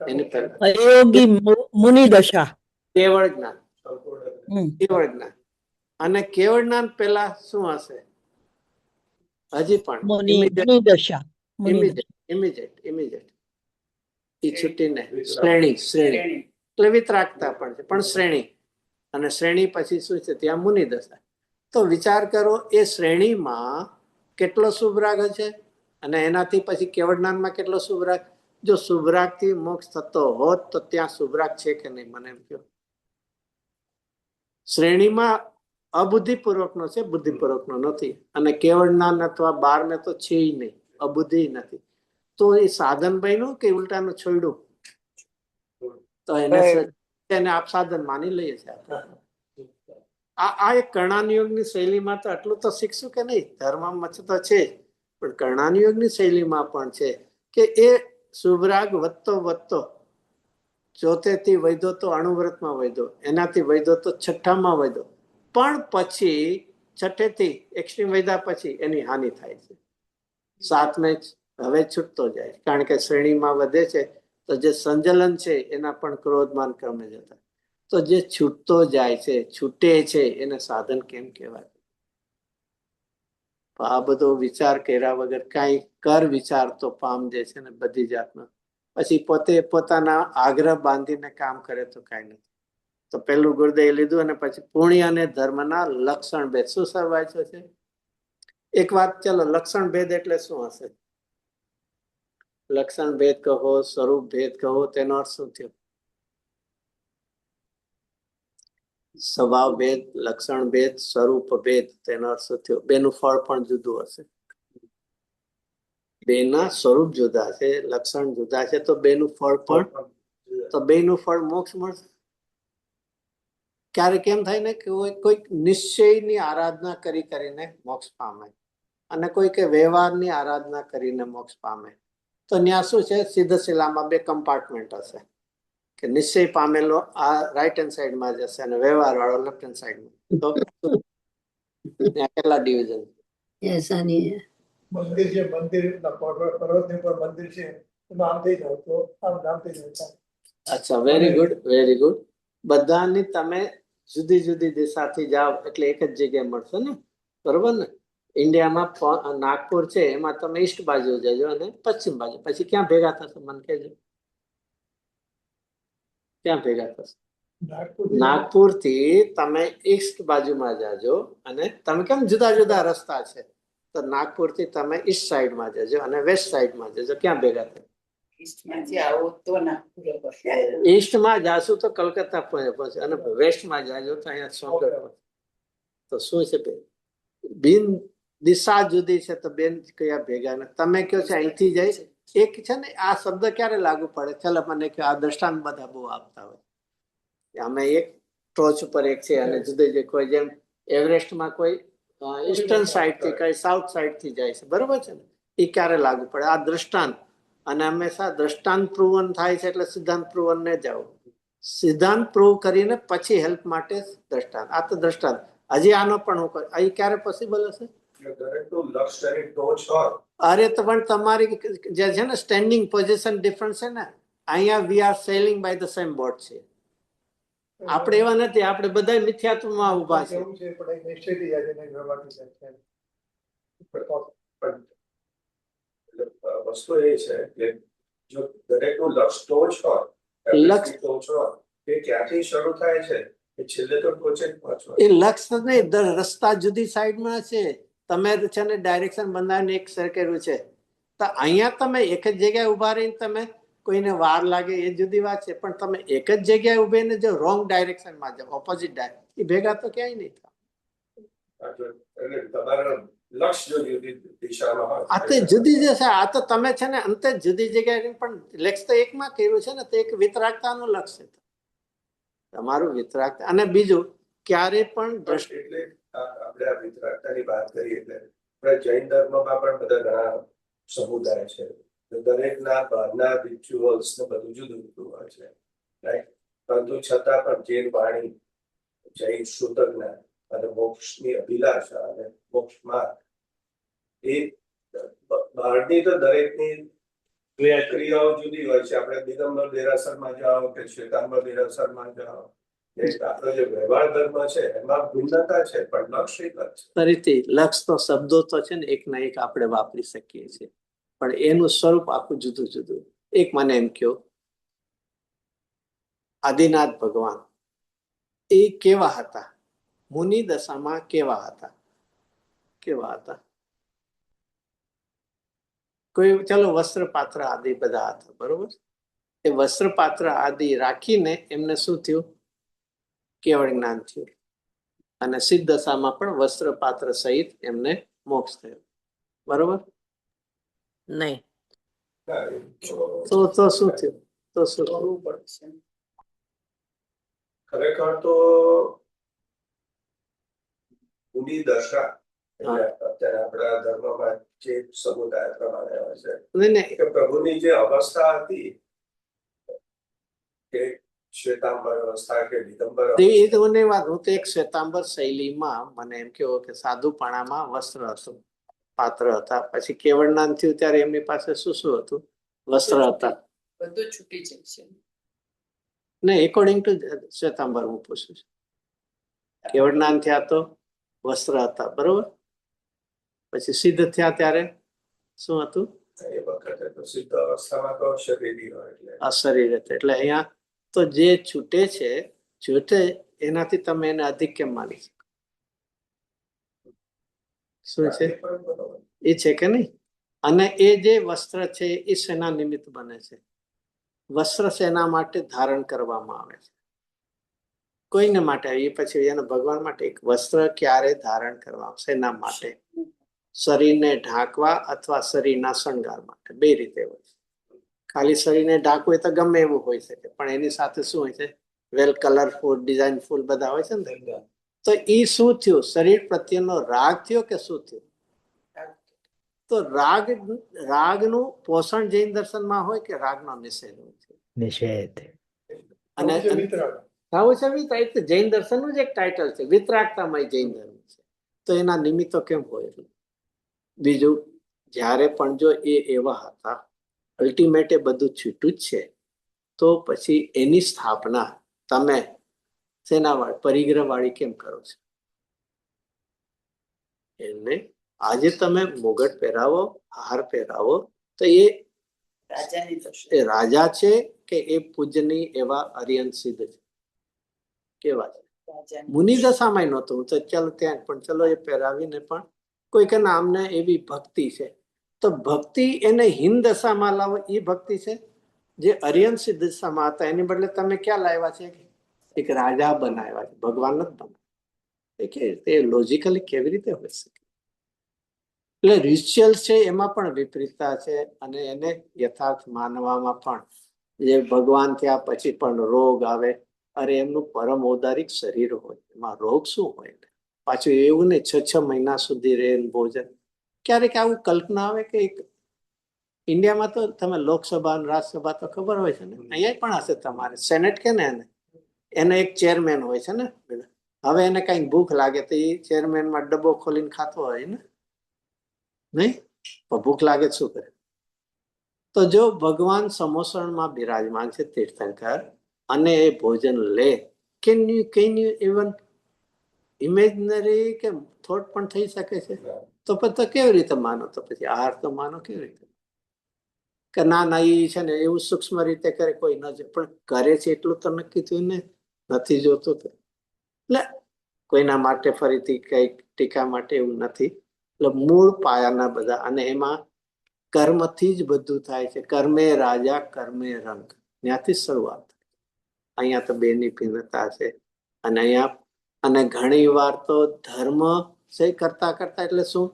એની પહેલા અયોગી મુનિ દશા, કેવળ જ્ઞાન. હમ. કેવળ જ્ઞાન. અને કેવળ જ્ઞાન પહેલા શું હશે? હજી પણ મુનિ દશા, ઇમિડિયેટ એ છૂટીને શ્રેણી એટલે વિતરાગતા પણ છે, પણ શ્રેણી. અને શ્રેણી પછી શું છે? ત્યાં મુનિ દશા. તો વિચાર કરો એ શ્રેણીમાં કેટલો શુભરાગ છે અને એનાથી પછી કેવળ જ્ઞાનમાં કેટલો શુભરાગ. જો શુભરાગથી મોક્ષ થતો હોત તો ત્યાં શુભરાગ છે કે નહીં? મને એમ કહો. શ્રેણીમાં અબુદ્ધિપૂર્વકનો છે, બુદ્ધિપૂર્વકનો નથી. અને કેવળ જ્ઞાન અથવા 12 તો છે નહીં, અબુદ્ધિ નથી. તો એ સાધન બન્યું કે ઉલટાનું છોડ્યું? તો એને આપ સાધન માની લઈએ છીએ. આ એક કર્ણાનુયોગની શૈલીમાં તો આટલું તો શીખશું કે નહીં? ધર્મમાં તો છે પણ કર્ણાનુયોગની શૈલીમાં પણ છે કે એ શુભરાગ વધતો ચોથેથી વૈધો તો અણુવ્રતમાં વૈધો, એનાથી વૈધો તો છઠ્ઠામાં વૈધો. પણ પછી છઠ્ઠેથી એક્સ્ટ્રીમ વૈધા પછી એની હાનિ થાય છે. સાતમે હવે છૂટતો જાય કારણ કે શ્રેણીમાં વધે છે. તો જે સંજલન છે એના પણ ક્રોધમાન ક્રમે જતા. તો જે છૂટતો જાય છે, છૂટે છે, એને સાધન કેમ કહેવાય? આ બધો વિચાર કર્યા વગર કાંઈ કર વિચાર તો પામજે છે ને બધી જાતનો. પછી પોતે પોતાના આગ્રહ બાંધીને કામ કરે તો કાંઈ નથી. તો પેલું ગુરુદેવ લીધું અને પછી પુણ્ય અને ધર્મના લક્ષણ ભેદ. શું સર વાંચ્યો છે? એક વાત, ચલો લક્ષણ ભેદ એટલે શું હશે? લક્ષણ ભેદ કહો, સ્વરૂપ ભેદ કહો, તેનો અર્થ શું થયો? સ્વભાવ ભેદ, લક્ષણ ભેદ, સ્વરૂપ ભેદ, તેનો અર્થ શું થયો? બેનું ફળ પણ જુદું હશે. બેના સ્વરૂપ જુદા છે, લક્ષણ જુદા છે, તો બેનું ફળ પણ, તો બેનું ફળ મોક્ષ મળશે. ક્યારેક કેમ થાય ને કે કોઈક નિશ્ચયની આરાધના કરીને મોક્ષ પામે અને કોઈક વ્યવહારની આરાધના કરીને મોક્ષ પામે. તો ત્યાં શું છે? સિદ્ધ શિલામાં 2 કમ્પાર્ટમેન્ટ હશે કે નિશ્ચય પામેલો આ રાઈટ હેન્ડ સાઈડમાં જશે અને વ્યવહાર વાળો લેફ્ટ હેન્ડ સાઈડમાં. તો ત્યાં કેટલા ડિવિઝન? ऐसा नहीं है। મંદિર છે, મંદિર પર્વતની ઉપર મંદિર છે, એમાં આમ થઈ જાવ તો આમ નામ થઈ જાય. અચ્છા, વેરી ગુડ, વેરી ગુડ. બધાની તમે જુદી જુદી દિશાથી જાઓ એટલે એક જ જગ્યાએ મળશે ને, બરોબર ને? ઇન્ડિયામાં નાગપુર છે, એમાં તમે ઈસ્ટ બાજુ જજો અને પશ્ચિમ બાજુ. પછી ક્યાં ભેગા થશે મને કહેજો? ક્યાં ભેગા થશે? નાગપુર થી તમે ઈસ્ટ બાજુમાં જાજો અને તમે કેમ જુદા જુદા રસ્તા છે, તો નાગપુર થી તમે ઈસ્ટ સાઈડમાં જજો અને વેસ્ટ સાઈડમાં જજો. ક્યાં ભેગા થાય? ઈસ્ટમાંથી આવો તો નાગપુર પડશે. ઈસ્ટમાં જાશો તો કલકત્તા પહોંચે અને વેસ્ટમાં જાજો તો અહીંયા સોનગઢ પહોંચે. તો શું છે? બિન દિશા જુદી છે તો બેન કયા ભેગા ને? તમે કહો છો અહીંથી જાય એક છે ને, આ શબ્દ ક્યારે લાગુ પડે? ચાલો મને કહો. આ દ્રષ્ટાંત બધા બહુ આપતા હોય. અમે એક ટોચ ઉપર એક છે અને જુદે જુદે, કોઈ જેમ એવરેસ્ટમાં કોઈ ઈસ્ટર્ન સાઈડ થી કઈ સાઉથ સાઈડ થી જાય છે, બરોબર છે ને? એ ક્યારે લાગુ પડે? આ દ્રષ્ટાંત. અને હંમેશા દ્રષ્ટાંત પ્રૂવન થાય છે એટલે સિદ્ધાંત પ્રૂવન ને જાઓ. સિદ્ધાંત પ્રૂવ કરીને પછી હેલ્પ માટે દ્રષ્ટાંત. આ તો દ્રષ્ટાંત. હજી આનો પણ હું કહું, અહીં ક્યારે પોસિબલ હશે? અરે તો પણ તમારી જે છે ને સ્ટેન્ડિંગ પોઝિશન ડિફરન્સ છે ને. અહીંયા we are sailing by the same boat છે. આપણે એવા નથી, આપણે બધા મિથ્યાત્વમાં ઉભા છે. વસ્તુ એ છે કે જો દરેકનું લક્ષ્ય ટોચ હોય, લક્ષ્ય ટોચ હોય, એ ક્યાંથી શરૂ થાય છે એ છેલ્લે તો ટોચે જ પહોંચવા. એ લક્ષ્ય નહીં, રસ્તા જુદી સાઈડમાં છે. તમે છે ને ડાયરેક્શન બંધાવીને એક સર કર્યું છે, તો અહીંયા તમે એક જ જગ્યાએ ઉભા રહીને તમે કોઈને વાર લાગે એ જુદી વાત છે. પણ તમે એક જ જગ્યાએ ઉભીને જો રોંગ ડાયરેક્શનમાં જાઓ, ઓપોઝિટ ડાયરેક્શન, એ ભેગા તો ક્યાંય નહીં થાય. એટલે તમારા લક્ષ્ય જો જુદી દિશામાં હોય આ તો જુદી જશે. આ તો તમે છે ને અંતે જુદી જગ્યાએ પણ લક્ષ્ય તો એકમાં કર્યું છે ને, તો એક વિતરાગતાનું લક્ષ્ય છે તમારું, વિતરાગતા. અને બીજું ક્યારે પણ એટલે આપણે આ વિતરાગતાની વાત કરીએ એટલે આપણે જૈન ધર્મમાં પણ બધા ઘણા સમુદાય છે, દરેકના બહારના રિચ્યુઅલ્સ ને બધું જુદું જુદું હોય છે, રાઈટ? પરંતુ છતાં પણ જૈન વાણી, જૈન શુદ્ધ જ્ઞાન અને મોક્ષની અભિલાષા અને મોક્ષ માર્ગ એ બહારની તો દરેકની ક્રિયાઓ જુદી હોય છે. આપણે દિગંબર દેરાસરમાં જાઓ કે શ્વેતાંબર દેરાસરમાં જાઓ, આપણો જે વ્યવહાર ધર્મ છે એમાં ભિન્નતા છે, પણ લક્ષ્ય એક જ છે. ફરીથી લક્ષ તો શબ્દો તો છે ને એક ના એક આપણે વાપરી શકીએ છીએ, પણ એનું સ્વરૂપ આખું જુદું જુદું. એક મને એમ કહો, આદિનાથ ભગવાન એ કેવા હતા? મુનિ દશામાં કેવા હતા? કેવા હતા? કોઈ ચલો વસ્ત્રપાત્ર આદિ બધા હતા, બરોબર? એ વસ્ત્રપાત્ર આદિ રાખીને એમને શું થયું? કેવળ જ્ઞાન થયું. અને સિદ્ધ દશામાં પણ વસ્ત્રપાત્ર સહિત એમને મોક્ષ થયો, બરોબર? નહીં. તો શું થયું? તો શું થયું? કરવું પડશે. ખરેખર તો મુનિ દશા એટલે અત્યારે આપણા ધર્મમાં જે સમુદાય પ્રમાણે હોય છે નહીં, કે પ્રભુની જે અવસ્થા હતી કે શ્વેતાંબર અવસ્થા કે દિગંબર એ અવસ્થા, તો મને વાત, હું તો એક શ્વેતાંબર શૈલીમાં મને એમ કેવો કે સાધુપણામાં વસ્ત્ર હતું, પાત્ર હતા. પછી કેવળનાન થયું ત્યારે એમની પાસે શું શું હતું? વસ્ત્ર હતા. બધું છૂટી જાય છે. ને એકોર્ડિંગ ટુ શ્વેતાંબર હું પૂછું છું. કેવળનાન થયા તો વસ્ત્ર હતા, બરોબર? પછી સિદ્ધ થયા ત્યારે શું હતું? એ વખતે તો સિદ્ધ અવસ્થામાં તો શરીરી હોય એટલે અશરીર હતા. એટલે અહીંયા તો જે છૂટે એનાથી તમે એને અધિક કેમ માની શકો? શું છે? એ છે કે નહીં? અને એ જે વસ્ત્ર છે એ શેના નિમિત્ત બને છે? વસ્ત્ર શેના માટે ધારણ કરવામાં આવે છે? કોઈને માટે. એ પછી એના ભગવાન માટે. એક વસ્ત્ર ક્યારે ધારણ કરવા? શેના માટે? શરીરને ઢાંકવા અથવા શરીરના શણગાર માટે. બે રીતે હોય છે. ખાલી શરીરને ઢાંકવું એ તો ગમે એવું હોઈ શકે, પણ એની સાથે શું હોય છે? વેલ કલરફુલ, ડિઝાઇનફુલ બધા હોય છે ને. તો એ શું થયું? શરીર પ્રત્યેનો રાગ થયો કે શું થયું? તો રાગનું પોષણ જૈન દર્શનમાં હોય કે રાગનો નિષેધ હોય છે? નિષેધ. અને આવું છે વિતરાગ. જૈન દર્શનનું જ એક ટાઇટલ છે, વિતરાગતામય જૈન ધર્મ છે. તો એના નિમિત્તો કેમ હોય? બીજું, જ્યારે પણ જો એ એવા હતા, અલ્ટિમેટ એ બધું છૂટું જ છે, તો પછી એની સ્થાપના તમે સેના વાળી, પરિગ્રહ વાળી કેમ કરો છો? એમને આજે તમે મુગટ પહેરાવો, હાર પહેરાવો, તો એ રાજાની થશે. એ રાજા છે કે એ પૂજનીય એવા અરિયન સિદ્ધ છે? કેવા છે? રાજાની મુનિ દશામાં નહોતું તો ચાલો ત્યાં પણ ચલો એ પહેરાવીને પણ કોઈ કે નામને એવી ભક્તિ છે, તો ભક્તિ એને હિન્દ દશામાં લાવો એ ભક્તિ છે? જે અરિયન સિદ્ધ દશામાં હતા એની બદલે તમે ક્યાં લાવ્યા છે? એક રાજા બનાવ્યા છે, ભગવાન જ બનાવ્યા. કે તે લોજિકલી કેવી રીતે હોઈ શકે? એટલે રિચ્યુઅલ છે એમાં પણ વિપરીતતા છે, અને એને યથાર્થ માનવામાં પણ જે ભગવાન થયા પછી પણ રોગ આવે. અરે એમનું પરમ ઔદારિક શરીર હોય, એમાં રોગ શું હોય? પાછું એવું ને 6 મહિના સુધી રહે ભોજન. ક્યારેક આવું કલ્પના આવે કે ઇન્ડિયામાં તો તમે લોકસભા અને રાજ્યસભા તો ખબર હોય છે ને, અહીંયા પણ હશે તમારે સેનેટ કે ને એને એક ચેરમેન હોય છે ને. હવે એને કઈક ભૂખ લાગે તો એ ચેરમેનમાં ડબ્બો ખોલીને ખાતો હોય ને, નહીં? ભૂખ લાગે શું કરે? તો જો ભગવાન સમોસણમાં બિરાજમાન છે તીર્થંકર, અને એ ભોજન લે, કેન યુ ઇવન ઇમેજનરી કે થોટ પણ થઈ શકે છે? તો પછી કેવી રીતે માનો? તો પછી આહાર તો માનો કેવી રીતે? કે ના એ છે ને એવું સૂક્ષ્મ રીતે કરે, કોઈ ન જાય, પણ કરે છે એટલું તો નક્કી થયું ને, નથી જોતું તો. એટલે કોઈના માટે ફરીથી કઈક ટીકા માટે એવું નથી. એટલે મૂળ પાયાના બધા, અને એમાં કર્મથી જ બધું થાય છે. કર્મે રાજા કર્મે રંગ, ત્યાંથી શરૂઆત. અહીંયા તો બેની ભિન્નતા છે. અને અહીંયા અને ઘણી વાર તો ધર્મ કરતા એટલે શું?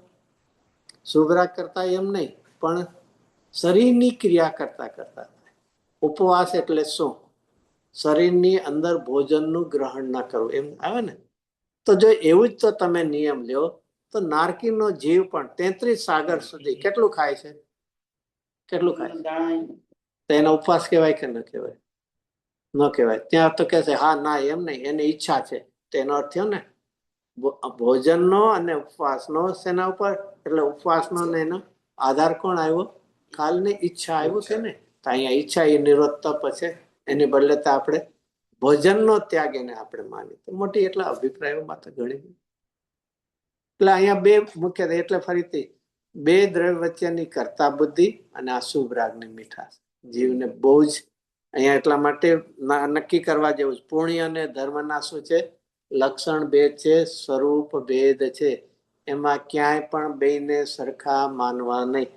શુભ રાગ કરતા એમ નહીં, પણ શરીરની ક્રિયા કરતા કરતા થાય. ઉપવાસ એટલે શું? શરીરની અંદર ભોજનનું ગ્રહણ ના કરવું, એમ આવે ને. તો જો એવું જ તો તમે નિયમ લ્યો તો નારકીનો જીવ પણ 33 સાગર સુધી કેટલું ખાય છે? કેટલું ખાય છે? તો એનો ઉપવાસ કહેવાય કે ન કહેવાય? ન કહેવાય. ત્યાં તો કે છે હા ના એમ નહીં, એની ઈચ્છા છે. તેનો અર્થ થયો ને ભોજનનો અને ઉપવાસનો. શેના ઉપર? એટલે ઉપવાસનો ને એનો આધાર કોણ આવ્યો? કાલની ઈચ્છા આવ્યું કે નહીં? તો અહીંયા ઈચ્છા એ નિરોધ પછી એની બદલે તો આપણે ભોજનનો ત્યાગ એને આપણે માની. તો મોટી એટલા અભિપ્રાયોમાં તો ઘણી. એટલે અહીંયા બે મુખ્ય, એટલે ફરીથી બે દ્રવ્ય વચ્ચેની કરતા બુદ્ધિ અને આ શુભ રાગની મીઠાશ જીવને બહુ જ અહીંયા એટલા માટે નક્કી કરવા જેવું છે. પુણ્ય અને ધર્મના શું છે? લક્ષણ ભેદ છે, સ્વરૂપ ભેદ છે. એમાં ક્યાંય પણ બેને સરખા માનવા નહીં.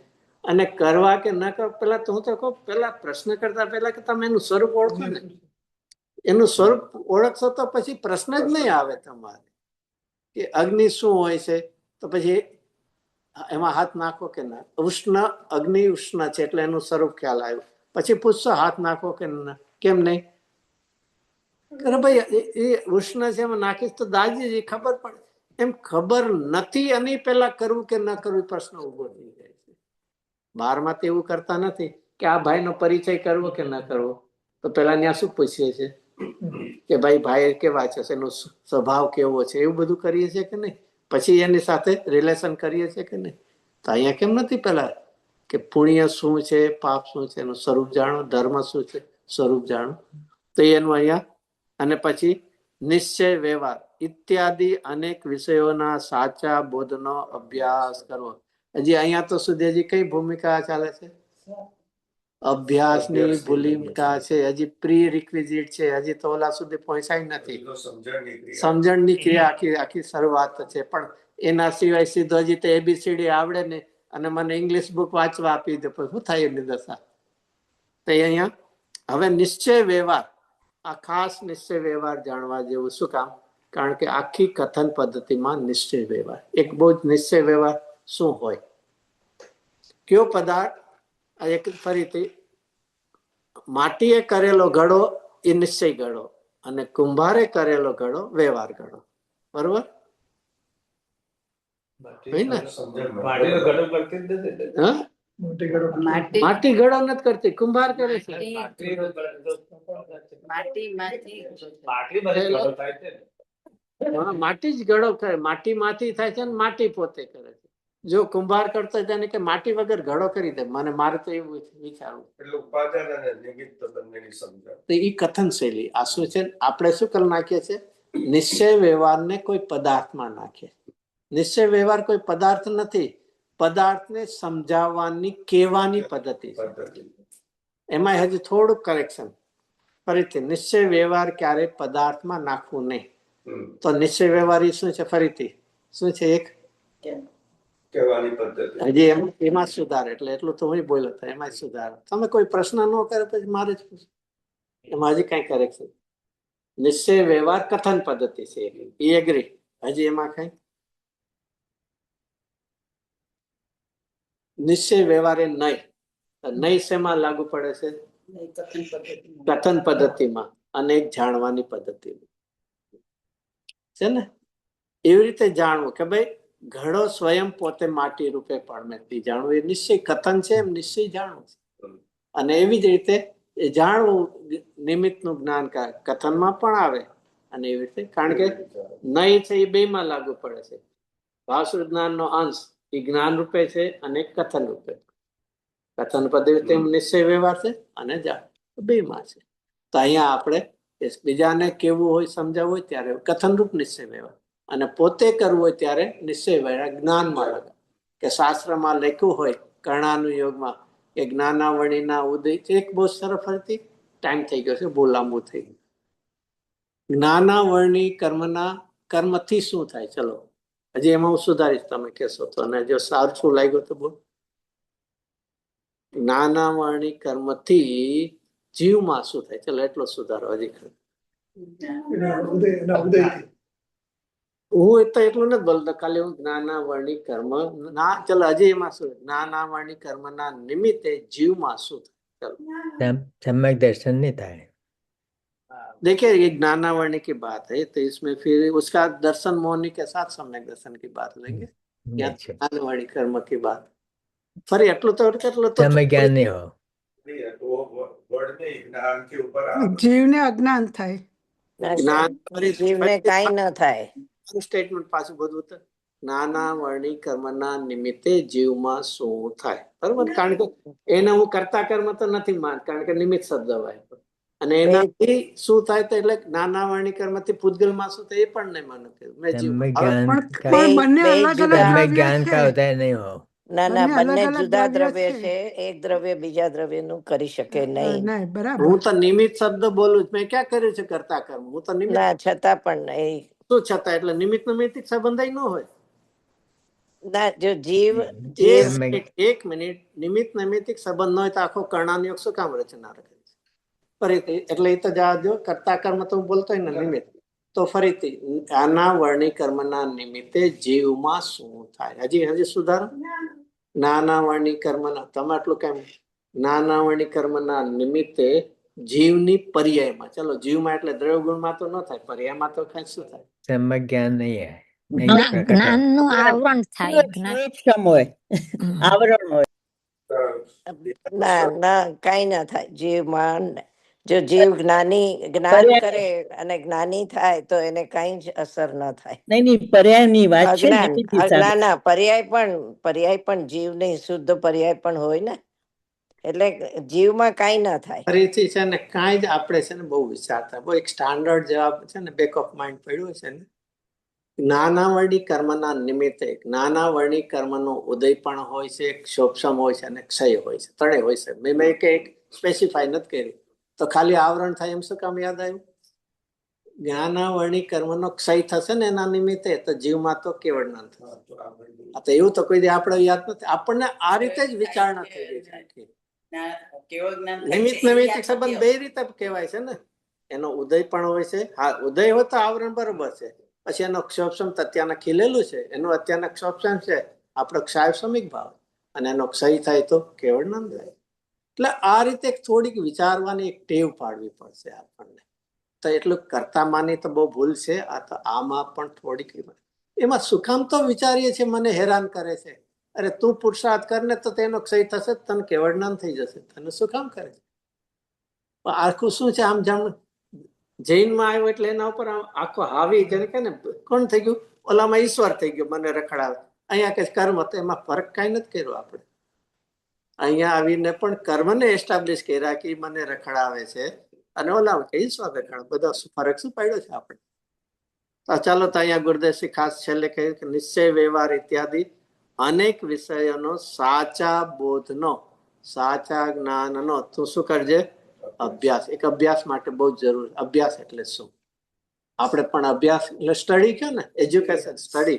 અને કરવા કે ન કરવા, પેલા તો હું તો કહું, પેલા પ્રશ્ન કરતા પહેલા કે તમે એનું સ્વરૂપ ઓળખો ને. એનું સ્વરૂપ ઓળખશો તો પછી પ્રશ્ન જ નહીં આવે તમારે કે અગ્નિ શું હોય છે. તો પછી એમાં હાથ નાખો કે ના. ઉષ્ણ, અગ્નિ ઉષ્ણ છે એટલે એનું સ્વરૂપ ખ્યાલ આવ્યો. પછી પૂછશો હાથ નાખો કે ના, કેમ નહીં? અરે ભાઈ એ ઉષ્ણ છે એમાં નાખીશ તો દાજી ખબર પડે. એમ ખબર નથી અને પેલા કરવું કે ન કરવું પ્રશ્ન ઉભો થઈ જાય છે. 12માં તો એવું કરતા નથી કે આ ભાઈનો પરિચય કરવો કે ન કરવો. તો પેલા ત્યાં શું પૂછીએ છીએ કે ભાઈ કેવા છે, એનો સ્વભાવ કેવો છે, એવું બધું કરીએ છીએ કે નહીં? પછી એની સાથે રિલેશન કરીએ છીએ કે નહીં? તો અહીંયા કેમ નથી? પેલા કે પુણ્ય શું છે, પાપ શું છે, એનું સ્વરૂપ જાણો, ધર્મ શું છે, સ્વરૂપ જાણો. તો એનું અહીંયા અને પછી નિશ્ચય વ્યવહાર ઇત્યાદિ અનેક વિષયોના સાચા બોધનો અભ્યાસ કરવો. હજી અહીંયા તો સુધી હજી કઈ ભૂમિકા ચાલે છે? અભ્યાસની ભૂમિકા છે. હજી પ્રી રિક્વિઝિટ છે. હજી તો ઓલા સુધી પહોંચાય નથી. સમજણની ક્રિયા આખી શરૂઆત છે. પણ એના સિવાય સીધો હજી તો ABCD આવડે ને અને મને ઇંગ્લિશ બુક વાંચવા આપી દે, પછી શું થાય એની દશા? તો અહીંયા હવે નિશ્ચય વ્યવહાર, આ ખાસ નિશ્ચય વ્યવહાર જાણવા જેવું. શું કામ? કારણ કે આખી કથન પદ્ધતિમાં નિશ્ચય વ્યવહાર એક બહુ જ. નિશ્ચય વ્યવહાર શું હોય? કયો પદાર્થ? એક ફરીથી માટીએ કરેલો ઘડો એ નિશ્ચય ઘડો અને કુંભારે કરેલો ઘડો વ્યવહાર ઘડો. બરોબર? માટી ઘડો નથી કરતી, કુંભાર કરે છે. માટી જ ઘડો કરે. માટી માંથી થાય છે ને માટી પોતે કરે છે. જો કુંભાર કરતો તેને કે માટી વગર ઘડો કરી દે. મારે તો એવું વિચારવું. તો એ કથન શૈલી આ શું છે? આપણે શું કરી નાખીએ છીએ? નિશ્ચય વ્યવહારને કોઈ પદાર્થમાં નાખીએ. નિશ્ચય વ્યવહાર કોઈ પદાર્થ નથી, પદાર્થને સમજાવવાની કહેવાની પદ્ધતિ છે. એમાં હજી થોડુંક કરેક્શન. ફરીથી નિશ્ચય વ્યવહાર ક્યારે પદાર્થમાં નાખવું નહીં. તો નિશ્ચય વ્યવહાર શું છે? ફરીથી શું છે? એક કહેવાની પદ્ધતિ. હજી એમાં સુધાર. એટલે એટલું તો હું બોલ્યો હતો, એમાં સુધાર. તમે કોઈ પ્રશ્ન ન કરે પછી મારે જ પૂછો. એમાં હજી કઈ કરેક્શન. નિશ્ચય વ્યવહાર કથન પદ્ધતિ છે, એ એગ્રી. હજી એમાં કઈ નિશ્ચય વ્યવહાર એ નહીં. નહીં શેમાં લાગુ પડે છે? કથન પદ્ધતિમાં અને એક જાણવાની પદ્ધતિમાં છે ને. એવી રીતે જાણવું કે ભાઈ ઘડો સ્વયં પોતે માટી રૂપે પણ નથી જાણવું. એ નિશ્ચય કથન છે, એમ નિશ્ચય જાણવું છે. અને એવી જ રીતે એ જાણવું નિમિત્તનું જ્ઞાન કથનમાં પણ આવે. અને એવી રીતે કારણ કે નહીં છે એ બેમાં લાગુ પડે છે. ભાષા જ્ઞાનનો અંશ એ જ્ઞાન રૂપે છે અને કથન રૂપે. કથન પદ્ધતિ નિશ્ચય વ્યવહાર છે અને જાણ બેમાં છે. તો અહીંયા આપણે બીજાને કેવું હોય, સમજાવવું હોય ત્યારે કથન રૂપ નિશ્ચય વ્યવહાર, અને પોતે કરવું હોય ત્યારે નિશ્ચય વ્યવહાર જ્ઞાનમાં લાગે. કે શાસ્ત્રમાં લખ્યું હોય કર્ણાનુયોગમાં કે જ્ઞાનાવણીના ઉદય. એક બહુ સરસ હતી. ટાઈમ થઈ ગયો છે, બહુ લાંબુ થઈ ગયું. જ્ઞાનાવરણી કર્મથી શું થાય? ચલો હજી એમાં હું સુધારીશ, તમે કહેશો તો. અને જો સારું શું લાગ્યું તો બોલ. જ્ઞાનાવરણી કર્મથી જીવમાં શું થાય? ચલો એટલો સુધારો હજી. હું તો એટલું નથી બોલતો, ખાલી હું જ્ઞાના વર્ણિક કર્મ ના, ચલો હજી એમાં શું, જ્ઞાના વર્ણિક કર્મ ના નિમિત્તે જીવમાં શું થાય, ચલો सम्यक दर्शन नहीं था। देखिए ये ज्ञानावरणी की बात है, तो इसमें फिर उसका दर्शन मोहनी के साथ सम्यक दर्शन की बात लेंगे, या अच्छा, ज्ञानवाणी कर्म की बात। फरी એટલું તો समय ज्ञान नहीं हो। नहीं है तो वो वर्ड में ज्ञान के ऊपर आ જીવને અજ્ઞાન થાય. જ્ઞાન જીવને કાંઈ ન થાય. સ્ટેટમેન્ટ પાછું બધું તો નાના વર્ણી કર્મના નિમિત્તે જીવમાં શું થાય, બરોબર? કારણ કે એને હું કરતા કર્મ તો નથી માન, કારણ કે નિમિત્ત શબ્દ હોય, અને એનાથી શું થાય તો એટલે નાના વર્ણી કર્મથી પૂતગલમાં શું થાય એ પણ નહીં માનું કે મેં જીવ सम्यक ज्ञान का, પણ બંને બે અલગ અલગ જુદા. सम्यक દ્રવ્ય ज्ञान का છે. होता है नहीं हो। ના ના, બંને બંને અલગ અલગ જુદા દ્રવ્ય દ્રવ્ય છે. એક દ્રવ્ય બીજા દ્રવ્યનું કરી શકે નહીં. નહીં, બરાબર. હું તો નિમિત્ત શબ્દ બોલું છું, મેં ક્યાં કર્યું છે કરતા કર્મ, હું તો નિમિત્ત ના છતાં પણ નહીં. શું છતાં, એટલે નિમિત્ત નૈમિત્તિક સંબંધ ન હોય. ના, જો જીવ એક મિનિટ, નિમિત્ત નૈમિત્તિક સંબંધ ન હોય તો આખો કર્ણાનિયોગ શું કામ રચના રાખે છે? ફરીથી એટલે એ તો જવા દો, કરતા કર્મ તો હું બોલતો ને નિમિત્ત, તો ફરીથી આના વર્ણી કર્મના નિમિત્તે જીવમાં શું થાય, હજી સુધારો. નાના વર્ણી કર્મના, તમે આટલું કેમ, નાના વર્ણી કર્મના નિમિત્તે જીવની પર્યાયમાં, ચલો જીવમાં એટલે દ્રવ્ય ગુણમાં તો ન થાય, પર્યાયમાં તો કઈ શું થાય? सम्यक ज्ञान नहीं है, नहीं જ્ઞાન- प्रकट है। જ્ઞાનનું આવરણ થાય. જ્ઞાન સુક્ષમ હોય, આવરણ હોય. ના ના, કાંઈ ના થાય જીવમાં. જો જીવ જ્ઞાન પર્યાય- કરે અને જ્ઞાની થાય તો એને કાંઈ જ અસર ન થાય. નહીં પર્યાયની વાત છે અજ્ઞાન, નિમિત્ત હિસાબે. ના ના, પર્યાય પણ જીવ નહીં, શુદ્ધ પર્યાય પણ હોય ને, એટલે જીવમાં કાંઈ ના થાય. ફરીથી છે ને કાંઈ જ આપણે છે ને બહુ વિચારતા, બહુ એક સ્ટાન્ડર્ડ જવાબ છે ને બેક ઓફ માઇન્ડ પડ્યો છે ને, જ્ઞાનાવર્ણી કર્મના નિમિત્તે જ્ઞાનાવર્ણી કર્મનો ઉદય પણ હોય છે, ક્ષોભસમ હોય છે અને ક્ષય હોય છે, ત્રણેય હોય છે. મેં એક સ્પેસિફાય નથી કર્યું, તો ખાલી આવરણ થાય એમ શું કામ યાદ આવ્યું? જ્ઞાનાવર્ણી કર્મનો ક્ષય થશે ને એના નિમિત્તે, તો જીવમાં તો કેવળ ના થશે. તો એવું તો કોઈ દી આપણે યાદ નથી, આપણને આ રીતે જ વિચારણા થઈ ગઈ છે. કેવળ જ્ઞાન થાય છે, નિમિત્ત એ નૈમિત્તિક યાદ સંબંધ નથી બે રીતે કહેવાય છે ને, એનો ઉદય પણ હોય છે. હા, ઉદય હોય તો આવરણ બરોબર છે, પછી એનો ક્ષોભસમ અત્યારના ખીલેલું છે, એનો અત્યારના ક્ષોભસમ છે આપણો ક્ષાય સમિક ભાવ, અને એનો ક્ષય થાય તો કેવળ નંદ થાય. એટલે આ રીતે થોડીક વિચારવાની એક ટેવ પાડવી પડશે આપણને. તો એટલું કરતા માની તો બહુ ભૂલ છે. આ તો આમાં પણ થોડીક એમાં સુખામ તો વિચારીએ છીએ, મને હેરાન કરે છે. અરે તું પુરુષાર્થ કરને તો તેનો ક્ષય થશે, તને કેવળ જ્ઞાન થઈ જશે, તને શું કામ કરે છે? આખું શું છે આમ જાણ જૈનમાં આવ્યો એટલે એના ઉપર આખો હાવી, જેને કે ને કોણ થઈ ગયું, ઓલામાં ઈશ્વર થઈ ગયો, મને રખડાવે. અહીંયા કે કર્મ તો એમાં ફરક કાંઈ નથી કર્યો આપણે. અહીંયા આવીને પણ કર્મને એસ્ટાબ્લિશ કર્યા કે મને રખડાવે છે, અને ઓલા કે ઈશ્વર રખડાવે, બધા ફરક શું પાડ્યો છે આપણે? તો ચાલો, તો અહીંયા ગુરુદેવશ્રી ખાસ છેલ્લે કહ્યું કે નિશ્ચય વ્યવહાર ઇત્યાદિ અનેક વિષયોનો સાચા બોધનો, સાચા જ્ઞાનનો તું શું કરજે? અભ્યાસ. એક અભ્યાસ માટે બહુ જરૂર. અભ્યાસ એટલે શું? આપણે પણ અભ્યાસ એટલે સ્ટડી કહે ને, એજ્યુકેશન, સ્ટડી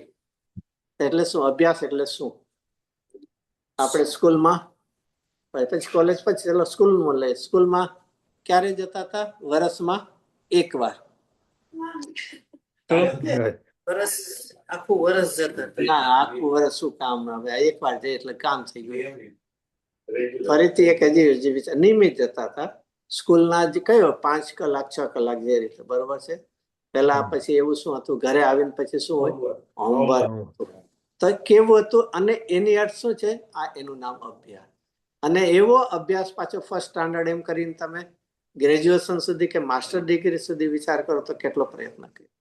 એટલે શું? અભ્યાસ એટલે શું? આપણે સ્કૂલમાં, પછી કોલેજ, પછી ચલો સ્કૂલમાં લઈએ. સ્કૂલમાં ક્યારે જતા હતા? વર્ષમાં એક વાર. વરસ, આખું વરસ જતા હતા. ના, આખું વર્ષ શું કામ? હવે એક વાર જઈએ એટલે કામ થઈ ગયું. ફરીથી એક હજી નિયમિત જતા હતા સ્કૂલના, જે કયો 5 કલાક 6 કલાક જે રીતે, બરોબર છે. પેલા પછી એવું શું હતું, ઘરે આવીને પછી શું હોય? હોમવર્ક. તો કેવું હતું, અને એની અર્થ શું છે? આ એનું નામ અભ્યાસ. અને એવો અભ્યાસ પાછો ફર્સ્ટ સ્ટાન્ડર્ડ એમ કરીને તમે ગ્રેજ્યુએશન સુધી કે માસ્ટર ડિગ્રી સુધી વિચાર કરો તો કેટલો પ્રયત્ન કર્યો?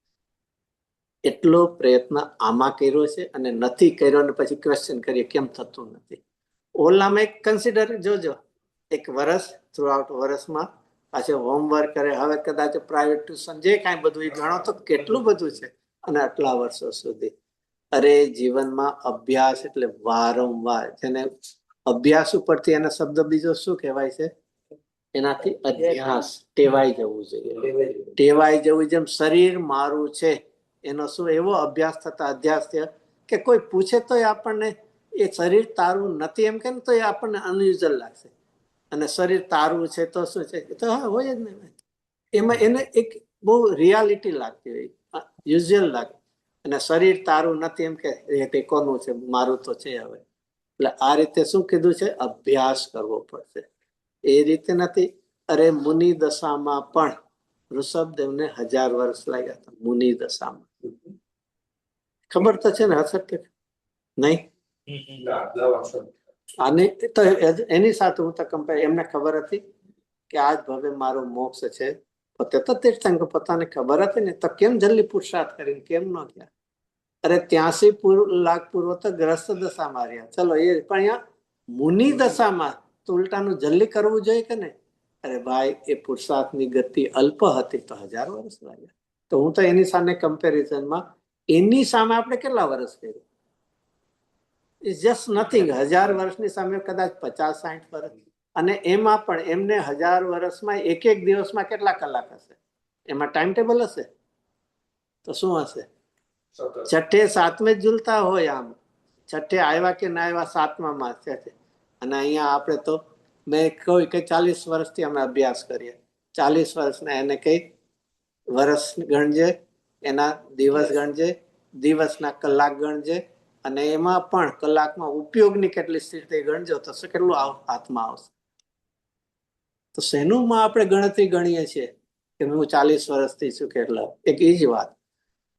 એટલો પ્રયત્ન આમાં કર્યો છે, અને નથી કર્યો, અને પછી ક્વેશ્ચન કરીએ કેમ થતું નથી. ઓલામાં એક કન્સિડર જોજો, એક વર્ષ થ્રુ આઉટ વર્ષમાં પાછું હોમવર્ક કરે. હવે કદાચ પ્રાઇવેટ ટ્યુશન જે કાંઈ બધું એ ગણો તો કેટલું બધું છે, અને આટલા વર્ષો સુધી. અરે જીવનમાં અભ્યાસ એટલે વારંવાર, જેને અભ્યાસ ઉપરથી એના શબ્દ બીજો શું કહેવાય છે? એનાથી અભ્યાસ, ટેવાઈ જવું જોઈએ. ટેવાઈ જવું, જેમ શરીર મારું છે એનો શું એવો અભ્યાસ થતા અધ્યાસ થયો કે કોઈ પૂછે તો આપણને એ શરીર તારું નથી એમ કે તો એ આપણને અનયુઝલ લાગશે, અને શરીર તારું છે તો શું છે? તો હા, હોય જ નહીં. એમાં એને એક બહુ રિયાલિટી લાગતી હોય, યુઝ્યુઅલ લાગે. અને શરીર તારું નથી એમ કે એ કોનું છે, મારું તો છે હવે. એટલે આ રીતે શું કીધું છે? અભ્યાસ કરવો પડશે. એ રીતે નથી. અરે મુનિ દશામાં પણ ઋષભદેવને 1000 વર્ષ લાગ્યા હતા. મુનિ દશામાં ખબર તો છે ને? હશે કે નહીં? આની તો એની સાથે હું તો કમ્પેર, એમને ખબર હતી કે આજ ભવે મારો મોક્ષ છે. પોતે તો તીર્થંકર, પોતાને ખબર હતી ને, તો કેમ જલ્દી પુરુષાર્થ કરીને કેમ ન ગયા? અરે 83 લાખ પૂર્વ તો ગ્રસ્ત દશામાં રહ્યા. ચલો એ પણ અહીંયા મુનિ દશામાં તો ઉલટાનું જલ્દી કરવું જોઈએ કે નહીં? અરે ભાઈ, એ પુરુષાર્થની ગતિ અલ્પ હતી તો 1000 વર્ષ લાગ્યા. તો હું તો એની સામે કમ્પેરિઝનમાં, એની સામે આપણે કેટલા વર્ષ કર્યું? It's just nothing. 1000 વર્ષની સામે કદાચ 50-60 વર્ષ. અને એમાં પણ એમને 1000 વર્ષમાં એક દિવસમાં કેટલા કલાક હશે? એમાં ટાઈમ ટેબલ હશે તો શું હશે? છઠ્ઠે સાતમે જ ઝૂલતા હોય. આમ છઠ્ઠે આવ્યા કે ના આવ્યા, સાતમામાં છે. અને અહીંયા આપણે તો મેં કહ્યું કે 40 વર્ષથી અમે અભ્યાસ કરીએ. 40 વર્ષના એને કઈ વર્ષ ગણજે, એના દિવસ ગણજે, દિવસના કલાક ગણજે, અને એમાં પણ કલાકમાં ઉપયોગની કેટલી સ્થિતિ ગણજો તો કેટલું હાથમાં આવશે? તો શેનુંમાં આપણે ગણતરી ગણીએ છીએ કે હું 40 વર્ષથી છું કેટલા? એક એ જ વાત.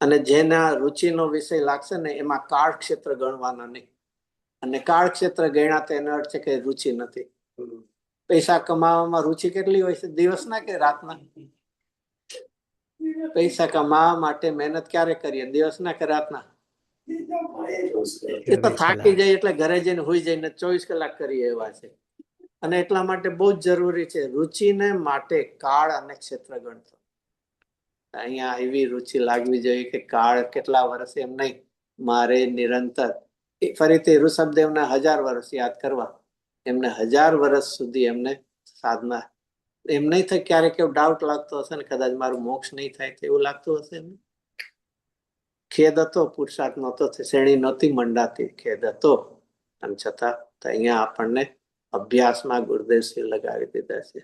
અને જેના રુચિનો વિષય લાગશે ને એમાં કાળ ક્ષેત્ર ગણવાના નહીં. અને કાળ ક્ષેત્ર ગણ્યા તો એનો અર્થ છે કે રુચિ નથી. પૈસા કમાવામાં રુચિ કેટલી હોય છે? દિવસના કે રાતના? પૈસા કમાવા માટે મહેનત ક્યારે કરીએ? દિવસના કે રાતના? એ તો થાકી જાય એટલે ઘરે જઈને હુઈ જઈને 24 કલાક કરીએ એવા છે. અને એટલા માટે બહુ જ જરૂરી છે રુચિને માટે કાળ અને ક્ષેત્ર ગણતો. અહીંયા એવી રુચિ લાગવી જોઈએ કે કાળ કેટલા વર્ષ એમ નહીં, મારે નિરંતર ફરીથી ઋષભદેવના 1000 વર્ષ યાદ કરવા. એમને 1000 વર્ષ સુધી એમને સાધના, એમ નહીં થાય ક્યારેક એવું ડાઉટ લાગતો હશે ને, કદાચ મારું મોક્ષ નહીં થાય તો એવું લાગતું હશે એમને. ખેદ હતો, પુરુષાર્થ નહોતો, શ્રેણી નહોતી મંડાતી, ખેદ હતો. અને છતાં અહીંયા આપણને અભ્યાસમાં ગુરુદેવશ્રી લગાવી દીધા છે.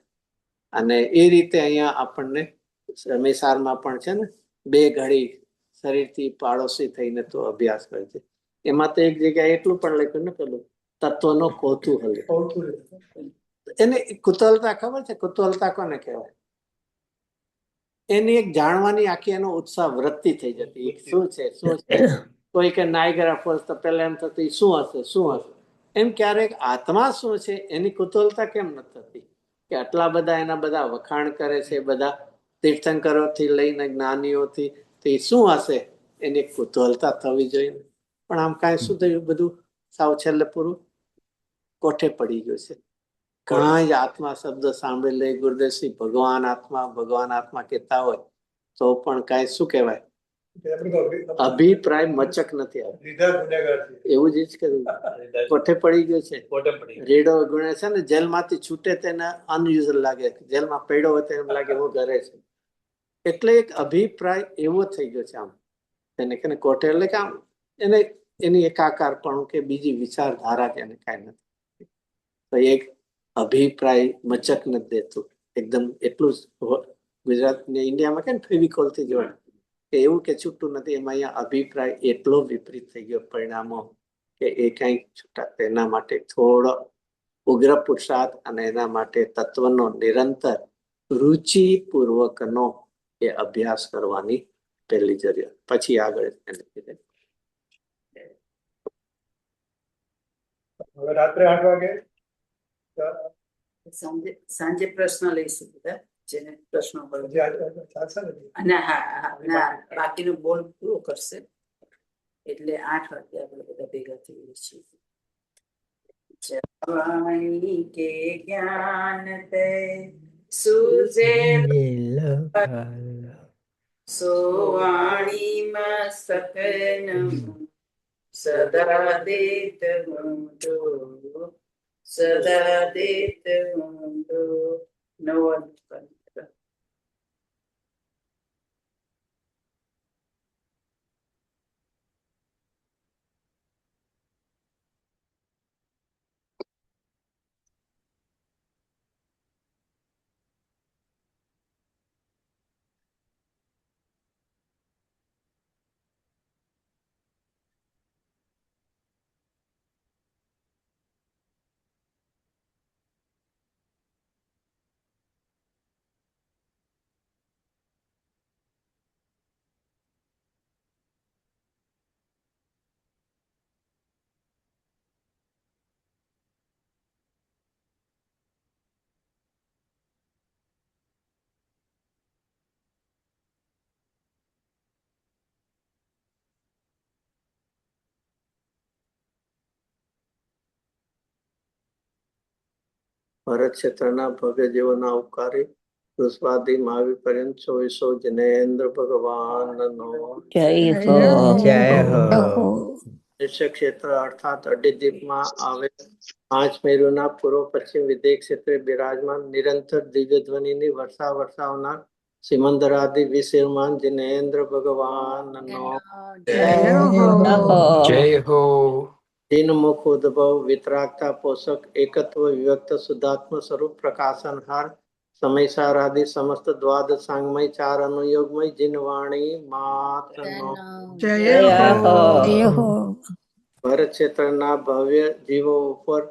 અને એ રીતે અહીંયા આપણને રમેશારમાં પણ છે ને 2 ઘડી શરીરથી પાડોશી થઈને તો અભ્યાસ કરે છે. એમાં તો એક જગ્યાએ એટલું પણ લખ્યું ને, પેલું તત્વનો કૌતૂહલ. એને કુતૂહલતા ખબર છે? કુતૂહલતા કોને કહેવાય? એની એક જાણવાની આખી એનો ઉત્સાહ વૃત્તિ થઈ જતી. શું છે, શું છે? કોઈ કે નાયગરા ફોલ્સ તો પેલા એમ થતી શું હશે, શું હશે? એમ ક્યારેક આત્મા શું છે એની કુતૂહલતા કેમ નથી થતી? કે આટલા બધા એના બધા વખાણ કરે છે, બધા તીર્થંકરોથી લઈને જ્ઞાનીઓથી, તો એ શું હશે એની કુતૂહલતા થવી જોઈએ. પણ આમ કાંઈ શું થયું? બધું સાવ છેલ્લે પૂરું કોઠે પડી ગયું છે. કાંઈ જ આત્મા શબ્દ સાંભળી લે, ગુરુદેવશ્રી ભગવાન આત્મા કહેતા હોય તો પણ કાંઈ શું કહેવાય? અભિપ્રાય મચક નથી આવતો. એવું જ કર્યું, કોઠે પડી ગયો છે. રેડો ગુણે છે ને, જેલમાંથી છૂટે તેને અનયુઝલ લાગે, જેલમાં પડ્યો હોય તો એમ લાગે હું ઘરે છે. એટલે એક અભિપ્રાય એવો થઈ ગયો છે. આમ એને કે કોઠે એટલે કે આમ એને એની એકાકારપણું કે બીજી વિચારધારા કે એને કાંઈ નથી. તો એક અભિપ્રાય મચક નથી દેતું. એકદમ એટલું જ ગુજરાત ને ઇન્ડિયામાં કે ફેવિકોલથી જોડે કે એવું કે છૂટું નથી. એમાં અહીંયા અભિપ્રાય એટલો વિપરીત થઈ ગયો પરિણામો કે એ કંઈક છૂટા. એના માટે થોડો ઉગ્ર પુરુષાર્થ અને એના માટે તત્વનો નિરંતર રુચિપૂર્વકનો એ અભ્યાસ કરવાની પહેલી જરૂરિયાત. પછી આગળ રાત્રે 8 વાગે સાંજે પ્રશ્ન લઈશું બધા જેને પ્રશ્નો હોય. અને ના બાકીનું બોલ પૂરો કરશે એટલે 8 વાગે આપણે બધા ભેગા થઈએ છીએ. જવાણી કે જ્ઞાન તે સુજે સોવાણીમાં સકન સદા દેત મુંડો સદા દેત મુંડો. નવો ભરત ક્ષેત્રના ભવ્ય જીવોના ઉપકારી પુષ્પાદી મહાવીર પર્યંત 2400 જિનેન્દ્ર ભગવાનનો જય જય હો હો શિષ્ય ક્ષેત્ર અર્થાત અડીદીપમાં આવે 5 મેરુના પૂર્વ પશ્ચિમ વિદેય ક્ષેત્રે બિરાજમાન નિરંતર દિવ્ય ધ્વનિની વર્ષા વરસાવનાર સિમંદરાદિ વિશિરમાન જિનેન્દ્ર ભગવાનનો જય હો જય હો દિન મુખ ઉદ્ભવ વિતરાગતા પોષક એકત્વ વિવ્યક્ત શુદ્ધાત્મ સ્વરૂપ પ્રકાશનહાર સમયસારાદિ સમસ્ત દ્વાદશ સાંગમય 4 અનુયોગમય જીનવાણી માતનો જય હો ભરત ક્ષેત્રના ભવ્ય જીવો ઉપર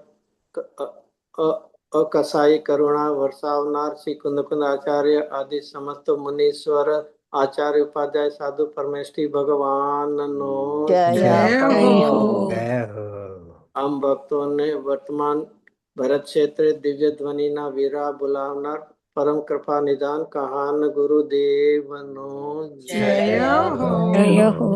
અકસાઈ કરુણા વરસાવનાર શ્રી કુંદકુંદ આચાર્ય આદિ સમસ્ત મુનીશ્વર આચાર્ય ઉપાધ્યાય સાધુ પરમેષ્ઠી ભગવાનનો જય હો જય હો આમ ભક્તોને વર્તમાન ભરત ક્ષેત્રે દિવ્ય ધ્વનિના વીરા બોલાવનાર પરમ કૃપા નિદાન કહાન ગુરુદેવનો જય હો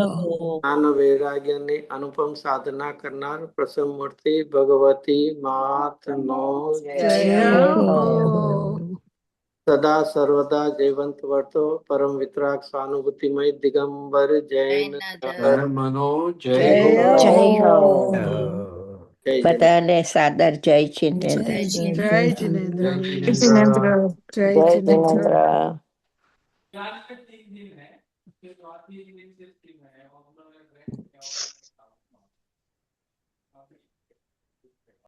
જ્ઞાન વૈરાગ્યની અનુપમ સાધના કરનાર પ્રસન્ન મૂર્તિ ભગવતી માતનો જય હો સદા સર્વદા જયવંત વર્તો પરમ વિતરાગ સ્વાનુભૂતિમય દિગંબર જૈન ધર્મનો જય જય હો હો જય જય બધાને સાદર જય જિનેન્દ્ર જય જિનેન્દ્ર જય જિનેન્દ્ર જય